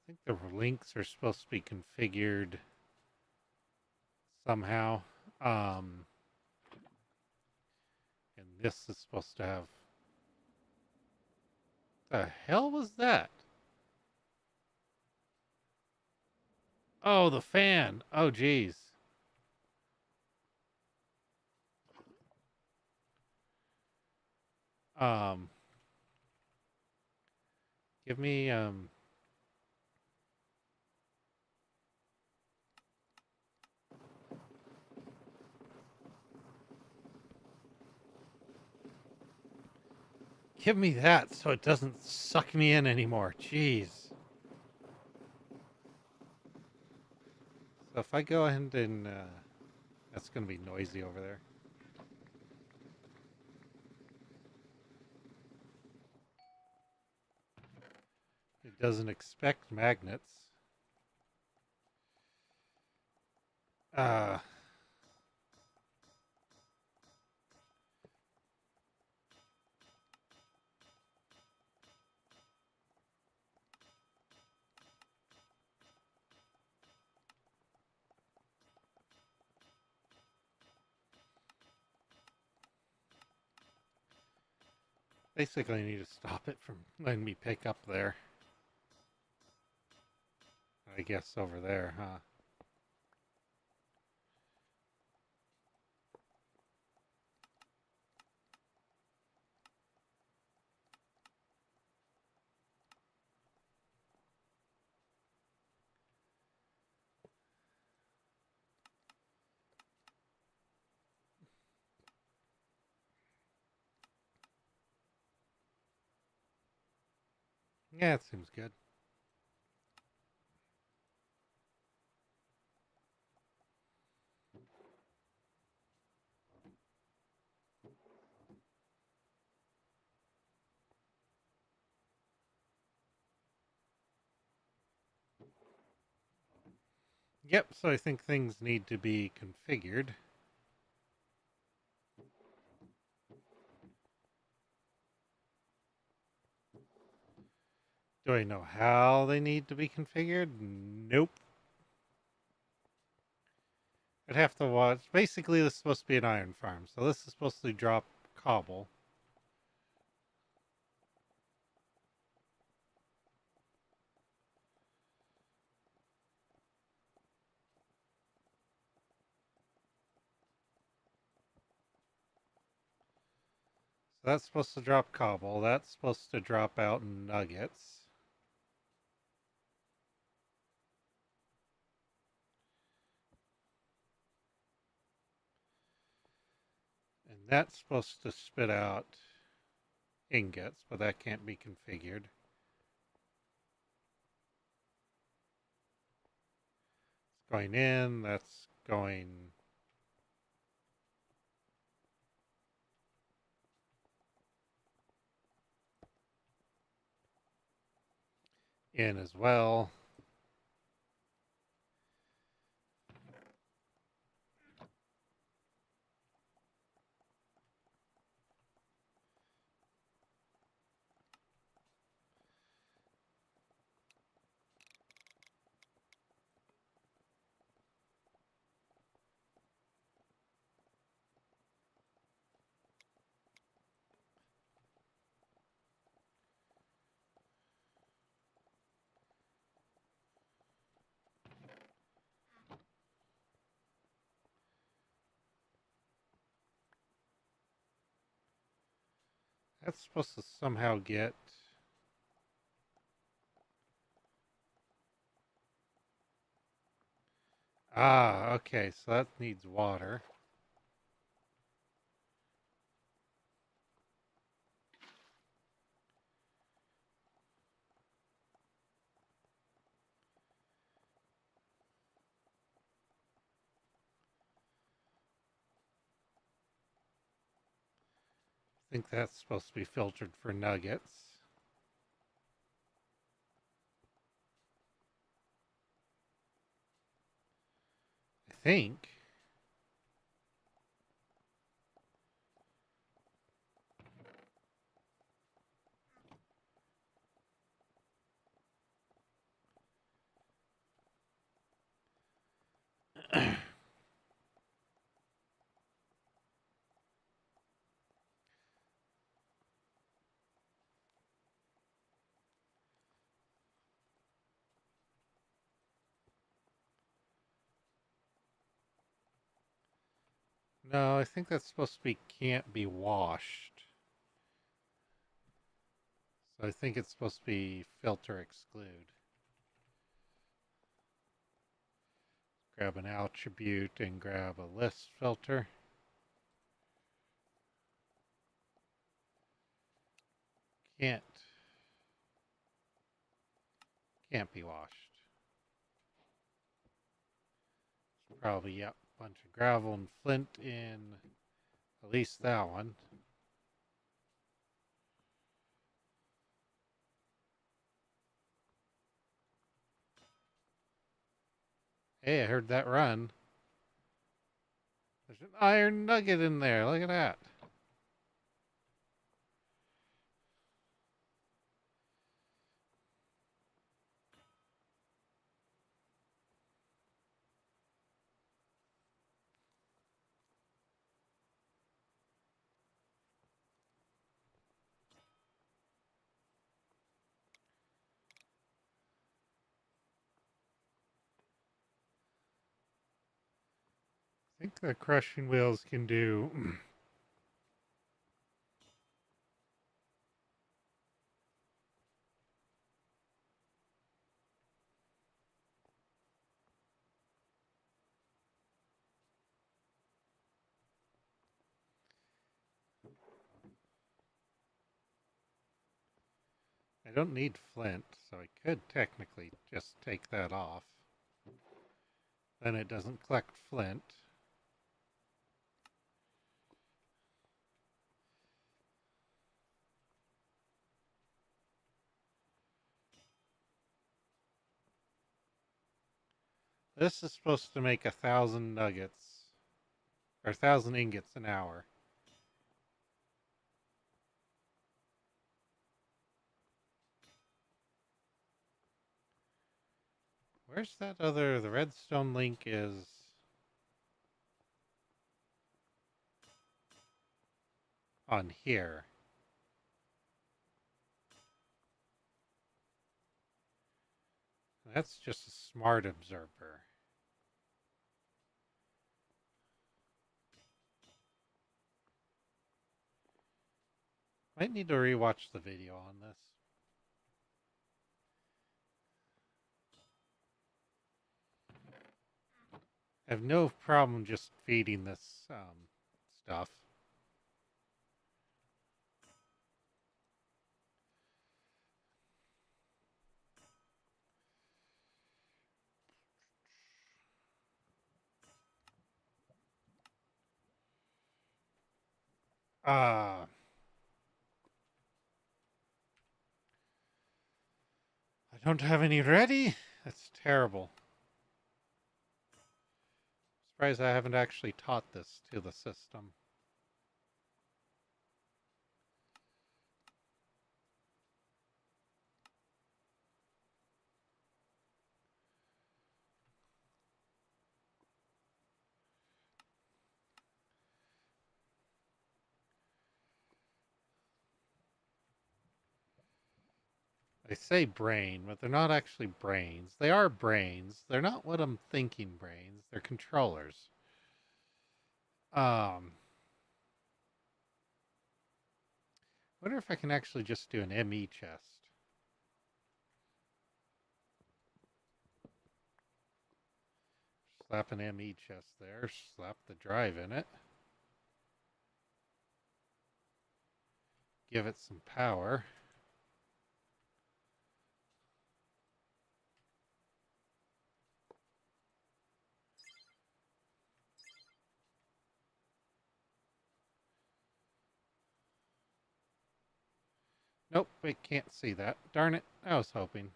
I think the links are supposed to be configured somehow. And this is supposed to have. The hell was that? Oh, the fan. Oh, geez. Um, give me give me that so it doesn't suck me in anymore. Jeez. So if I go ahead and that's going to be noisy over there. doesn't expect magnets. Uh, Basically, I need to stop it from letting me pick up there. I guess over there, huh? Yeah, it seems good. Yep, so I think things need to be configured. Do I know how they need to be configured? Nope. I'd have to watch. Basically, this is supposed to be an iron farm, so this is supposed to drop cobble. So that's supposed to drop cobble. That's supposed to drop out nuggets. And that's supposed to spit out ingots, but that can't be configured. It's going in, that's going in as well. That's supposed to somehow get... Ah, okay, so that needs water. I think that's supposed to be filtered for nuggets. I think. No, I think that's supposed to be can't be washed. So I think it's supposed to be filter exclude. Grab an attribute and grab a list filter. Can't be washed. Probably, yep, bunch of gravel and flint in at least that one. Hey, I heard that run. There's an iron nugget in there. Look at that. I think the crushing wheels can do. I don't need flint, so I could technically just take that off. Then it doesn't collect flint. This is supposed to make 1,000 nuggets, or 1,000 ingots an hour. Where's that other? The redstone link is on here. That's just a smart observer. Might need to rewatch the video on this. I have no problem just feeding this stuff. I don't have any ready? That's terrible. Surprised I haven't actually taught this to the system. They say brain, but they're not actually brains. They are brains. They're not what I'm thinking brains. They're controllers. Wonder if I can actually just do an ME chest. Slap an ME chest there. Slap the drive in it. Give it some power. Nope, I can't see that. Darn it, I was hoping.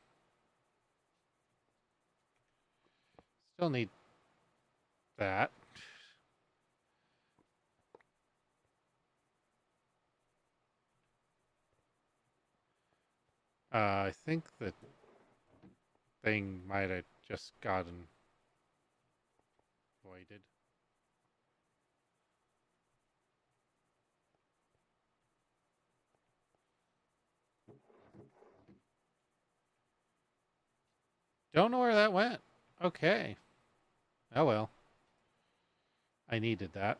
Still need that. I think the thing might have just gotten voided. Don't know where that went. Okay. Oh well. I needed that.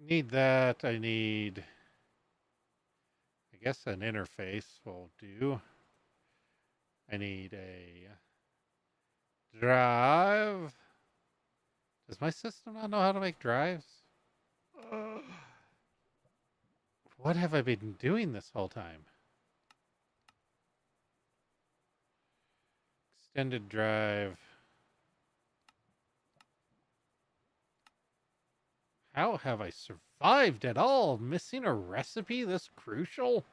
Need that. I need, I guess, an interface will do. I need a drive. Does my system not know how to make drives? What have I been doing this whole time? Extended drive. How have I survived at all? Missing a recipe this crucial?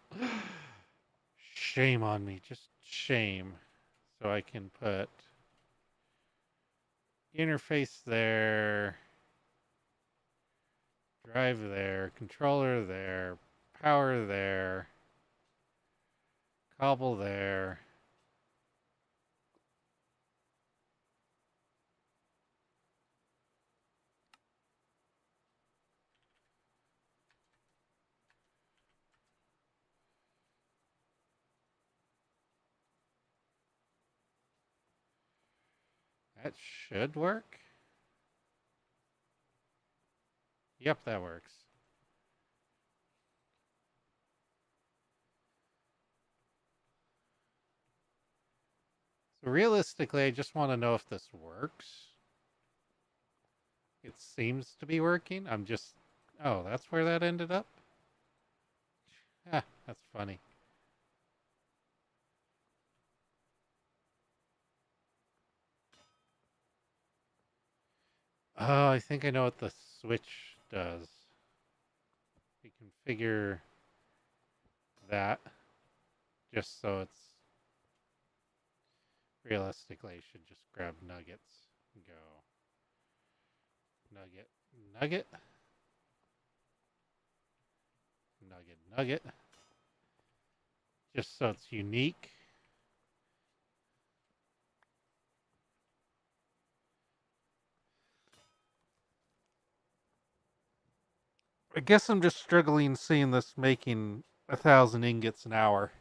Shame on me, just shame. So I can put interface there, drive there, controller there, power there, cobble there. That should work. Yep, that works. So realistically, I just want to know if this works. It seems to be working. I'm just... Oh, that's where that ended up? Ah, that's funny. Oh, I think I know what the switch does. We configure that just so it's... Realistically, I should just grab nuggets and go... Nugget, nugget. Nugget, nugget. Just so it's unique. I guess I'm just struggling seeing this making 1,000 ingots an hour,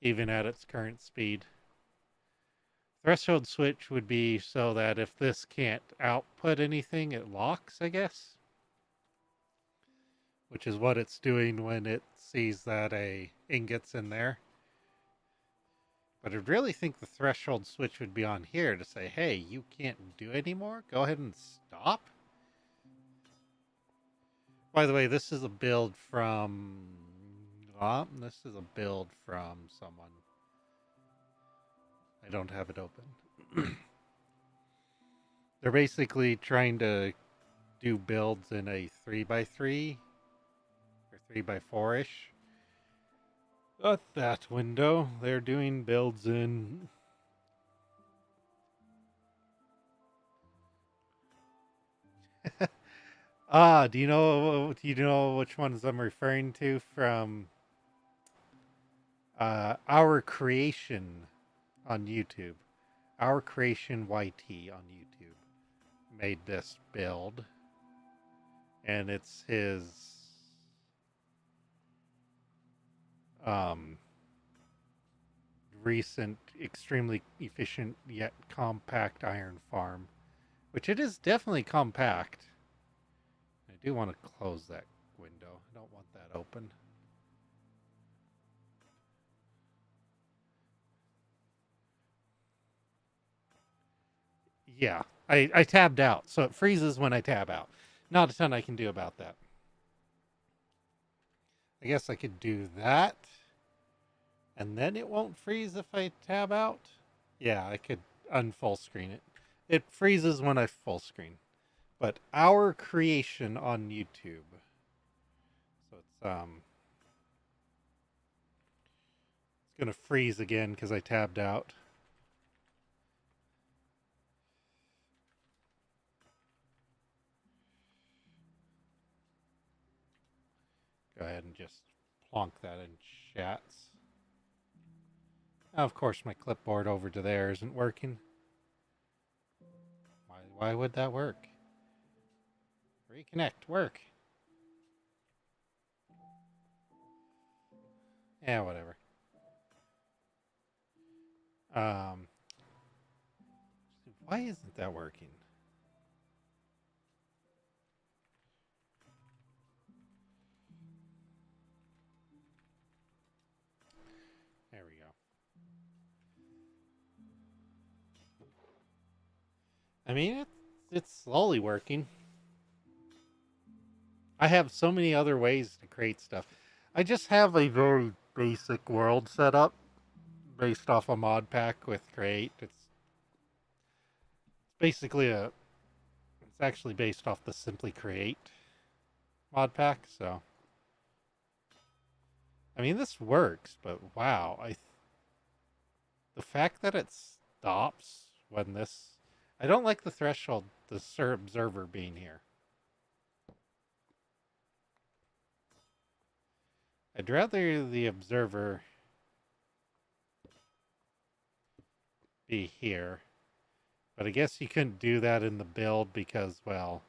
even at its current speed. Threshold switch would be so that if this can't output anything, it locks, I guess. Which is what it's doing when it sees that a ingot's in there. But I'd really think the threshold switch would be on here to say, hey, you can't do anymore? Go ahead and stop. By the way, this is a build from... this is a build from someone. I don't have it open. They're basically trying to do builds in a 3x3 or 3x4-ish. Not that window. They're doing builds in... do you know which ones I'm referring to from Our Creation on YouTube? Our Creation YT on YouTube made this build, and it's his recent extremely efficient yet compact iron farm, which it is definitely compact. I do want to close that window. I don't want that open. Yeah, I tabbed out, so it freezes when I tab out. Not a ton I can do about that. I guess I could do that, and then it won't freeze if I tab out. Yeah, I could unfull screen it. It freezes when I full screen. But Our Creation on YouTube. So it's gonna freeze again because I tabbed out. Go ahead and just plonk that in chats. Now, of course, my clipboard over to there isn't working. Why would that work? Reconnect, work. Yeah, whatever. Why isn't that working? There we go. I mean, it's slowly working. I have so many other ways to create stuff. I just have a very basic world set up based off a mod pack with create. It's basically it's actually based off the Simply Create mod pack, so I mean this works, but wow, The fact that it stops when this... I don't like the threshold, the observer being here. I'd rather the observer be here. But I guess you couldn't do that in the build because, well...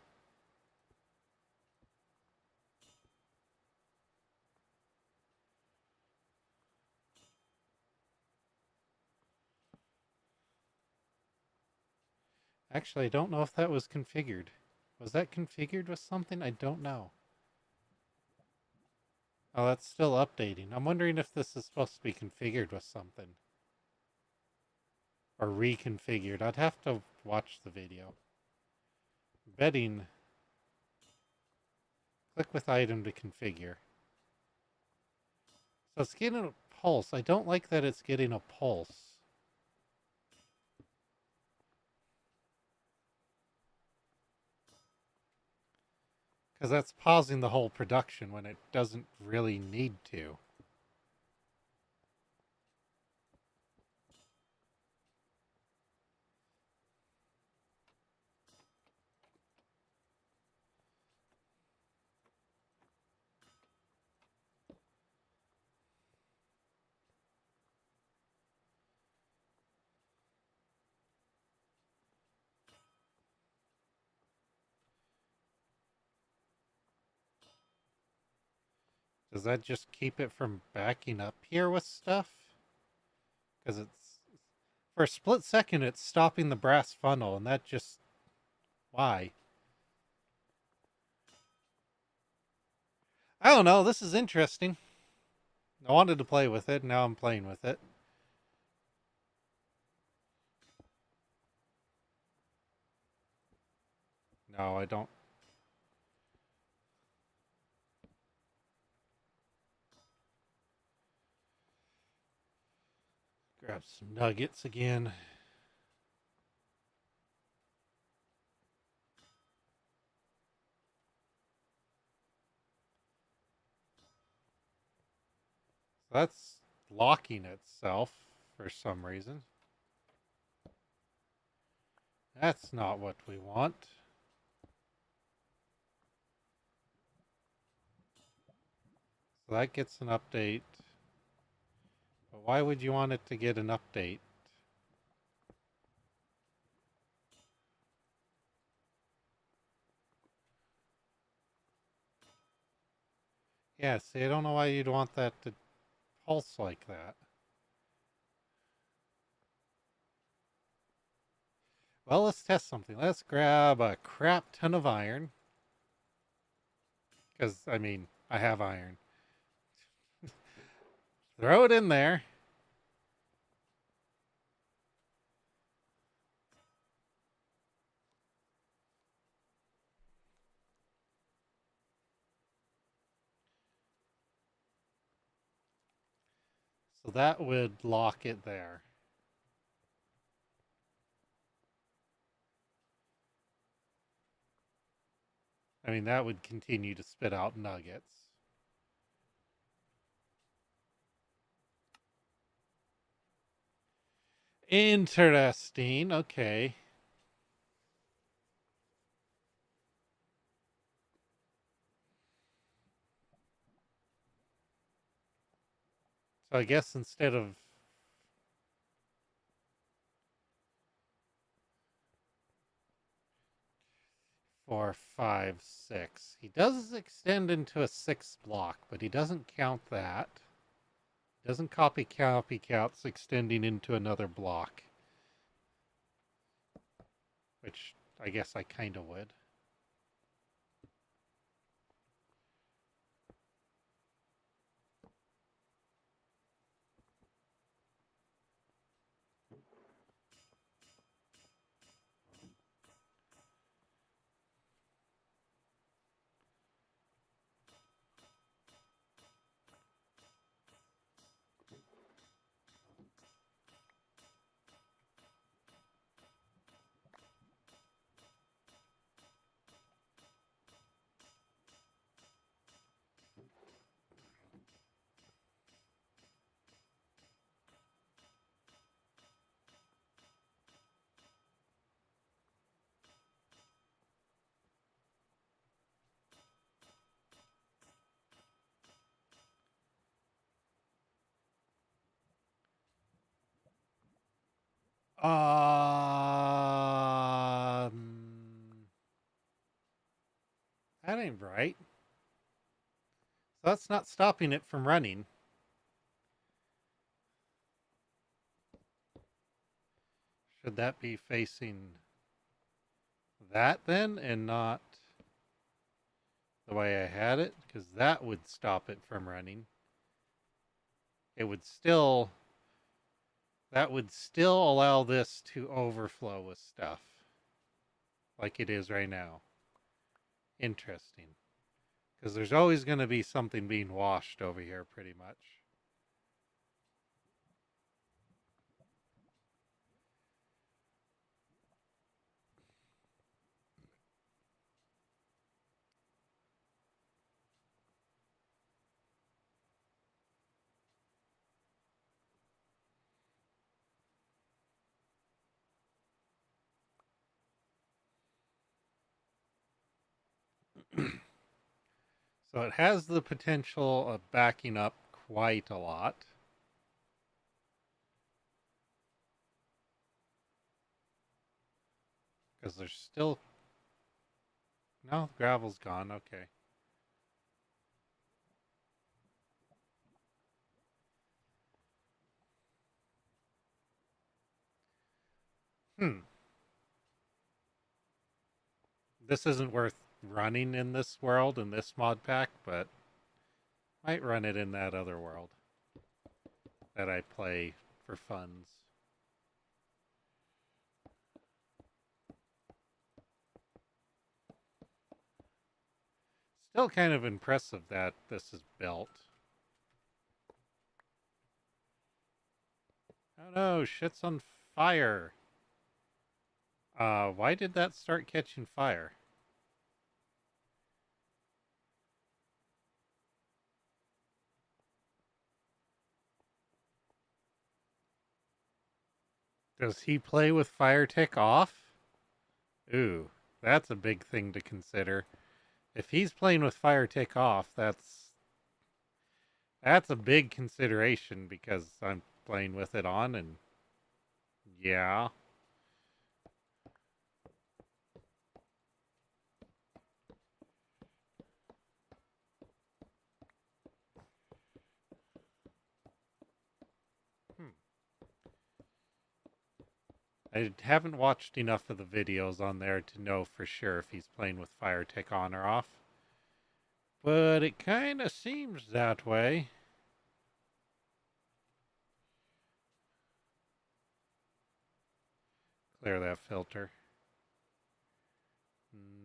Actually, I don't know if that was configured. Was that configured with something? I don't know. Oh, that's still updating. I'm wondering if this is supposed to be configured with something. Or reconfigured. I'd have to watch the video. Betting. Click with item to configure. So it's getting a pulse. I don't like that it's getting a pulse. Because that's pausing the whole production when it doesn't really need to. Does that just keep it from backing up here with stuff? Because it's... For a split second, it's stopping the brass funnel, and that just... Why? I don't know, this is interesting. I wanted to play with it, now I'm playing with it. No, I don't. Grab some nuggets again. So that's locking itself for some reason. That's not what we want. So that gets an update. But why would you want it to get an update? Yeah, see, I don't know why you'd want that to pulse like that. Well, let's test something. Let's grab a crap ton of iron. Because, I mean, I have iron. Throw it in there. So that would lock it there. I mean, that would continue to spit out nuggets. Interesting. Okay. So I guess instead of 4, 5, 6, he does extend into a 6th block, but he doesn't count that. He doesn't counts extending into another block. Which I guess I kind of would. That ain't right. So that's not stopping it from running. Should that be facing that then and not the way I had it? Because that would stop it from running. It would still, that would still allow this to overflow with stuff like it is right now. Interesting. Because there's always going to be something being washed over here pretty much. So it has the potential of backing up quite a lot. Because there's still... No, the gravel's gone. Okay. This isn't worth running in this world, in this mod pack, but might run it in that other world that I play for funds. Still kind of impressive that this is built. Oh no, shit's on fire. Why did that start catching fire? Does he play with fire tick off? Ooh, that's a big thing to consider. If he's playing with fire tick off, that's a big consideration because I'm playing with it on and yeah. I haven't watched enough of the videos on there to know for sure if he's playing with fire tick on or off. But it kind of seems that way. Clear that filter.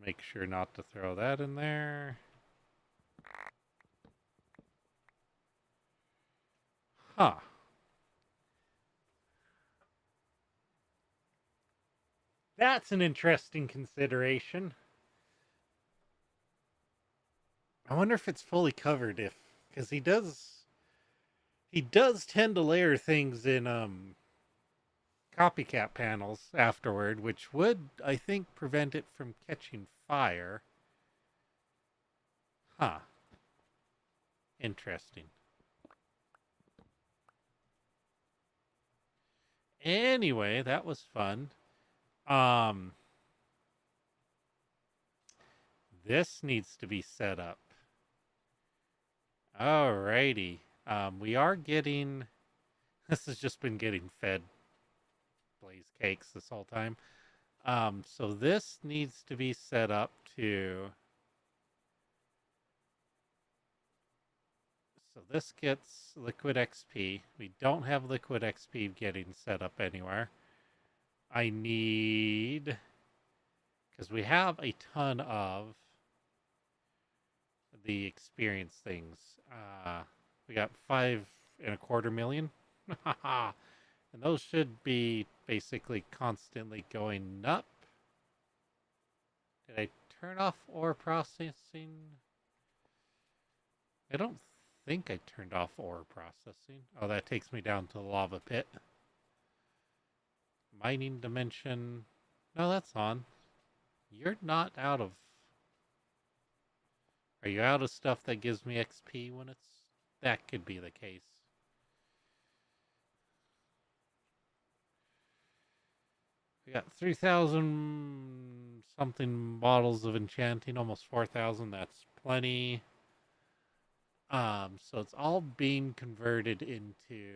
Make sure not to throw that in there. Huh. That's an interesting consideration. I wonder if it's fully covered because he does tend to layer things in copycat panels afterward, which would, I think, prevent it from catching fire. Huh. Interesting. Anyway, that was fun. This needs to be set up. Alrighty. We are getting... This has just been getting fed Blaze Cakes this whole time. So this needs to be set up to... So this gets liquid XP. We don't have liquid XP getting set up anywhere. I need... Because we have a ton of the experience things. We got 5.25 million. And those should be basically constantly going up. Did I turn off ore processing? I don't think I turned off ore processing. Oh, that takes me down to the lava pit. Mining dimension. No, that's on. You're not out of... Are you out of stuff that gives me XP when it's... That could be the case. We got 3,000 something bottles of enchanting, almost 4,000. That's plenty. So it's all being converted into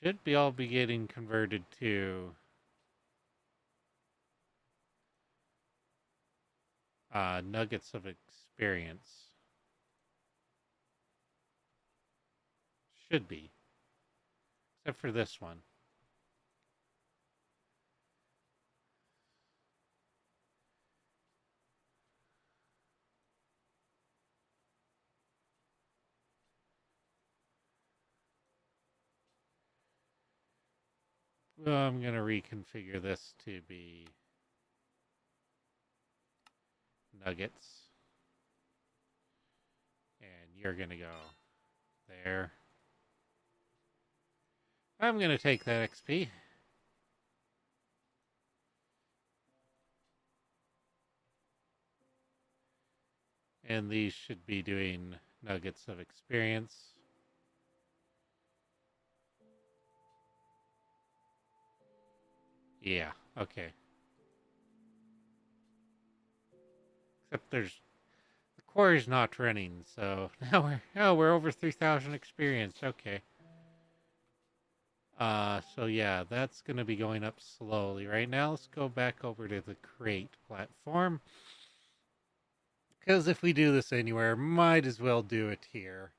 should be all be getting converted to nuggets of experience. Should be. Except for this one. Well, I'm going to reconfigure this to be nuggets. And you're going to go there. I'm going to take that XP. And these should be doing nuggets of experience. Yeah, okay. Except the quarry's not running, so now we're over 3,000 experience. Okay. So yeah, that's gonna be going up slowly. Right now, let's go back over to the crate platform. Because if we do this anywhere, might as well do it here.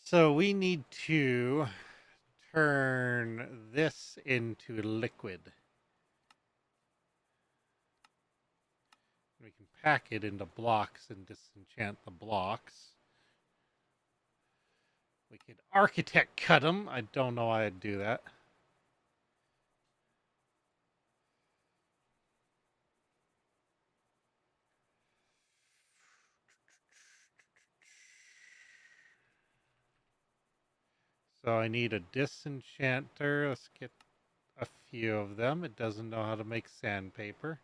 So we need to turn this into liquid. We can pack it into blocks and disenchant the blocks. We could architect cut them. I don't know why I'd do that. So I need a disenchanter. Let's get a few of them. It doesn't know how to make sandpaper.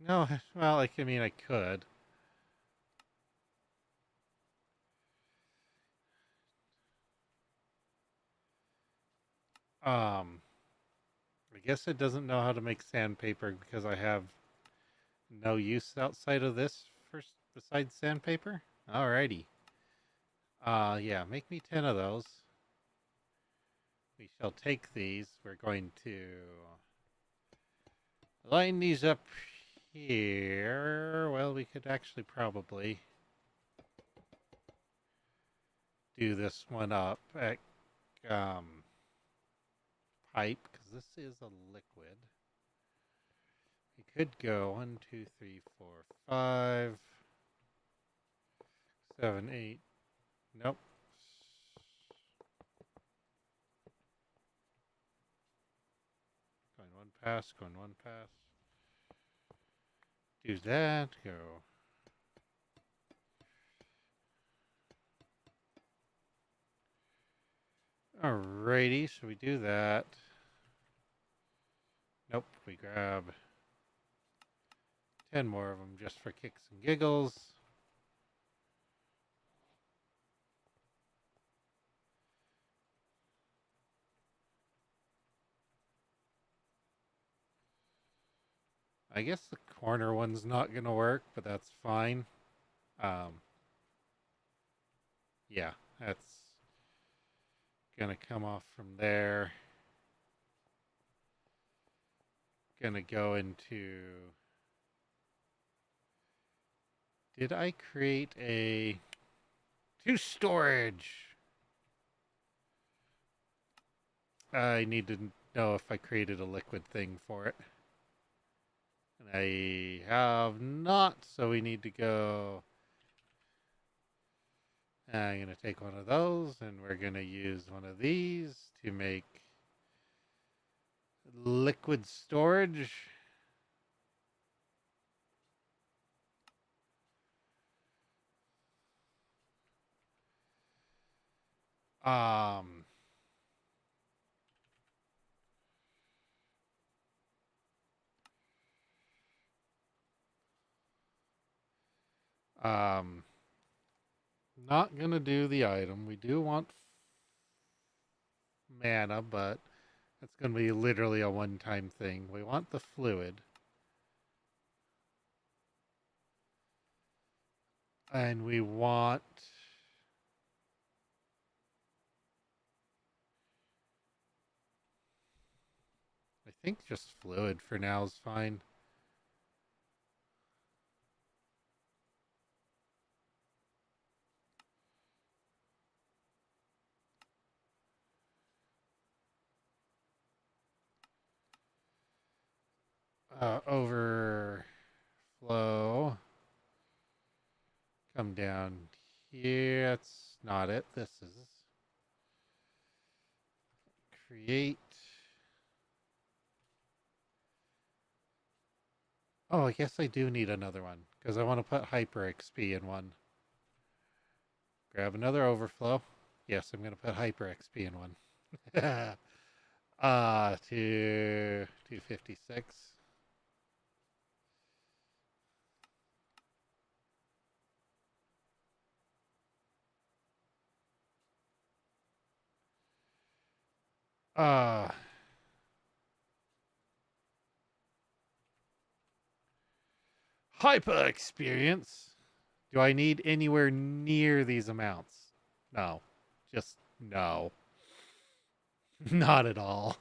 No, well, I mean, I could. I guess it doesn't know how to make sandpaper because I have no use outside of this besides sandpaper. Alrighty. Yeah, make me 10 of those. We shall take these. We're going to line these up here. Well, we could actually probably do this one up at pipe because this is a liquid. We could go 1, 2, 3, 4, 5, 7, 8. Nope. Going one pass, going one pass. Do that, go. Alrighty, so we do that. Nope, we grab 10 more of them just for kicks and giggles. I guess the corner one's not going to work, but that's fine. Yeah, that's going to come off from there. Going to go into... Did I create a... to storage? I need to know if I created a liquid thing for it. And I have not, so we need to go... I'm going to take one of those, and we're going to use one of these to make liquid storage. Um, Um, not gonna do the item. We do want mana, but that's gonna be literally a one-time thing. We want the fluid. And we want... I think just fluid for now is fine. Overflow. Come down here. That's not it. This is create. Oh, I guess I do need another one because I want to put hyper XP in one. Grab another overflow. Yes, I'm going to put hyper XP in one. To 256. Uh, hyper experience. Do I need anywhere near these amounts? No. Just no. Not at all.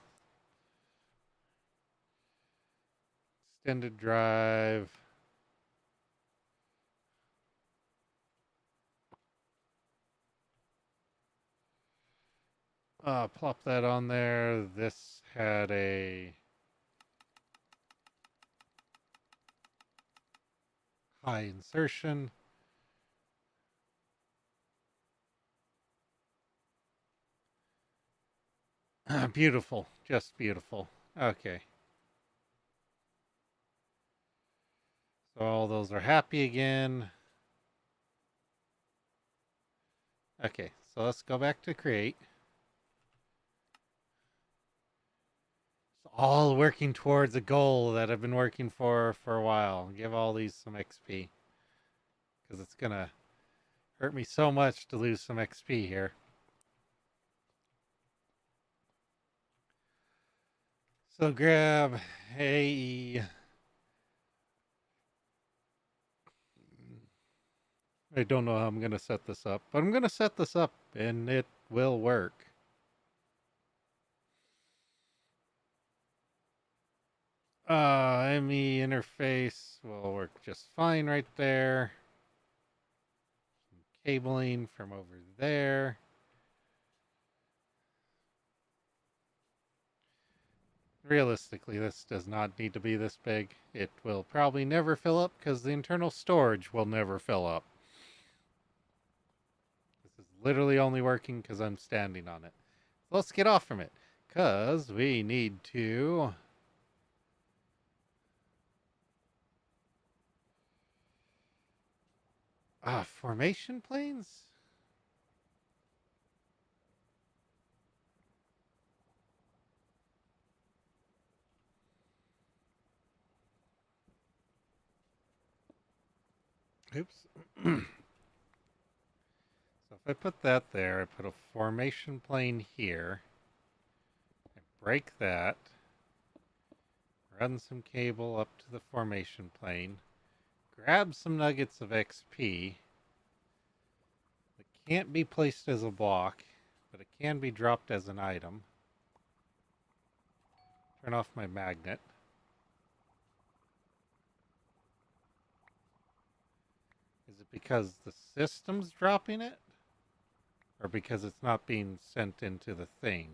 Extended drive. Plop that on there. This had a high insertion. Beautiful. Just beautiful. Okay. So all those are happy again. Okay, so let's go back to create. It's all working towards a goal that I've been working for a while. Give all these some XP. Because it's going to hurt me so much to lose some XP here. So grab a... I don't know how I'm going to set this up, but I'm going to set this up and it will work. ME interface will work just fine right there. Some cabling from over there. Realistically, this does not need to be this big. It will probably never fill up because the internal storage will never fill up. This is literally only working because I'm standing on it. So let's get off from it because we need to... formation planes? Oops. So if I put that there, I put a formation plane here. I break that. Run some cable up to the formation plane. Grab some nuggets of XP. It can't be placed as a block, but it can be dropped as an item. Turn off my magnet. Is it because the system's dropping it? Or because it's not being sent into the thing?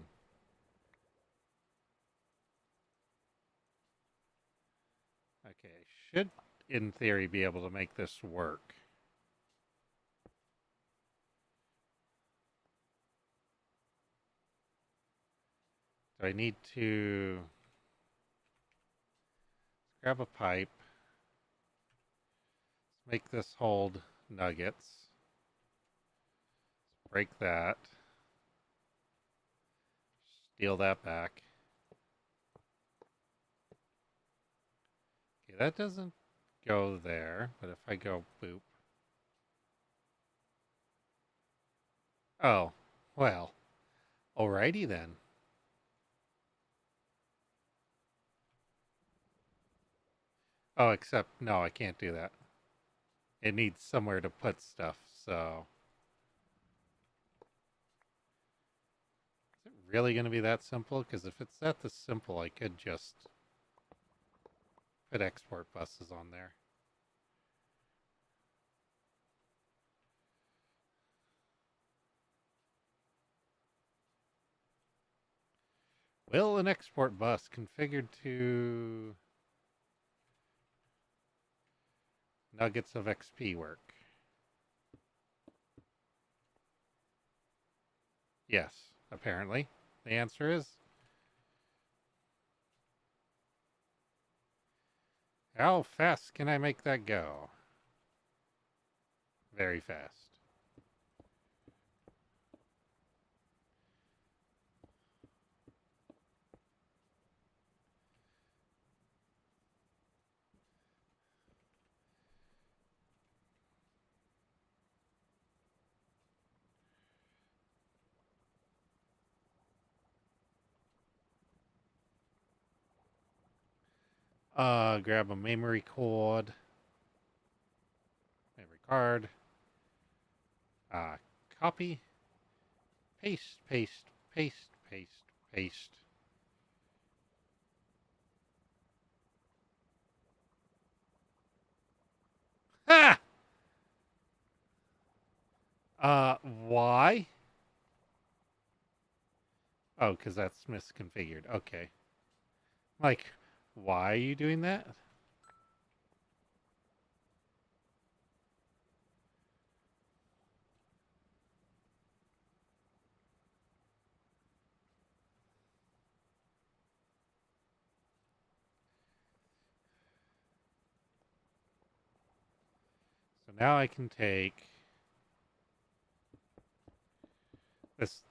Okay, I should, in theory, be able to make this work. Do I need to grab a pipe? Let's make this hold nuggets. Let's break that. Steal that back. Okay, that doesn't go there, but if I go boop. Oh, well, alrighty then. Oh, except, no, I can't do that. It needs somewhere to put stuff, so. Is it really going to be that simple? Because if it's that this simple, I could just put export buses on there. Will an export bus configured to nuggets of XP work? Yes, apparently. The answer is how fast can I make that go? Very fast. Grab a memory card. Memory card. Copy. Paste, paste, paste, paste, paste. Ha! Why? Oh, because that's misconfigured. Okay. Like, why are you doing that? So now I can take. This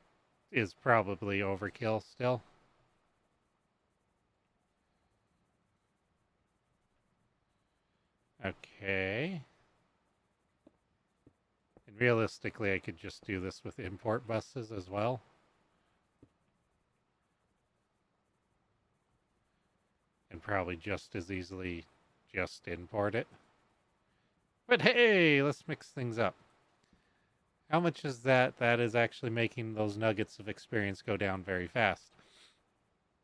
is probably overkill still. Okay. And realistically, I could just do this with import buses as well. And probably just as easily just import it. But hey, let's mix things up. How much is that? That is actually making those nuggets of experience go down very fast.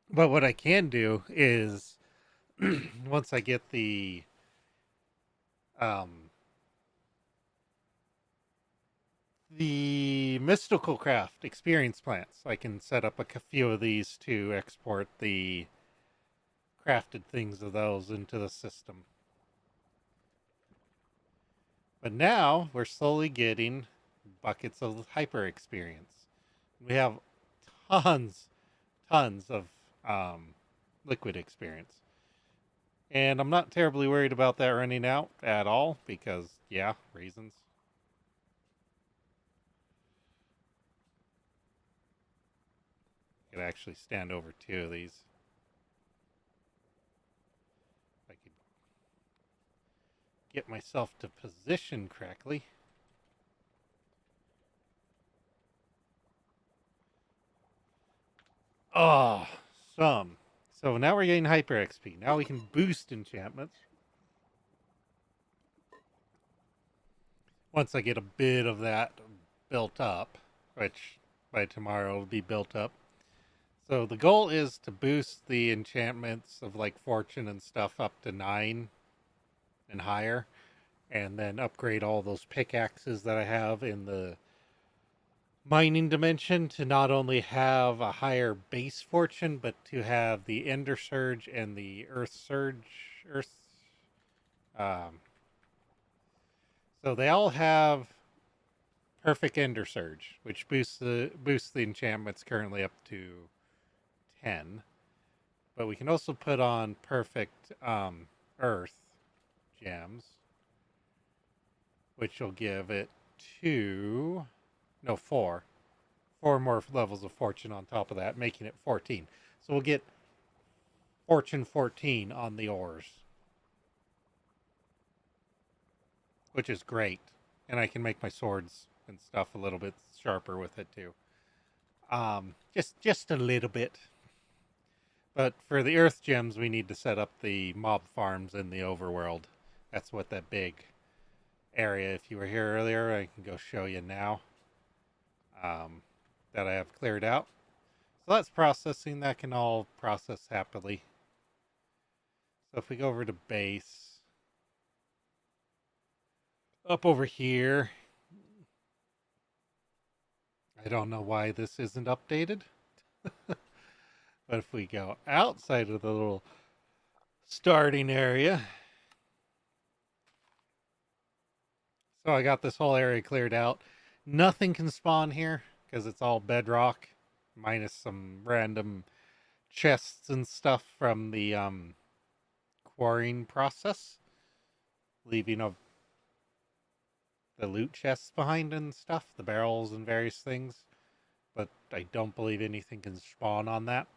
But what I can do is, once I get um, the mystical craft experience plants, I can set up a few of these to export the crafted things of those into the system. But now we're slowly getting buckets of hyper experience. We have tons, tons of liquid experience. And I'm not terribly worried about that running out at all because, yeah, reasons. I could actually stand over two of these. If I could get myself to position correctly. Oh, some. So now we're getting hyper XP. Now we can boost enchantments. Once I get a bit of that built up, which by tomorrow will be built up. So the goal is to boost the enchantments of like fortune and stuff up to 9 and higher, and then upgrade all those pickaxes that I have in the mining dimension to not only have a higher base fortune, but to have the Ender Surge and the Earth Surge. Um, so they all have perfect Ender Surge, which boosts the enchantments currently up to 10. But we can also put on perfect Earth gems, which will give it 4 more levels of fortune on top of that, making it 14. So we'll get fortune 14 on the ores, which is great. And I can make my swords and stuff a little bit sharper with it too. Just a little bit. But for the earth gems, we need to set up the mob farms in the overworld. That's what that big area, if you were here earlier, I can go show you now, that I have cleared out. So that's processing. That can all process happily. So if we go over to base, up over here, I don't know why this isn't updated. But if we go outside of the little starting area, so I got this whole area cleared out. Nothing can spawn here because it's all bedrock, minus some random chests and stuff from the quarrying process, leaving the loot chests behind and stuff, the barrels and various things. But I don't believe anything can spawn on that.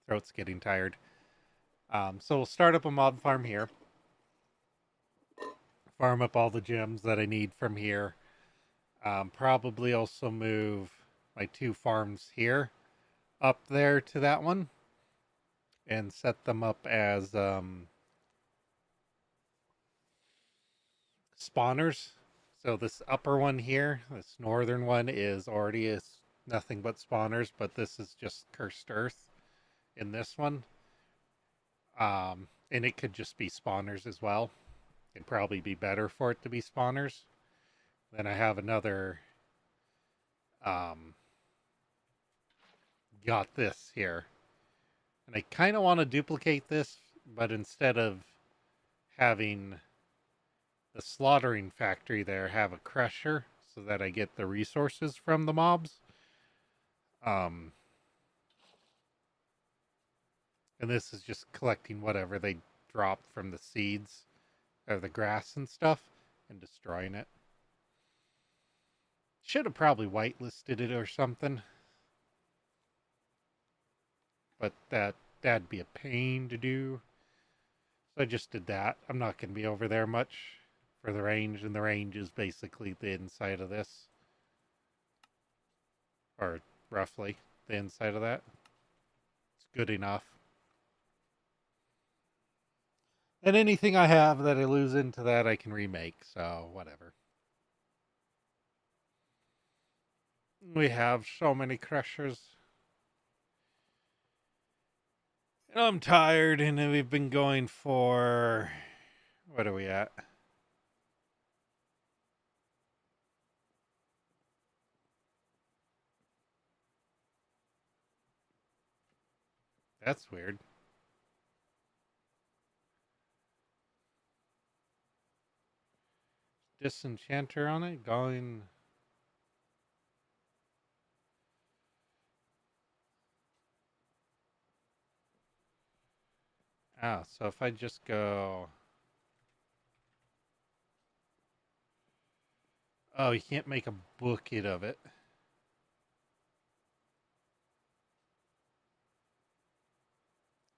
Throat's getting tired. So we'll start up a mob farm here. Farm up all the gems that I need from here. Probably also move my 2 farms here up there to that one and set them up as spawners. So this upper one here, this northern one, is already nothing but spawners, but this is just cursed earth in this one. And it could just be spawners as well. It'd probably be better for it to be spawners. Then I have another got this here. And I kind of want to duplicate this, but instead of having the slaughtering factory there, have a crusher so that I get the resources from the mobs. And this is just collecting whatever they drop from the seeds or the grass and stuff and destroying it. Should have probably whitelisted it or something. But that'd be a pain to do. So I just did that. I'm not going to be over there much for the range, and the range is basically the inside of this. Or roughly the inside of that. It's good enough. And anything I have that I lose into that, I can remake, so whatever. We have so many crushers. And I'm tired, and we've been going for... What are we at? That's weird. Disenchanter on it? Going... Ah, so if I just go... Oh, you can't make a bucket of it.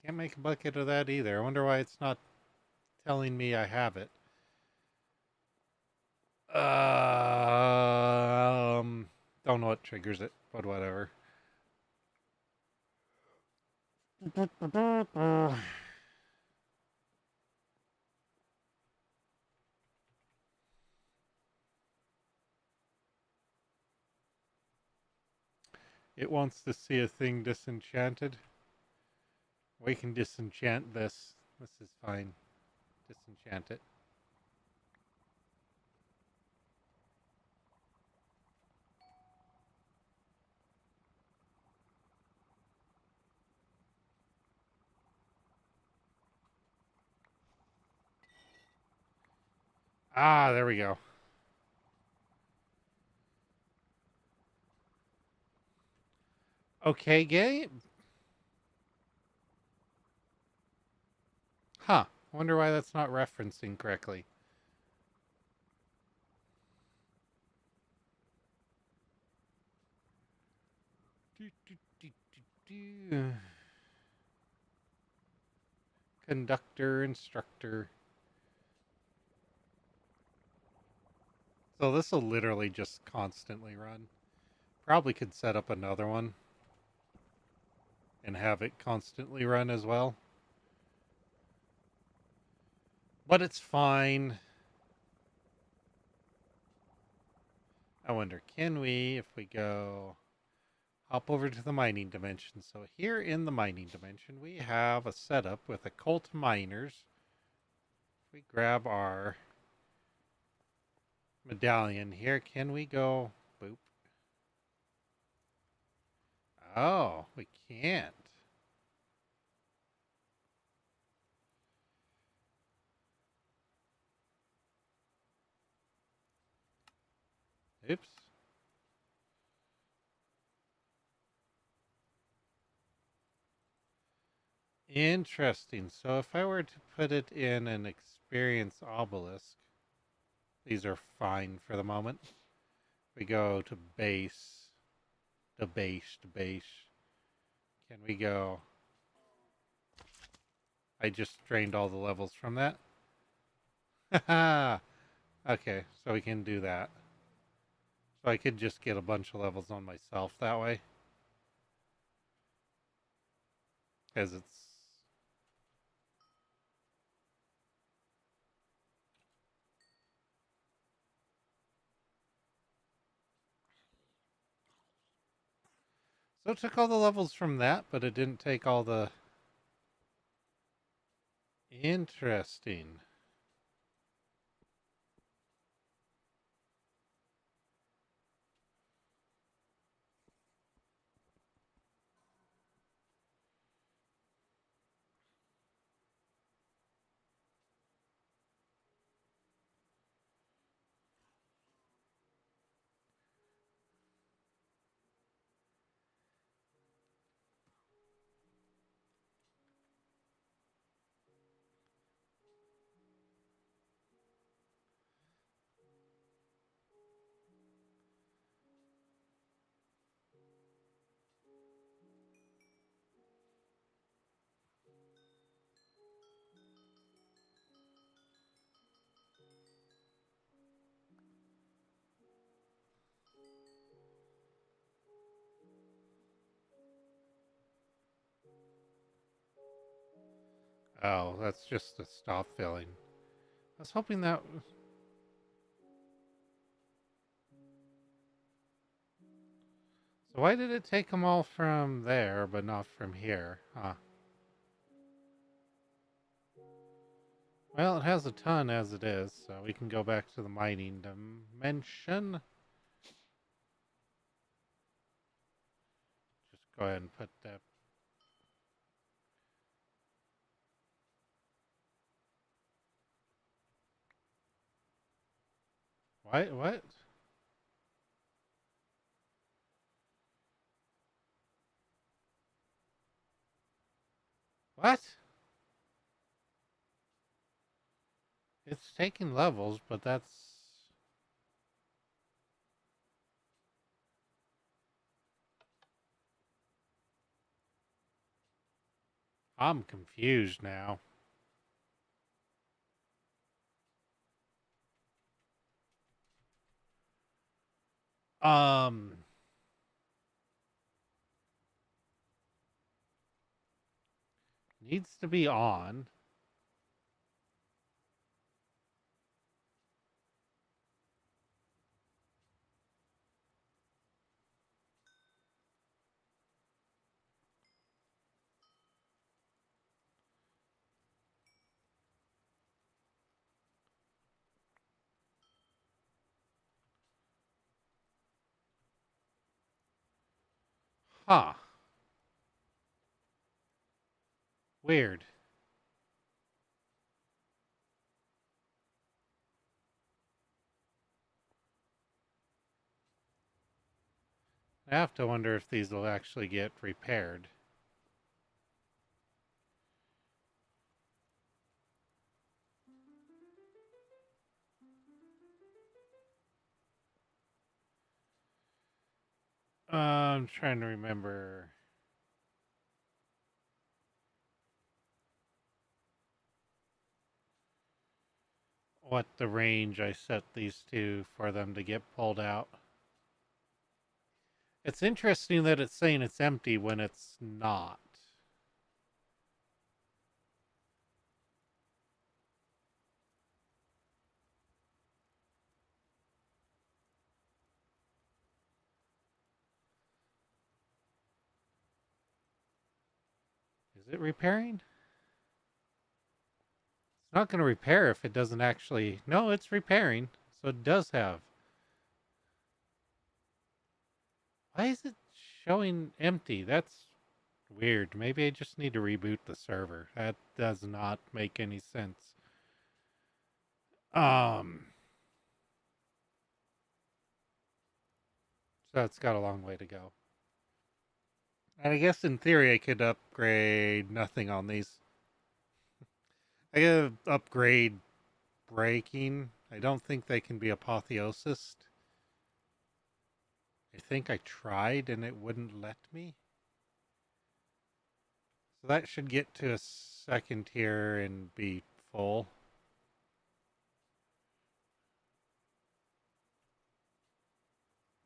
Can't make a bucket of that either. I wonder why it's not telling me I have it. Don't know what triggers it, but whatever. It wants to see a thing disenchanted. We can disenchant this. This is fine. Disenchant it. Ah, there we go. Okay, game. Huh. Wonder why that's not referencing correctly. Conductor, instructor. So this will literally just constantly run. Probably could set up another one and have it constantly run as well. But it's fine. I wonder, can we, if we go hop over to the mining dimension. So here in the mining dimension, we have a setup with occult miners. If we grab our medallion here, can we go boop? Oh, we can't. Oops. Interesting. So if I were to put it in an experience obelisk, these are fine for the moment. We go to base, to base, to base. Can we go? I just drained all the levels from that. Haha. Okay, so we can do that. So I could just get a bunch of levels on myself that way. Because it's... So it took all the levels from that, but it didn't take all the... Interesting. Oh, that's just to stop filling. I was hoping that... So why did it take them all from there, but not from here? Huh. Well, it has a ton as it is, so we can go back to the mining dimension. Just go ahead and put that... What? What? What? It's taking levels, but that's... I'm confused now. Um... Needs to be on. Huh. Weird. I have to wonder if these will actually get repaired. I'm trying to remember. what the range I set these to for them to get pulled out. It's interesting that it's saying it's empty when it's not. Is it repairing? It's not going to repair if it doesn't actually. No, it's repairing. So it does have. Why is it showing empty? That's weird. Maybe I just need to reboot the server. That does not make any sense. Um, so it's got a long way to go. And I guess in theory I could upgrade nothing on these. I could upgrade breaking. I don't think they can be apotheosis. I think I tried and it wouldn't let me. So that should get to a second tier and be full.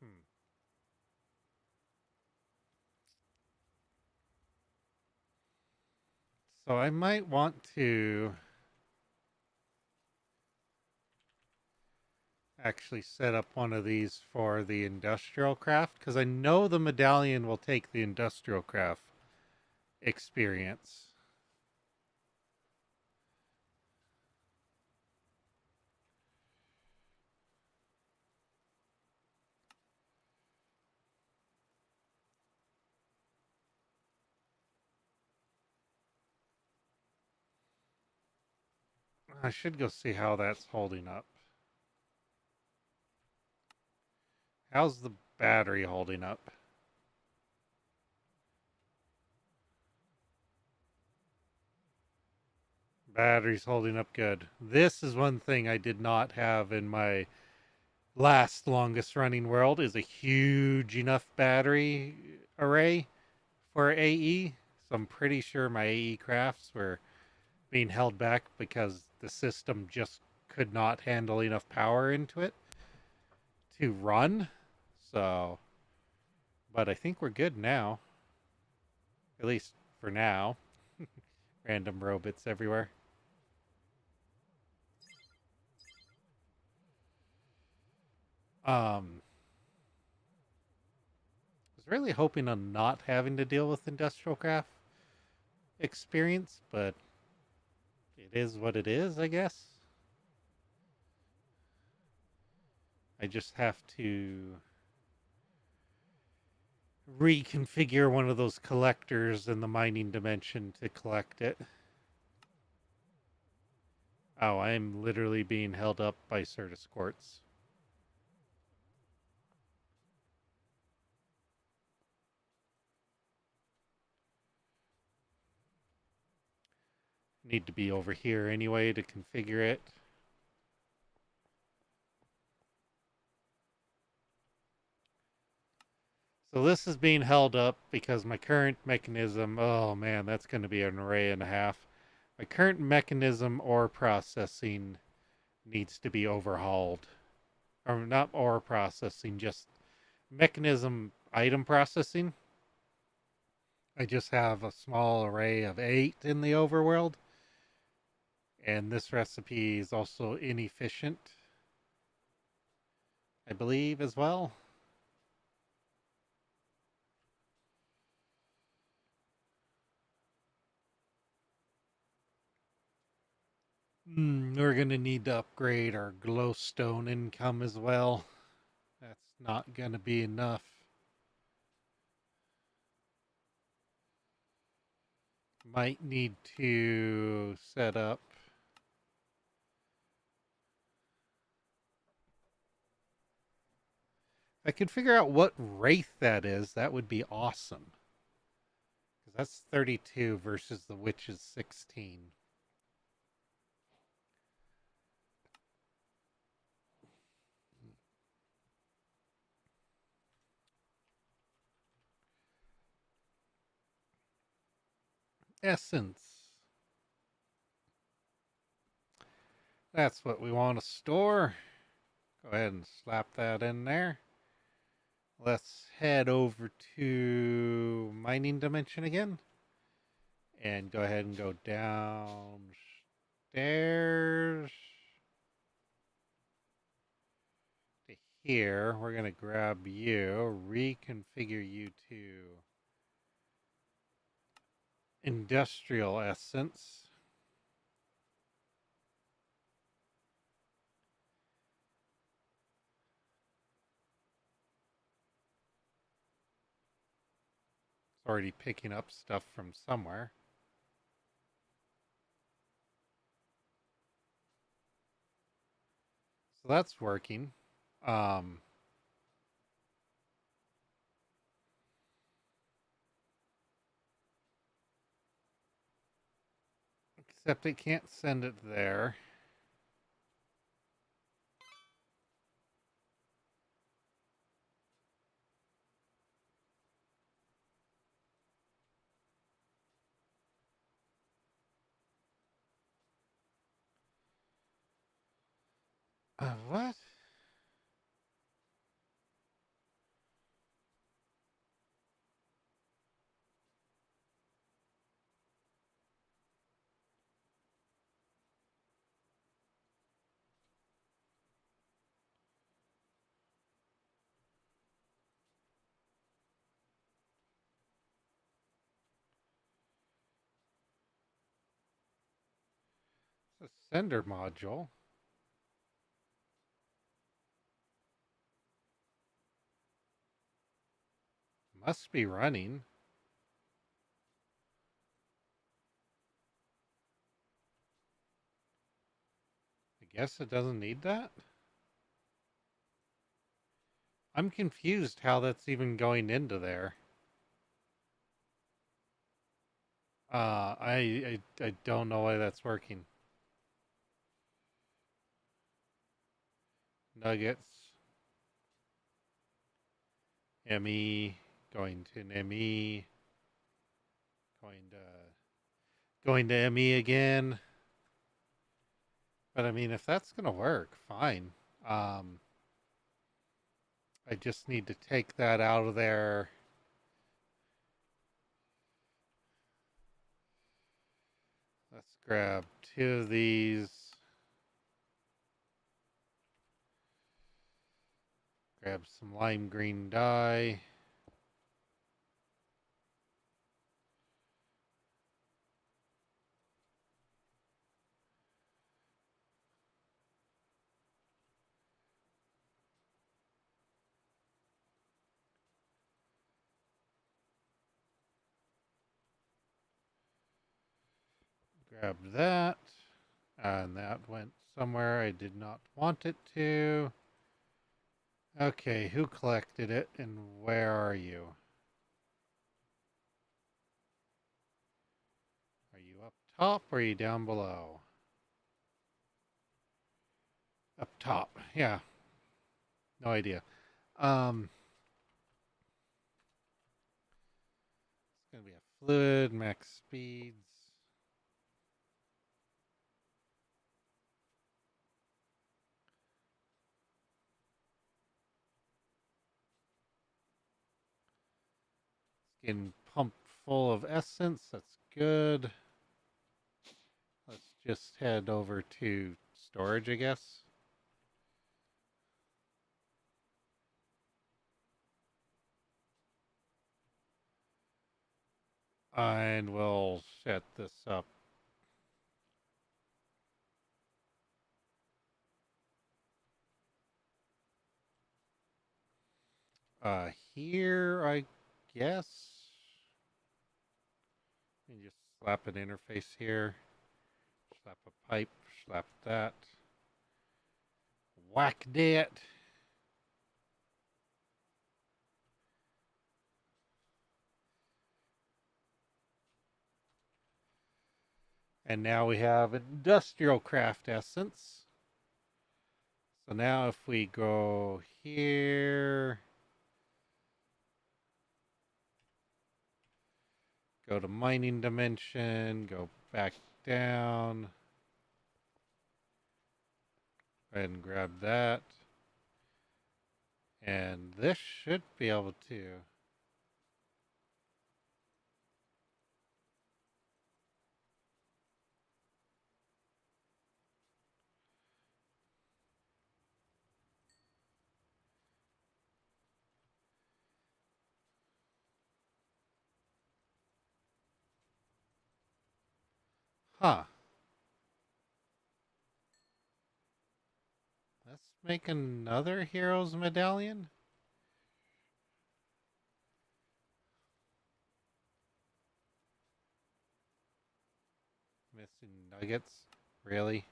Hmm. So I might want to actually set up one of these for the industrial craft because I know the medallion will take the industrial craft experience. I should go see how that's holding up. How's the battery holding up? Battery's holding up good. This is one thing I did not have in my last longest running world is a huge enough battery array for AE. So I'm pretty sure my AE crafts were being held back because the system just could not handle enough power into it to run. So, but I think we're good now. At least for now. Random robots everywhere. Was really hoping on not having to deal with industrial craft experience, but it is what it is, I guess. I just have to reconfigure one of those collectors in the mining dimension to collect it. Oh, I am literally being held up by Certus Quartz. Need to be over here anyway to configure it. So this is being held up because my current mechanism, oh man, that's going to be an array and a half. My current mechanism ore processing needs to be overhauled. Or not ore processing, just mechanism item processing. I just have a small array of 8 in the overworld. And this recipe is also inefficient, I believe, as well. We're going to need to upgrade our glowstone income as well. That's not going to be enough. Might need to set up. If I could figure out what wraith that is, that would be awesome. Because that's 32 versus the witch's 16. Essence. That's what we want to store. Go ahead and slap that in there. Let's head over to mining dimension again. And go ahead and go downstairs to here. We're going to grab you, reconfigure you to industrial essence. It's already picking up stuff from somewhere. So that's working. Except it can't send it there. What? It's a sender module. Must be running. I guess it doesn't need that. I'm confused how that's even going into there. I don't know why that's working. Nuggets. ME. Going to an ME. Going to ME again. But I mean, if that's gonna work, fine. I just need to take that out of there. Let's grab 2 of these. Grab some lime green dye. Grab that. And that went somewhere I did not want it to. Okay, who collected it and where are you? Are you up top or are you down below? Up top, yeah. No idea. It's gonna be a fluid, max speeds. It's getting pumped full of essence. That's good. Let's just head over to storage, I guess. And we'll set this up. Here, I guess. And just slap an interface here. Slap a pipe, slap that. Whack that. And now we have industrial craft essence. So now if we go here, go to mining dimension, go back down. Go ahead and grab that. And this should be able to. Huh. Let's make another hero's medallion. Missing nuggets. Really?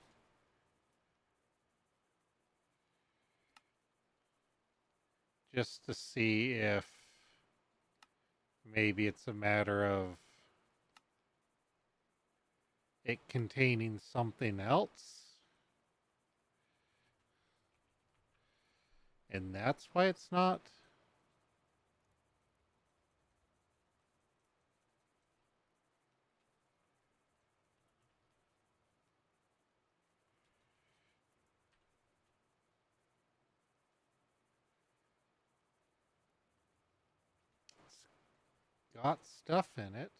Just to see if maybe it's a matter of it containing something else. And that's why it's not. It's got stuff in it.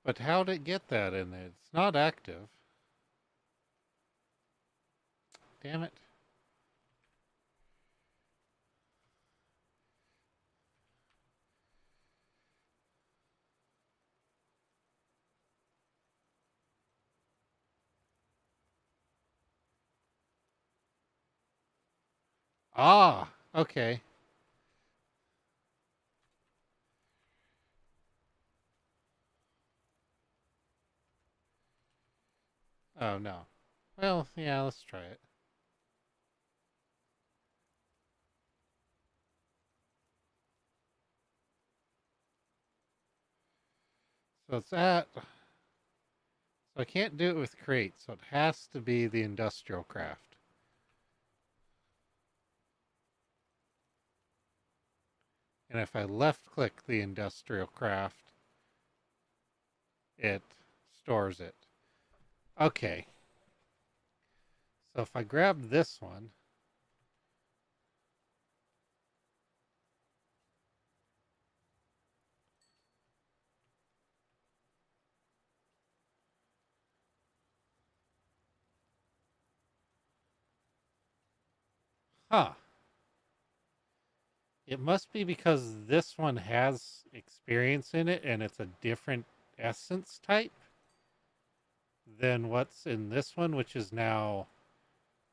But how'd it get that in there? It's not active. Damn it. Ah, okay. Oh, no. Well, yeah, let's try it. So it's at. So I can't do it with crate, so it has to be the industrial craft. And if I left click the industrial craft, it stores it. Okay. So if I grab this one, huh. It must be because this one has experience in it and it's a different essence type than what's in this one, which is now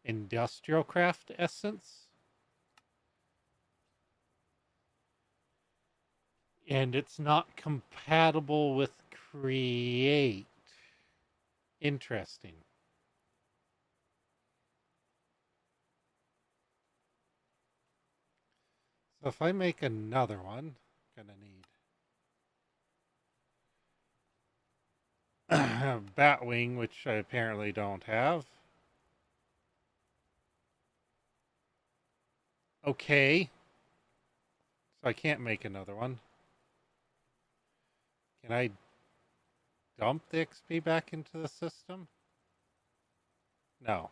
industrial craft essence. And it's not compatible with create. Interesting. So if I make another one, I'm gonna need Batwing, which I apparently don't have. Okay. So I can't make another one. Can I dump the XP back into the system? No.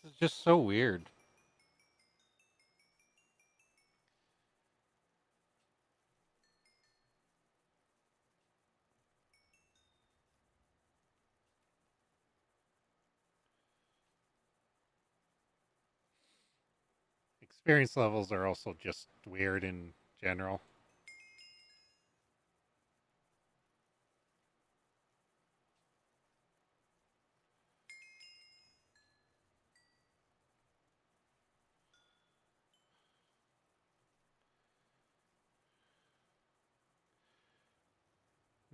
This is just so weird. Experience levels are also just weird in general.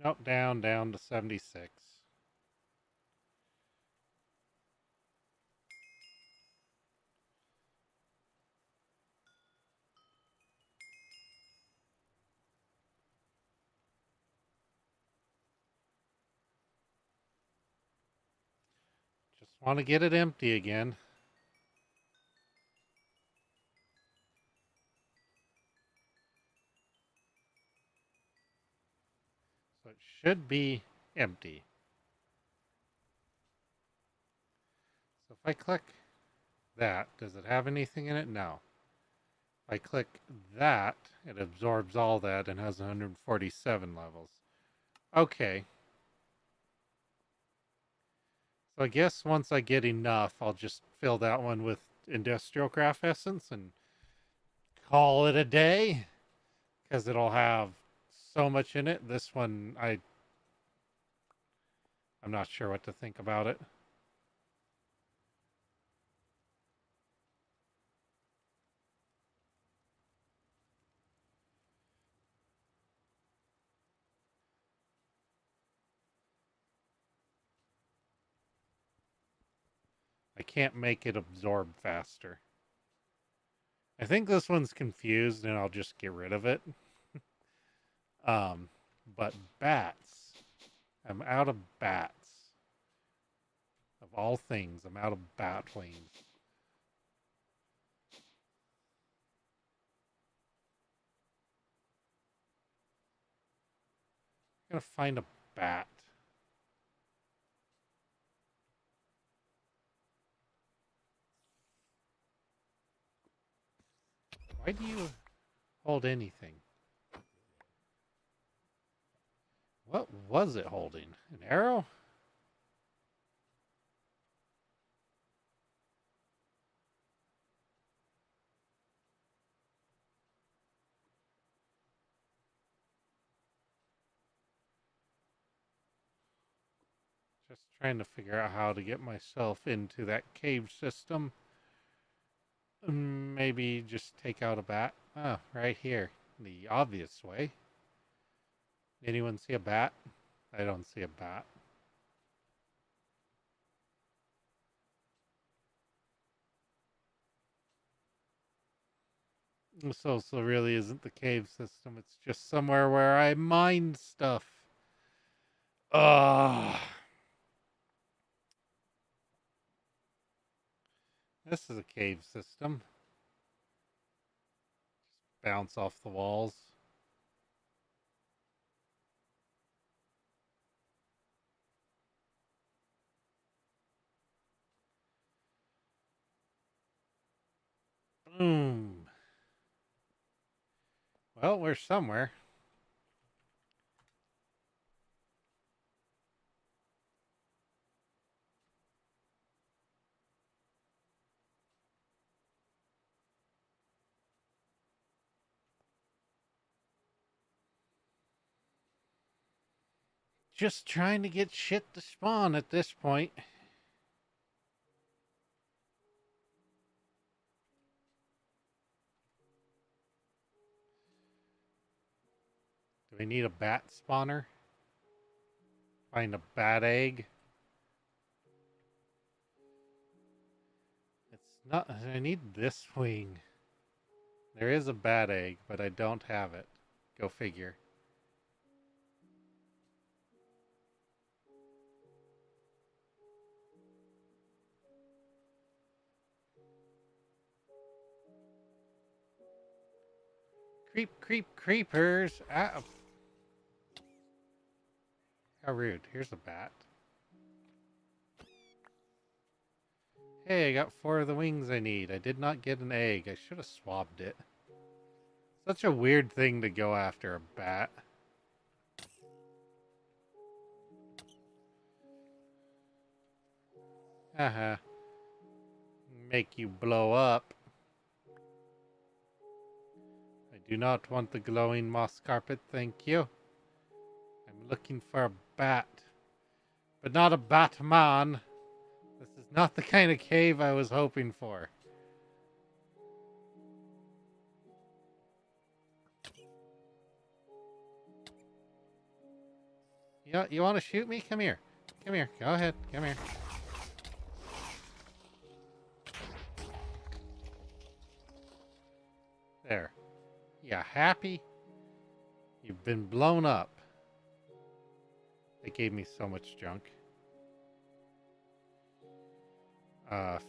Nope, down to 76. Just want to get it empty again. So it should be empty. So if I click that, does it have anything in it? No. If I click that, it absorbs all that and has 147 levels. Okay. So I guess once I get enough, I'll just fill that one with industrial craft essence and call it a day. Because it'll have so much in it. This one, I'm not sure what to think about it. I can't make it absorb faster. I think this one's confused and I'll just get rid of it. But bats. I'm out of bats. Of all things, I'm out of bat wings. I'm gonna find a bat. Why do you hold anything? What was it holding? An arrow? Just trying to figure out how to get myself into that cave system. Maybe just take out a bat. Ah, right here. The obvious way. Anyone see a bat? I don't see a bat. So really isn't the cave system. It's just somewhere where I mine stuff. Ugh. This is a cave system. Just bounce off the walls. Boom. Well, we're somewhere. Just trying to get shit to spawn at this point. Do we need a bat spawner? Find a bat egg. It's not. I need this wing. There is a bat egg, but I don't have it. Go figure. Creepers. Ah. How rude. Here's a bat. Hey, I got 4 of the wings I need. I did not get an egg. I should have swapped it. Such a weird thing to go after a bat. Haha. Make you blow up. I do not want the glowing moss carpet, thank you. I'm looking for a bat. But not a Batman. This is not the kind of cave I was hoping for. You want to shoot me? Come here. Come here. Go ahead. Come here. There. You happy? You've been blown up. They gave me so much junk.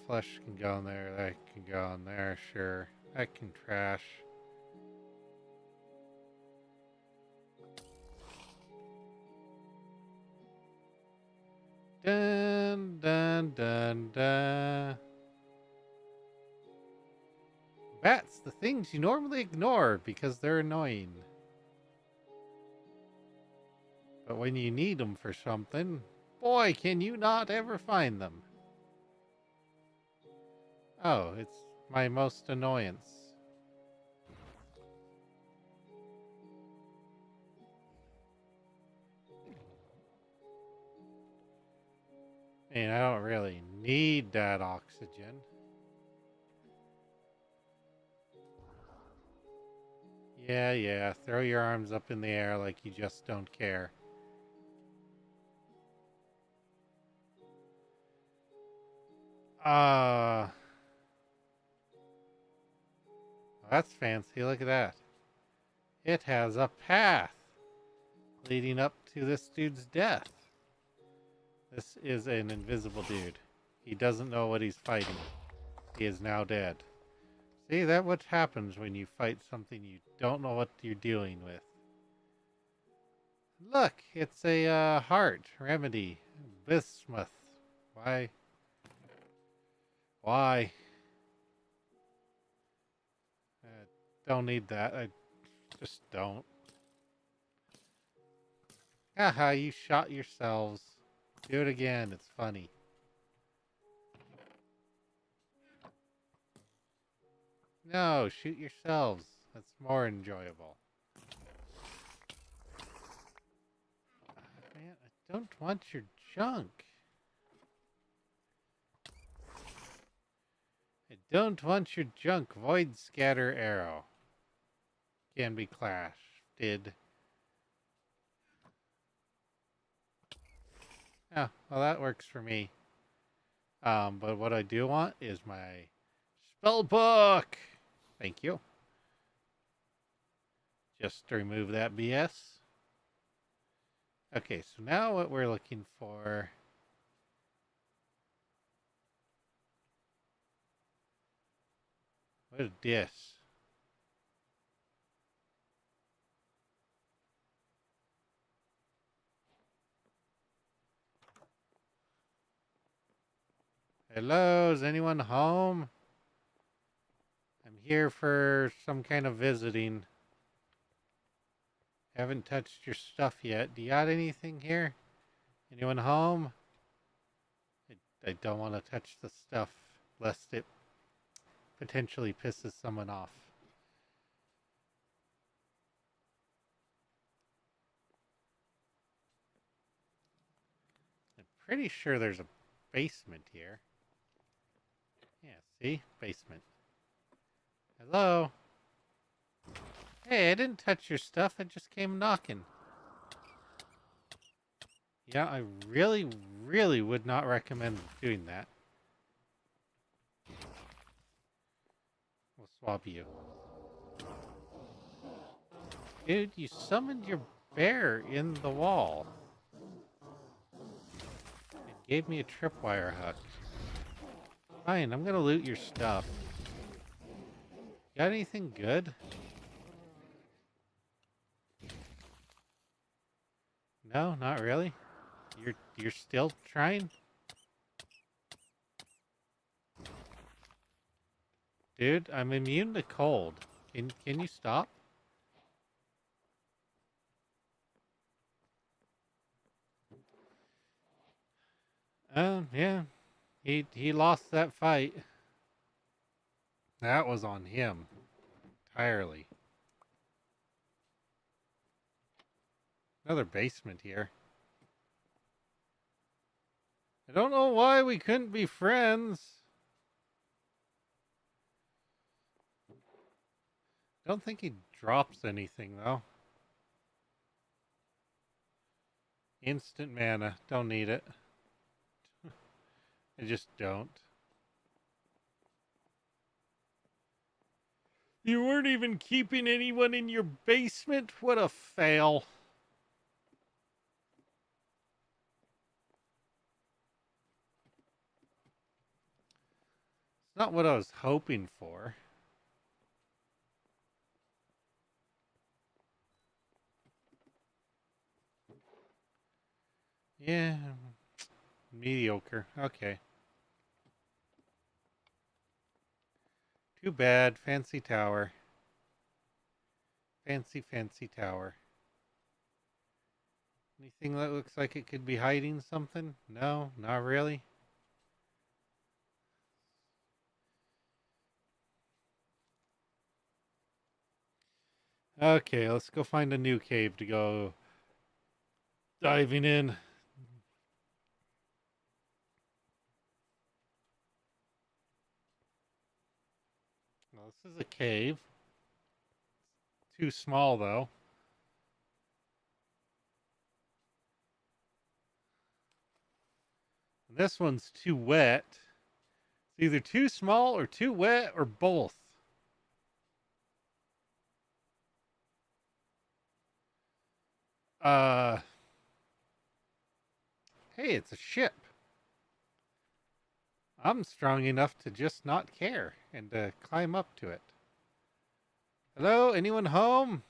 Flesh can go in there. That can go in there. Sure. That can trash. Dun, dun, dun, dun. Bats, the things you normally ignore because they're annoying. But when you need them for something, boy, can you not ever find them. Oh, it's my most annoyance. And I don't really need that oxygen. Yeah, throw your arms up in the air like you just don't care. That's fancy, look at that. It has a path leading up to this dude's death. This is an invisible dude. He doesn't know what he's fighting. He is now dead. See, that's what happens when you fight something you don't know what you're dealing with. Look, it's a heart remedy. Bismuth. Why? Why? Don't need that. I just don't. Haha, you shot yourselves. Do it again. It's funny. No, shoot yourselves. That's more enjoyable. Man, I don't want your junk. I don't want your junk. Void scatter arrow. Can be crafted. Oh, well that works for me. But what I do want is my spell book. Thank you. Just to remove that BS. Okay, so now what we're looking for. What is this? Hello, is anyone home? I'm here for some kind of visiting. Haven't touched your stuff yet. Do you got anything here? Anyone home? I don't want to touch the stuff lest it potentially pisses someone off. I'm pretty sure there's a basement here. Yeah, see? Basement. Hello? Hey, I didn't touch your stuff. I just came knocking. Yeah, I really would not recommend doing that. We'll swap you. Dude, you summoned your bear in the wall. It gave me a tripwire hook. Fine, I'm gonna loot your stuff. Got anything good? No, not really. You're still trying? Dude, I'm immune to cold. Can you stop? Yeah. He lost that fight. That was on him. Entirely. Another basement here. I don't know why we couldn't be friends. Don't think he drops anything, though. Instant mana. Don't need it. I just don't. You weren't even keeping anyone in your basement? What a fail. It's not what I was hoping for. Yeah. Mediocre. Okay. Too bad. Fancy tower. Fancy tower. Anything that looks like it could be hiding something? No, not really. Okay, let's go find a new cave to go diving in. Well, this is a cave. Too small, though. This one's too wet. It's either too small or too wet or both. Uh, hey, it's a ship. I'm strong enough to just not care and to climb up to it. Hello, anyone home?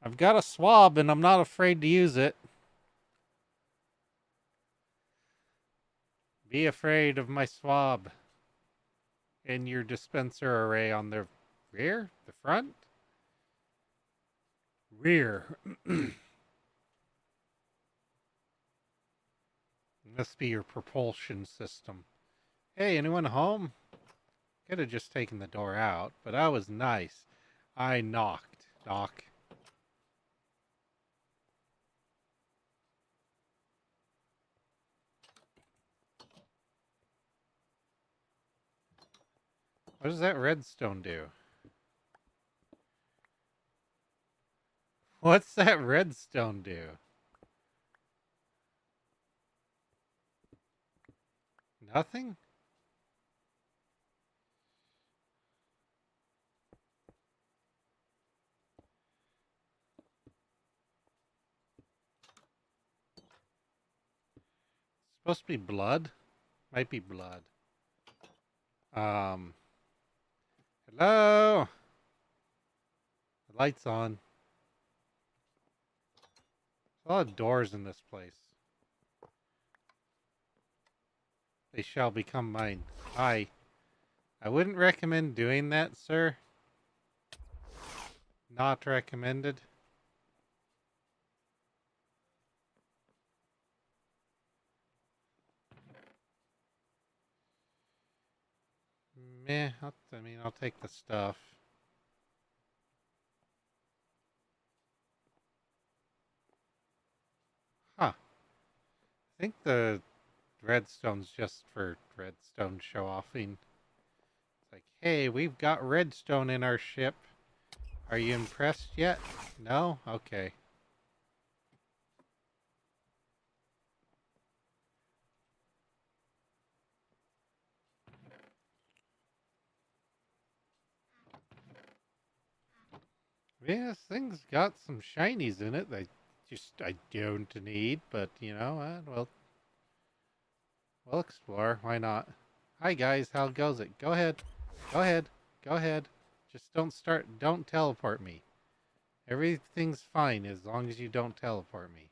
I've got a swab and I'm not afraid to use it. Be afraid of my swab. And your dispenser array on the rear? The front? Rear. Must be your propulsion system. Hey, anyone home? Could have just taken the door out, but I was nice. I knocked, Doc. What does that redstone do? What's that redstone do? Nothing? Supposed to be blood? Might be blood. Hello? The light's on. There's a lot of doors in this place. They shall become mine. Hi. I wouldn't recommend doing that, sir. Not recommended. Meh, I'll take the stuff. Huh. I think the redstone's just for redstone show-offing. It's like, hey, we've got redstone in our ship. Are you impressed yet? No? Okay. Yeah, this thing's got some shinies in it that I don't need, but you know, we'll explore. Why not? Hi guys, how goes it? Go ahead. Go ahead. Go ahead. Just don't teleport me. Everything's fine as long as you don't teleport me.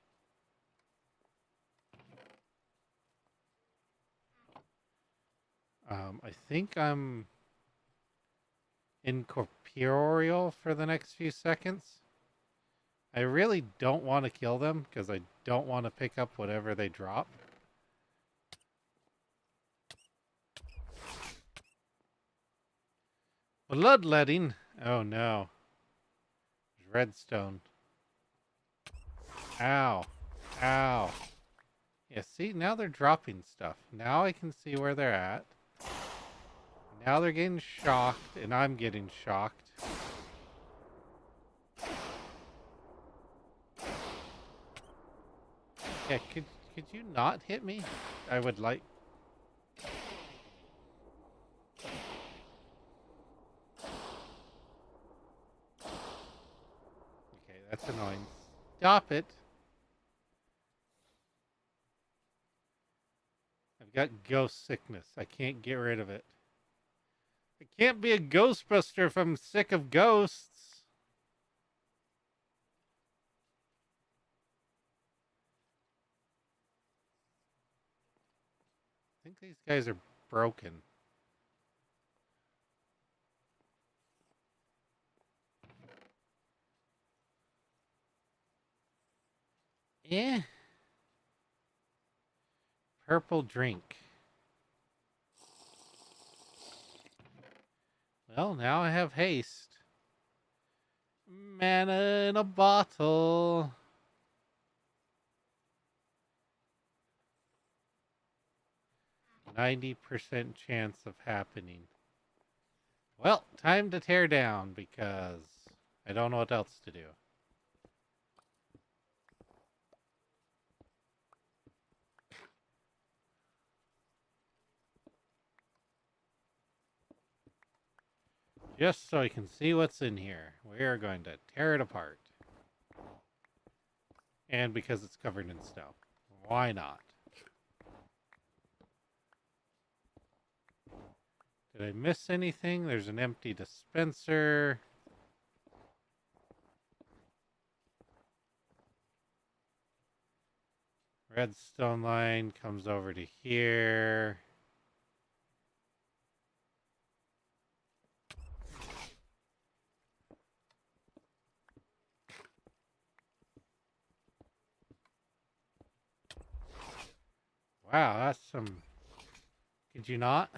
I think I'm incorporeal for the next few seconds. I really don't want to kill them because I don't want to pick up whatever they drop. Bloodletting. Oh no. There's redstone. Ow. Ow. Yeah, see, now they're dropping stuff. Now I can see where they're at. Now they're getting shocked, and I'm getting shocked. Yeah, could you not hit me? I would like. Okay, that's annoying. Stop it. I've got ghost sickness. I can't get rid of it. I can't be a ghostbuster if I'm sick of ghosts. I think these guys are broken. Eh. Purple drink. Well, now I have haste. Mana in a bottle. 90% chance of happening. Well, time to tear down because I don't know what else to do. Just so I can see what's in here, we are going to tear it apart. And because it's covered in snow. Why not? Did I miss anything? There's an empty dispenser. Redstone line comes over to here. Wow, that's some... Could you not?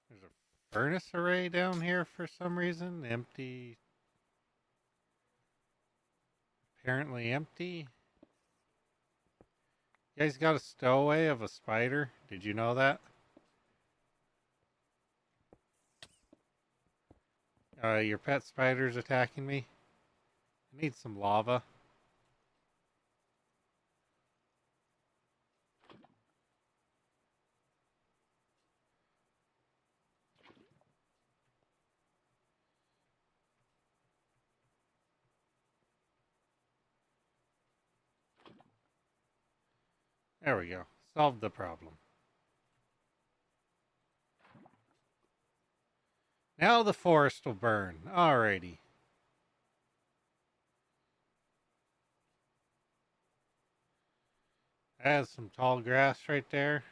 There's a furnace array down here for some reason. Empty. Apparently empty. You guys got a stowaway of a spider? Did you know that? Your pet spider's attacking me. I need some lava. There we go. Solved the problem. Now the forest will burn. Alrighty. Has some tall grass right there.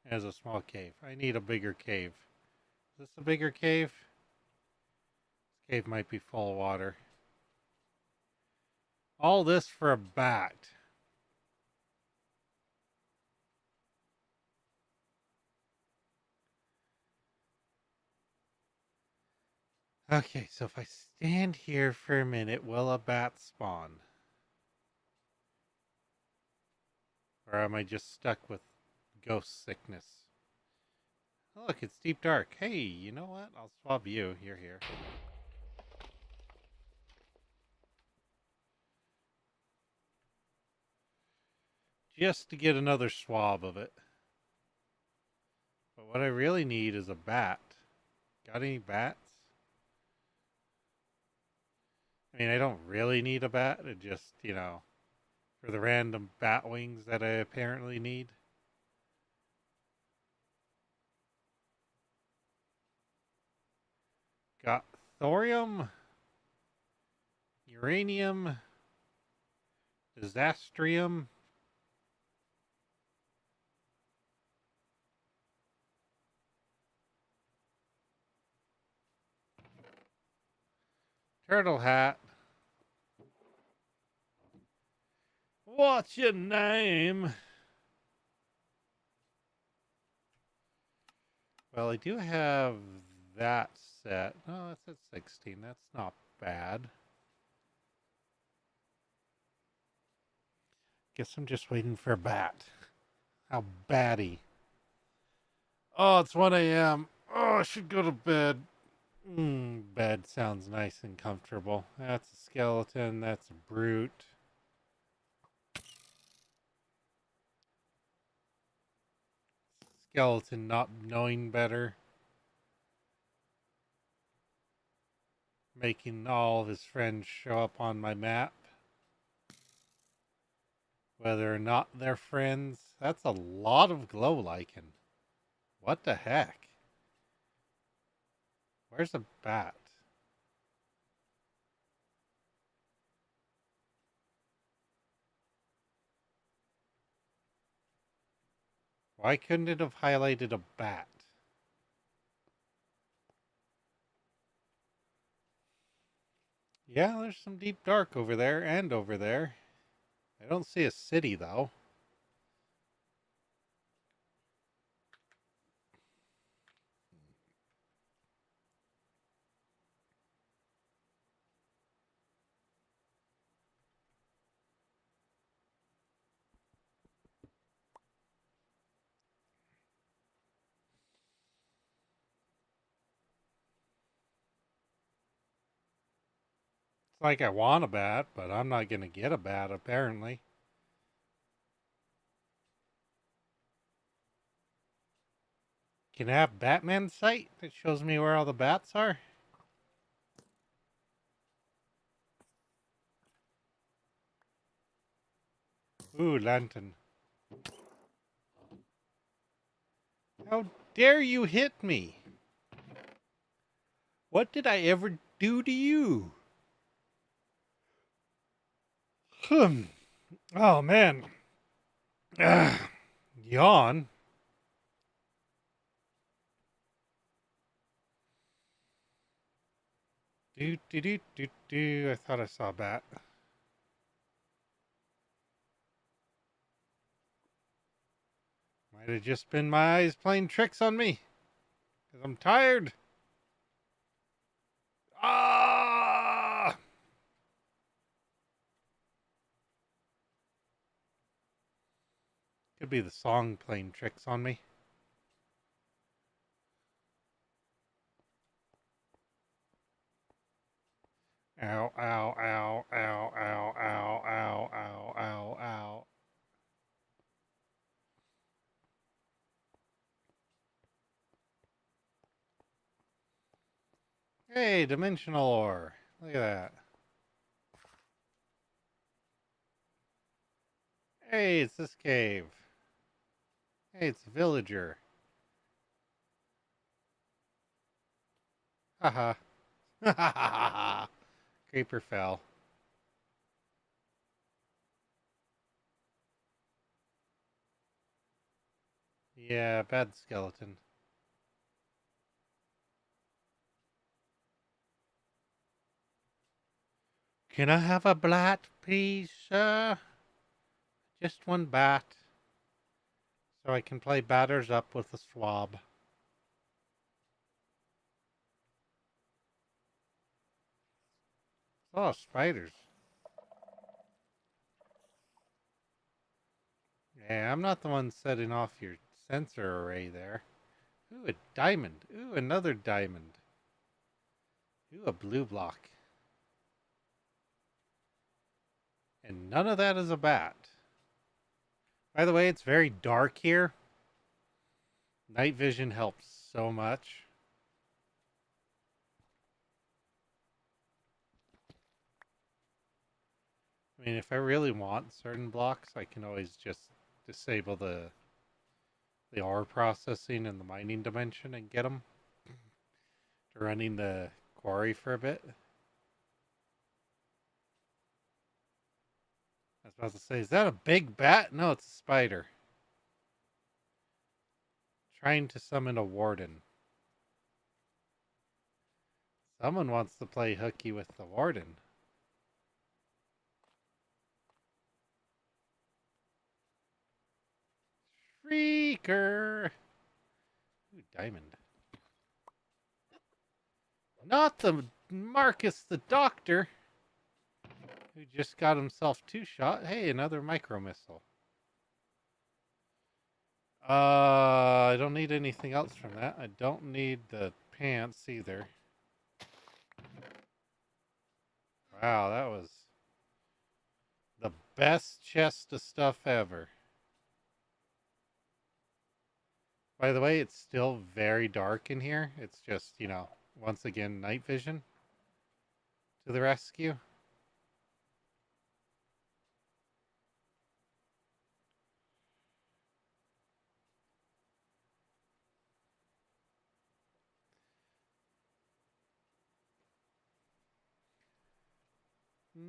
Has a small cave. I need a bigger cave. Is this a bigger cave? This cave might be full of water. All this for a bat. Okay, so if I stand here for a minute, will a bat spawn? Or am I just stuck with ghost sickness? Oh, look, it's deep dark. Hey, you know what? I'll swab you. You're here. Just to get another swab of it. But what I really need is a bat. Got any bats? I mean, I don't really need a bat. It just, for the random bat wings that I apparently need. Got thorium, uranium, disastrium. Turtle hat. What's your name? Well, I do have that set. Oh, that's at 16. That's not bad. Guess I'm just waiting for a bat. How batty. Oh, it's 1 a.m. Oh, I should go to bed. Bed sounds nice and comfortable. That's a skeleton. That's a brute. Skeleton not knowing better. Making all of his friends show up on my map. Whether or not they're friends. That's a lot of glow lichen. What the heck? Where's a bat? Why couldn't it have highlighted a bat? Yeah, there's some deep dark over there and over there. I don't see a city though. It's like I want a bat, but I'm not going to get a bat apparently. Can I have Batman sight that shows me where all the bats are? Ooh, lantern. How dare you hit me? What did I ever do to you? Oh, man. Yawn. Do. I thought I saw a bat. Might have just been my eyes playing tricks on me. Because I'm tired. Ah! Could be the song playing tricks on me. Ow, ow, ow, ow, ow, ow, ow, ow, ow, ow. Hey, dimensional ore. Look at that. Hey, it's this cave. Hey, it's a villager. Haha. Ha ha ha ha. Creeper fell. Yeah, bad skeleton. Can I have a bat, please, sir? Just one bat. So I can play batters up with a swab. Oh, spiders. Yeah, I'm not the one setting off your sensor array there. Ooh, a diamond. Ooh, another diamond. Ooh, a blue block. And none of that is a bat. By the way, it's very dark here. Night vision helps so much. I mean, if I really want certain blocks, I can always just disable the ore processing in the mining dimension and get them to running the quarry for a bit. I was about to say, is that a big bat? No, it's a spider. Trying to summon a warden. Someone wants to play hooky with the warden. Shrieker! Ooh, diamond. Not the Marcus the Doctor. who just got himself 2-shot. Hey, another micro missile. I don't need anything else from that. I don't need the pants either. Wow, that was the best chest of stuff ever. By the way, it's still very dark in here. It's just, once again, night vision to the rescue.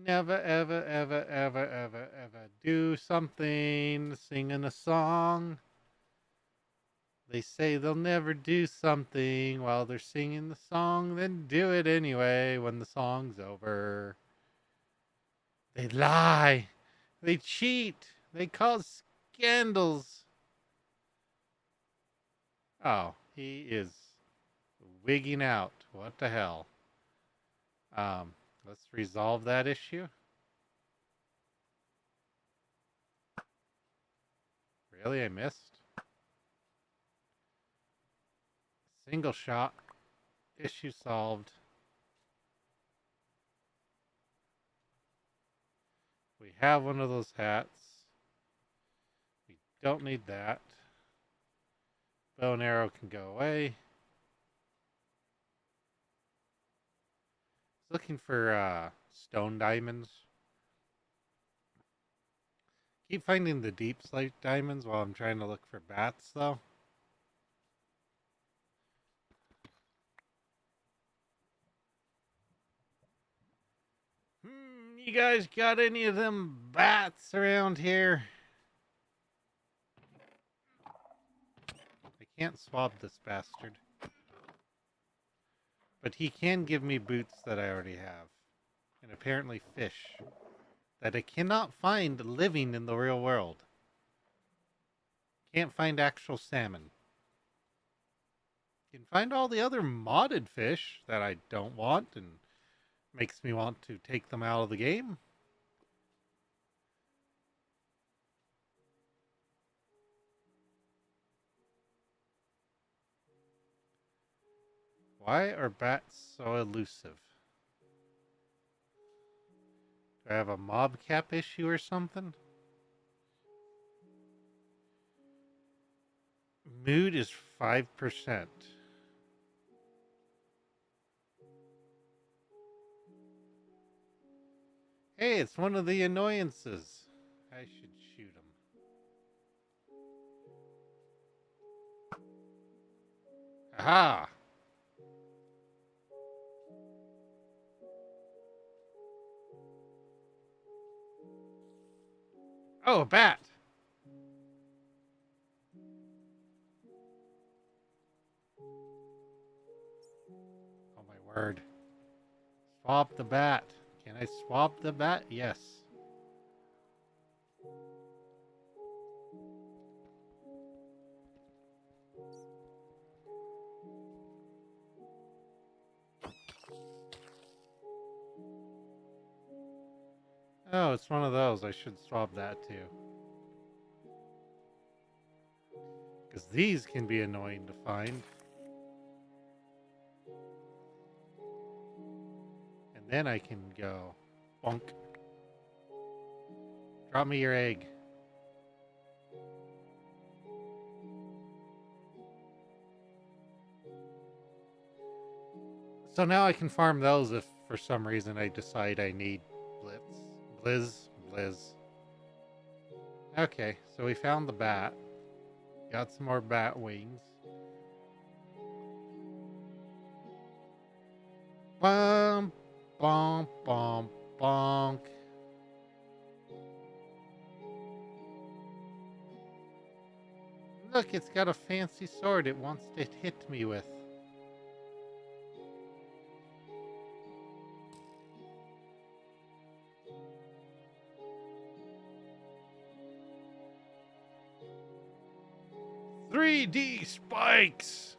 Never, ever, ever, ever, ever, ever do something, singing a song. They say they'll never do something while they're singing the song, then do it anyway when the song's over. They lie. They cheat. They cause scandals. Oh, he is wigging out. What the hell? Let's resolve that issue. Really? I missed? Single shot. Issue solved. We have one of those hats. We don't need that. Bow and arrow can go away. Looking for stone diamonds. Keep finding the deep slate diamonds while I'm trying to look for bats, though. You guys got any of them bats around here? I can't swab this bastard. But he can give me boots that I already have. And apparently fish. That I cannot find living in the real world. Can't find actual salmon. Can find all the other modded fish that I don't want and makes me want to take them out of the game. Why are bats so elusive? Do I have a mob cap issue or something? Mood is 5%. Hey, it's one of the annoyances. I should shoot him. Aha! Oh, a bat! Oh my word. Swap the bat. Can I swap the bat? Yes. Oh, it's one of those. I should swap that too. Because these can be annoying to find. And then I can go bonk. Drop me your egg. So now I can farm those if for some reason I decide I need Blizz. Okay, so we found the bat. Got some more bat wings. Bum, bum, bum, bonk. Look, it's got a fancy sword it wants to hit me with. "3D spikes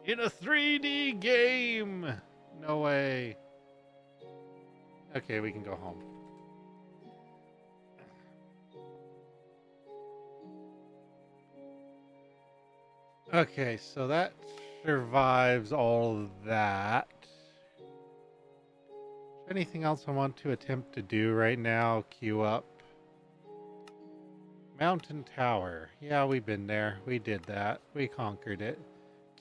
in a 3D game. No way. Okay, we can go home. Okay, so that survives all of that. Anything else I want to attempt to do right now? Queue up. Mountain Tower. Yeah, we've been there. We did that. We conquered it.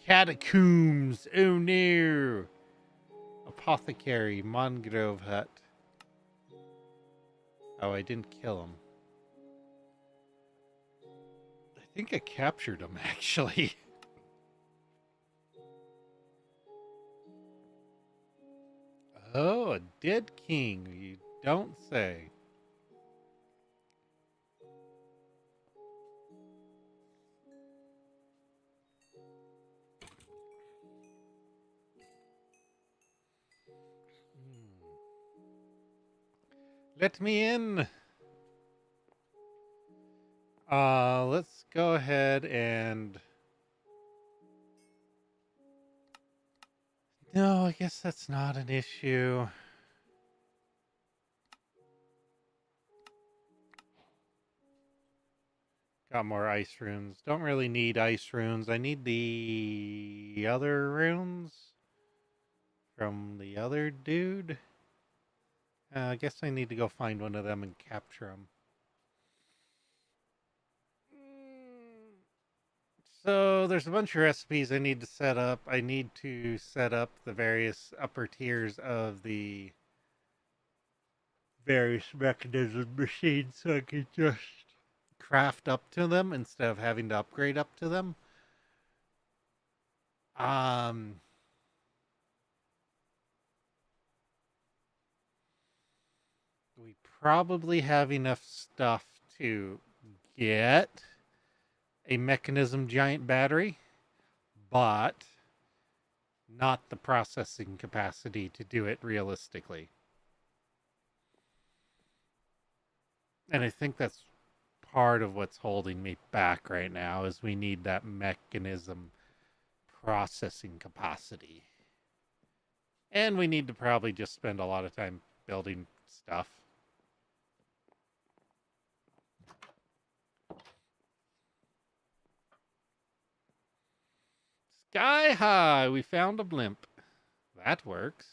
Catacombs. Oh no. Apothecary. Mangrove Hut. Oh, I didn't kill him. I think I captured him, actually. Oh, a dead king. You don't say. Let me in. Let's go ahead and... No, I guess that's not an issue. Got more ice runes. Don't really need ice runes. I need the other runes from the other dude. I guess I need to go find one of them and capture them. So there's a bunch of recipes I need to set up. I need to set up the various upper tiers of the various mechanism machines so I can just craft up to them instead of having to upgrade up to them. We probably have enough stuff to get a mechanism giant battery, but not the processing capacity to do it realistically. And I think that's part of what's holding me back right now is we need that mechanism processing capacity. And we need to probably just spend a lot of time building stuff. Sky high, we found a blimp. That works.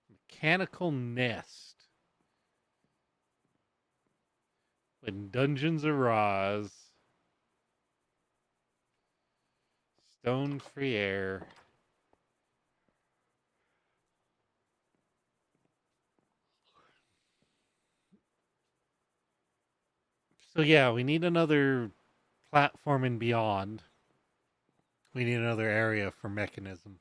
Mechanical nest. When dungeons arise. Stone free air. So yeah, we need another platform and beyond. We need another area for mechanism.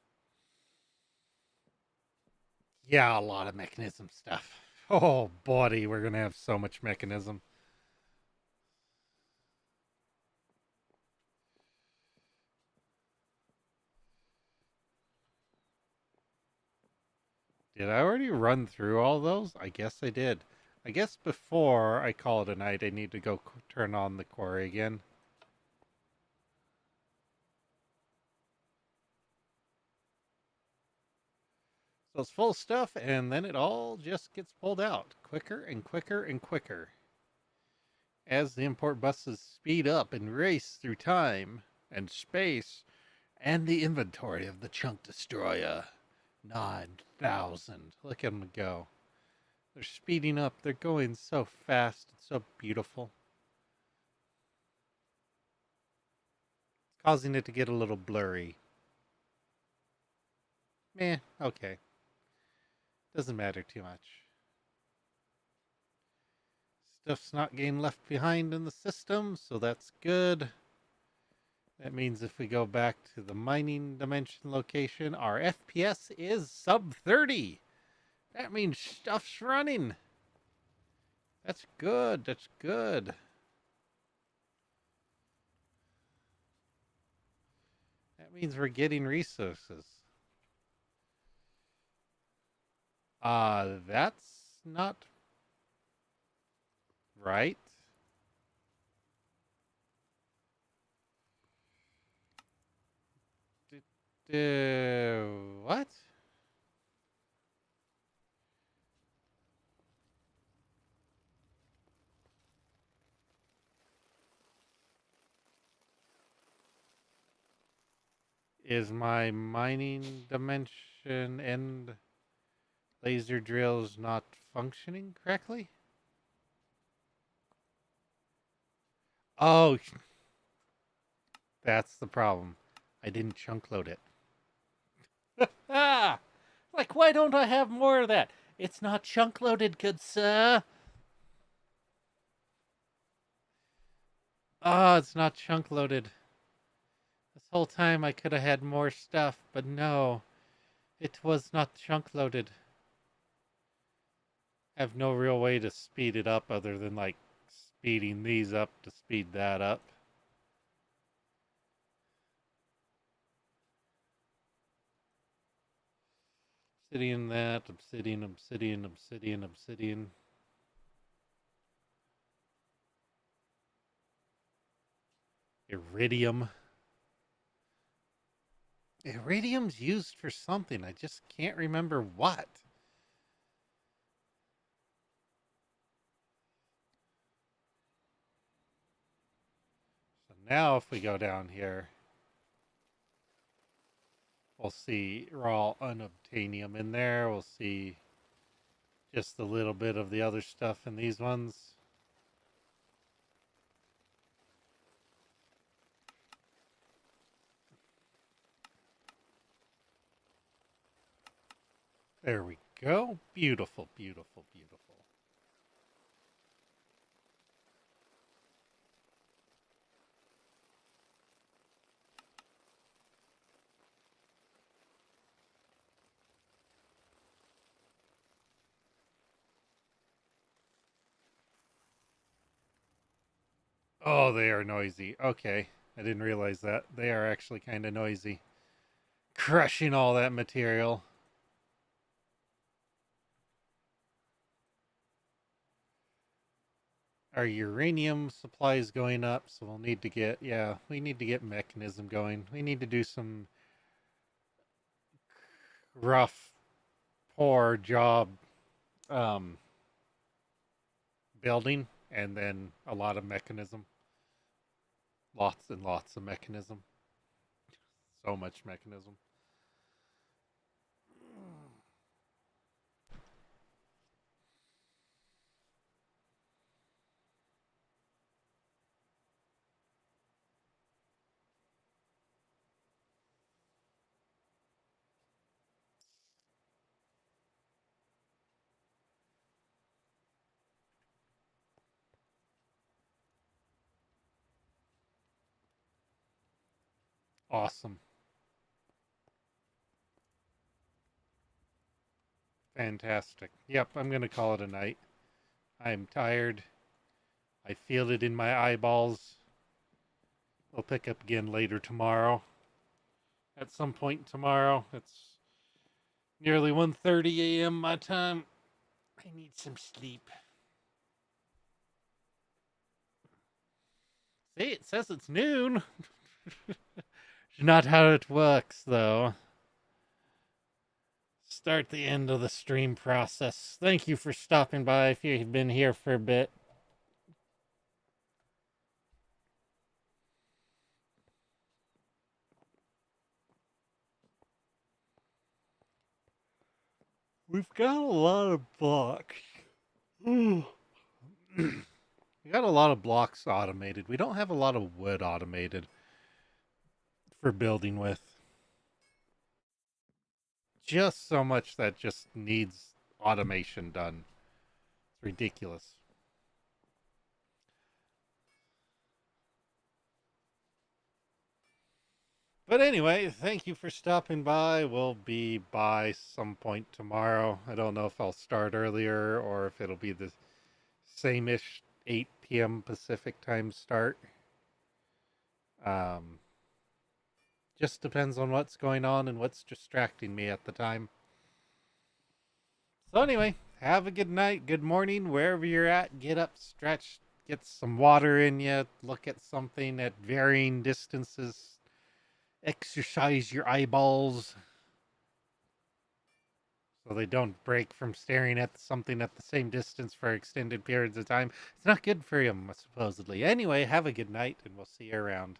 Yeah, a lot of mechanism stuff. Oh, buddy, we're gonna have so much mechanism. Did I already run through all those? I guess I did. I guess before I call it a night, I need to go turn on the quarry again. So it's full of stuff, and then it all just gets pulled out quicker and quicker and quicker. As the import buses speed up and race through time and space and the inventory of the chunk destroyer. 9,000. Look at them go. They're speeding up. They're going so fast. It's so beautiful. It's causing it to get a little blurry. Okay. Doesn't matter too much. Stuff's not getting left behind in the system, so that's good. That means if we go back to the mining dimension location, our FPS is sub 30. That means stuff's running. That's good. That's good. That means we're getting resources. That's not right. What? Is my mining dimension and laser drills not functioning correctly? Oh, that's the problem. I didn't chunk load it. Ah! Like, why don't I have more of that? It's not chunk loaded, good sir. Oh, it's not chunk loaded. This whole time I could have had more stuff, but no. It was not chunk loaded. I have no real way to speed it up other than, like, speeding these up to speed that up. Obsidian that, obsidian, obsidian, obsidian, obsidian. Iridium. Iridium's used for something. I just can't remember what. So now if we go down here, we'll see raw unobtainium in there. We'll see just a little bit of the other stuff in these ones. There we go. Beautiful, beautiful, beautiful. Oh, they are noisy. Okay. I didn't realize that. They are actually kind of noisy. Crushing all that material. Our uranium supply is going up, so we'll need to get, yeah, we need to get mechanism going. We need to do some rough, poor job um, building, and then a lot of mechanism. Lots and lots of mechanism. So much mechanism. Awesome. Fantastic. Yep, I'm going to call it a night. I'm tired. I feel it in my eyeballs. We'll pick up again later tomorrow. At some point tomorrow. It's nearly 1:30 a.m. my time. I need some sleep. See, it says it's noon. Not how it works, though. Start the end of the stream process. Thank you for stopping by if you've been here for a bit. We've got a lot of blocks. We got a lot of blocks automated. We don't have a lot of wood automated for building with. Just so much that just needs automation done. It's ridiculous. But anyway, thank you for stopping by. We'll be by some point tomorrow. I don't know if I'll start earlier or if it'll be the same-ish 8 p.m. Pacific time start. Just depends on what's going on and what's distracting me at the time. So anyway, have a good night, good morning, wherever you're at. Get up, stretch, get some water in you, look at something at varying distances, exercise your eyeballs so they don't break from staring at something at the same distance for extended periods of time. It's not good for you, supposedly. Anyway, have a good night, and we'll see you around.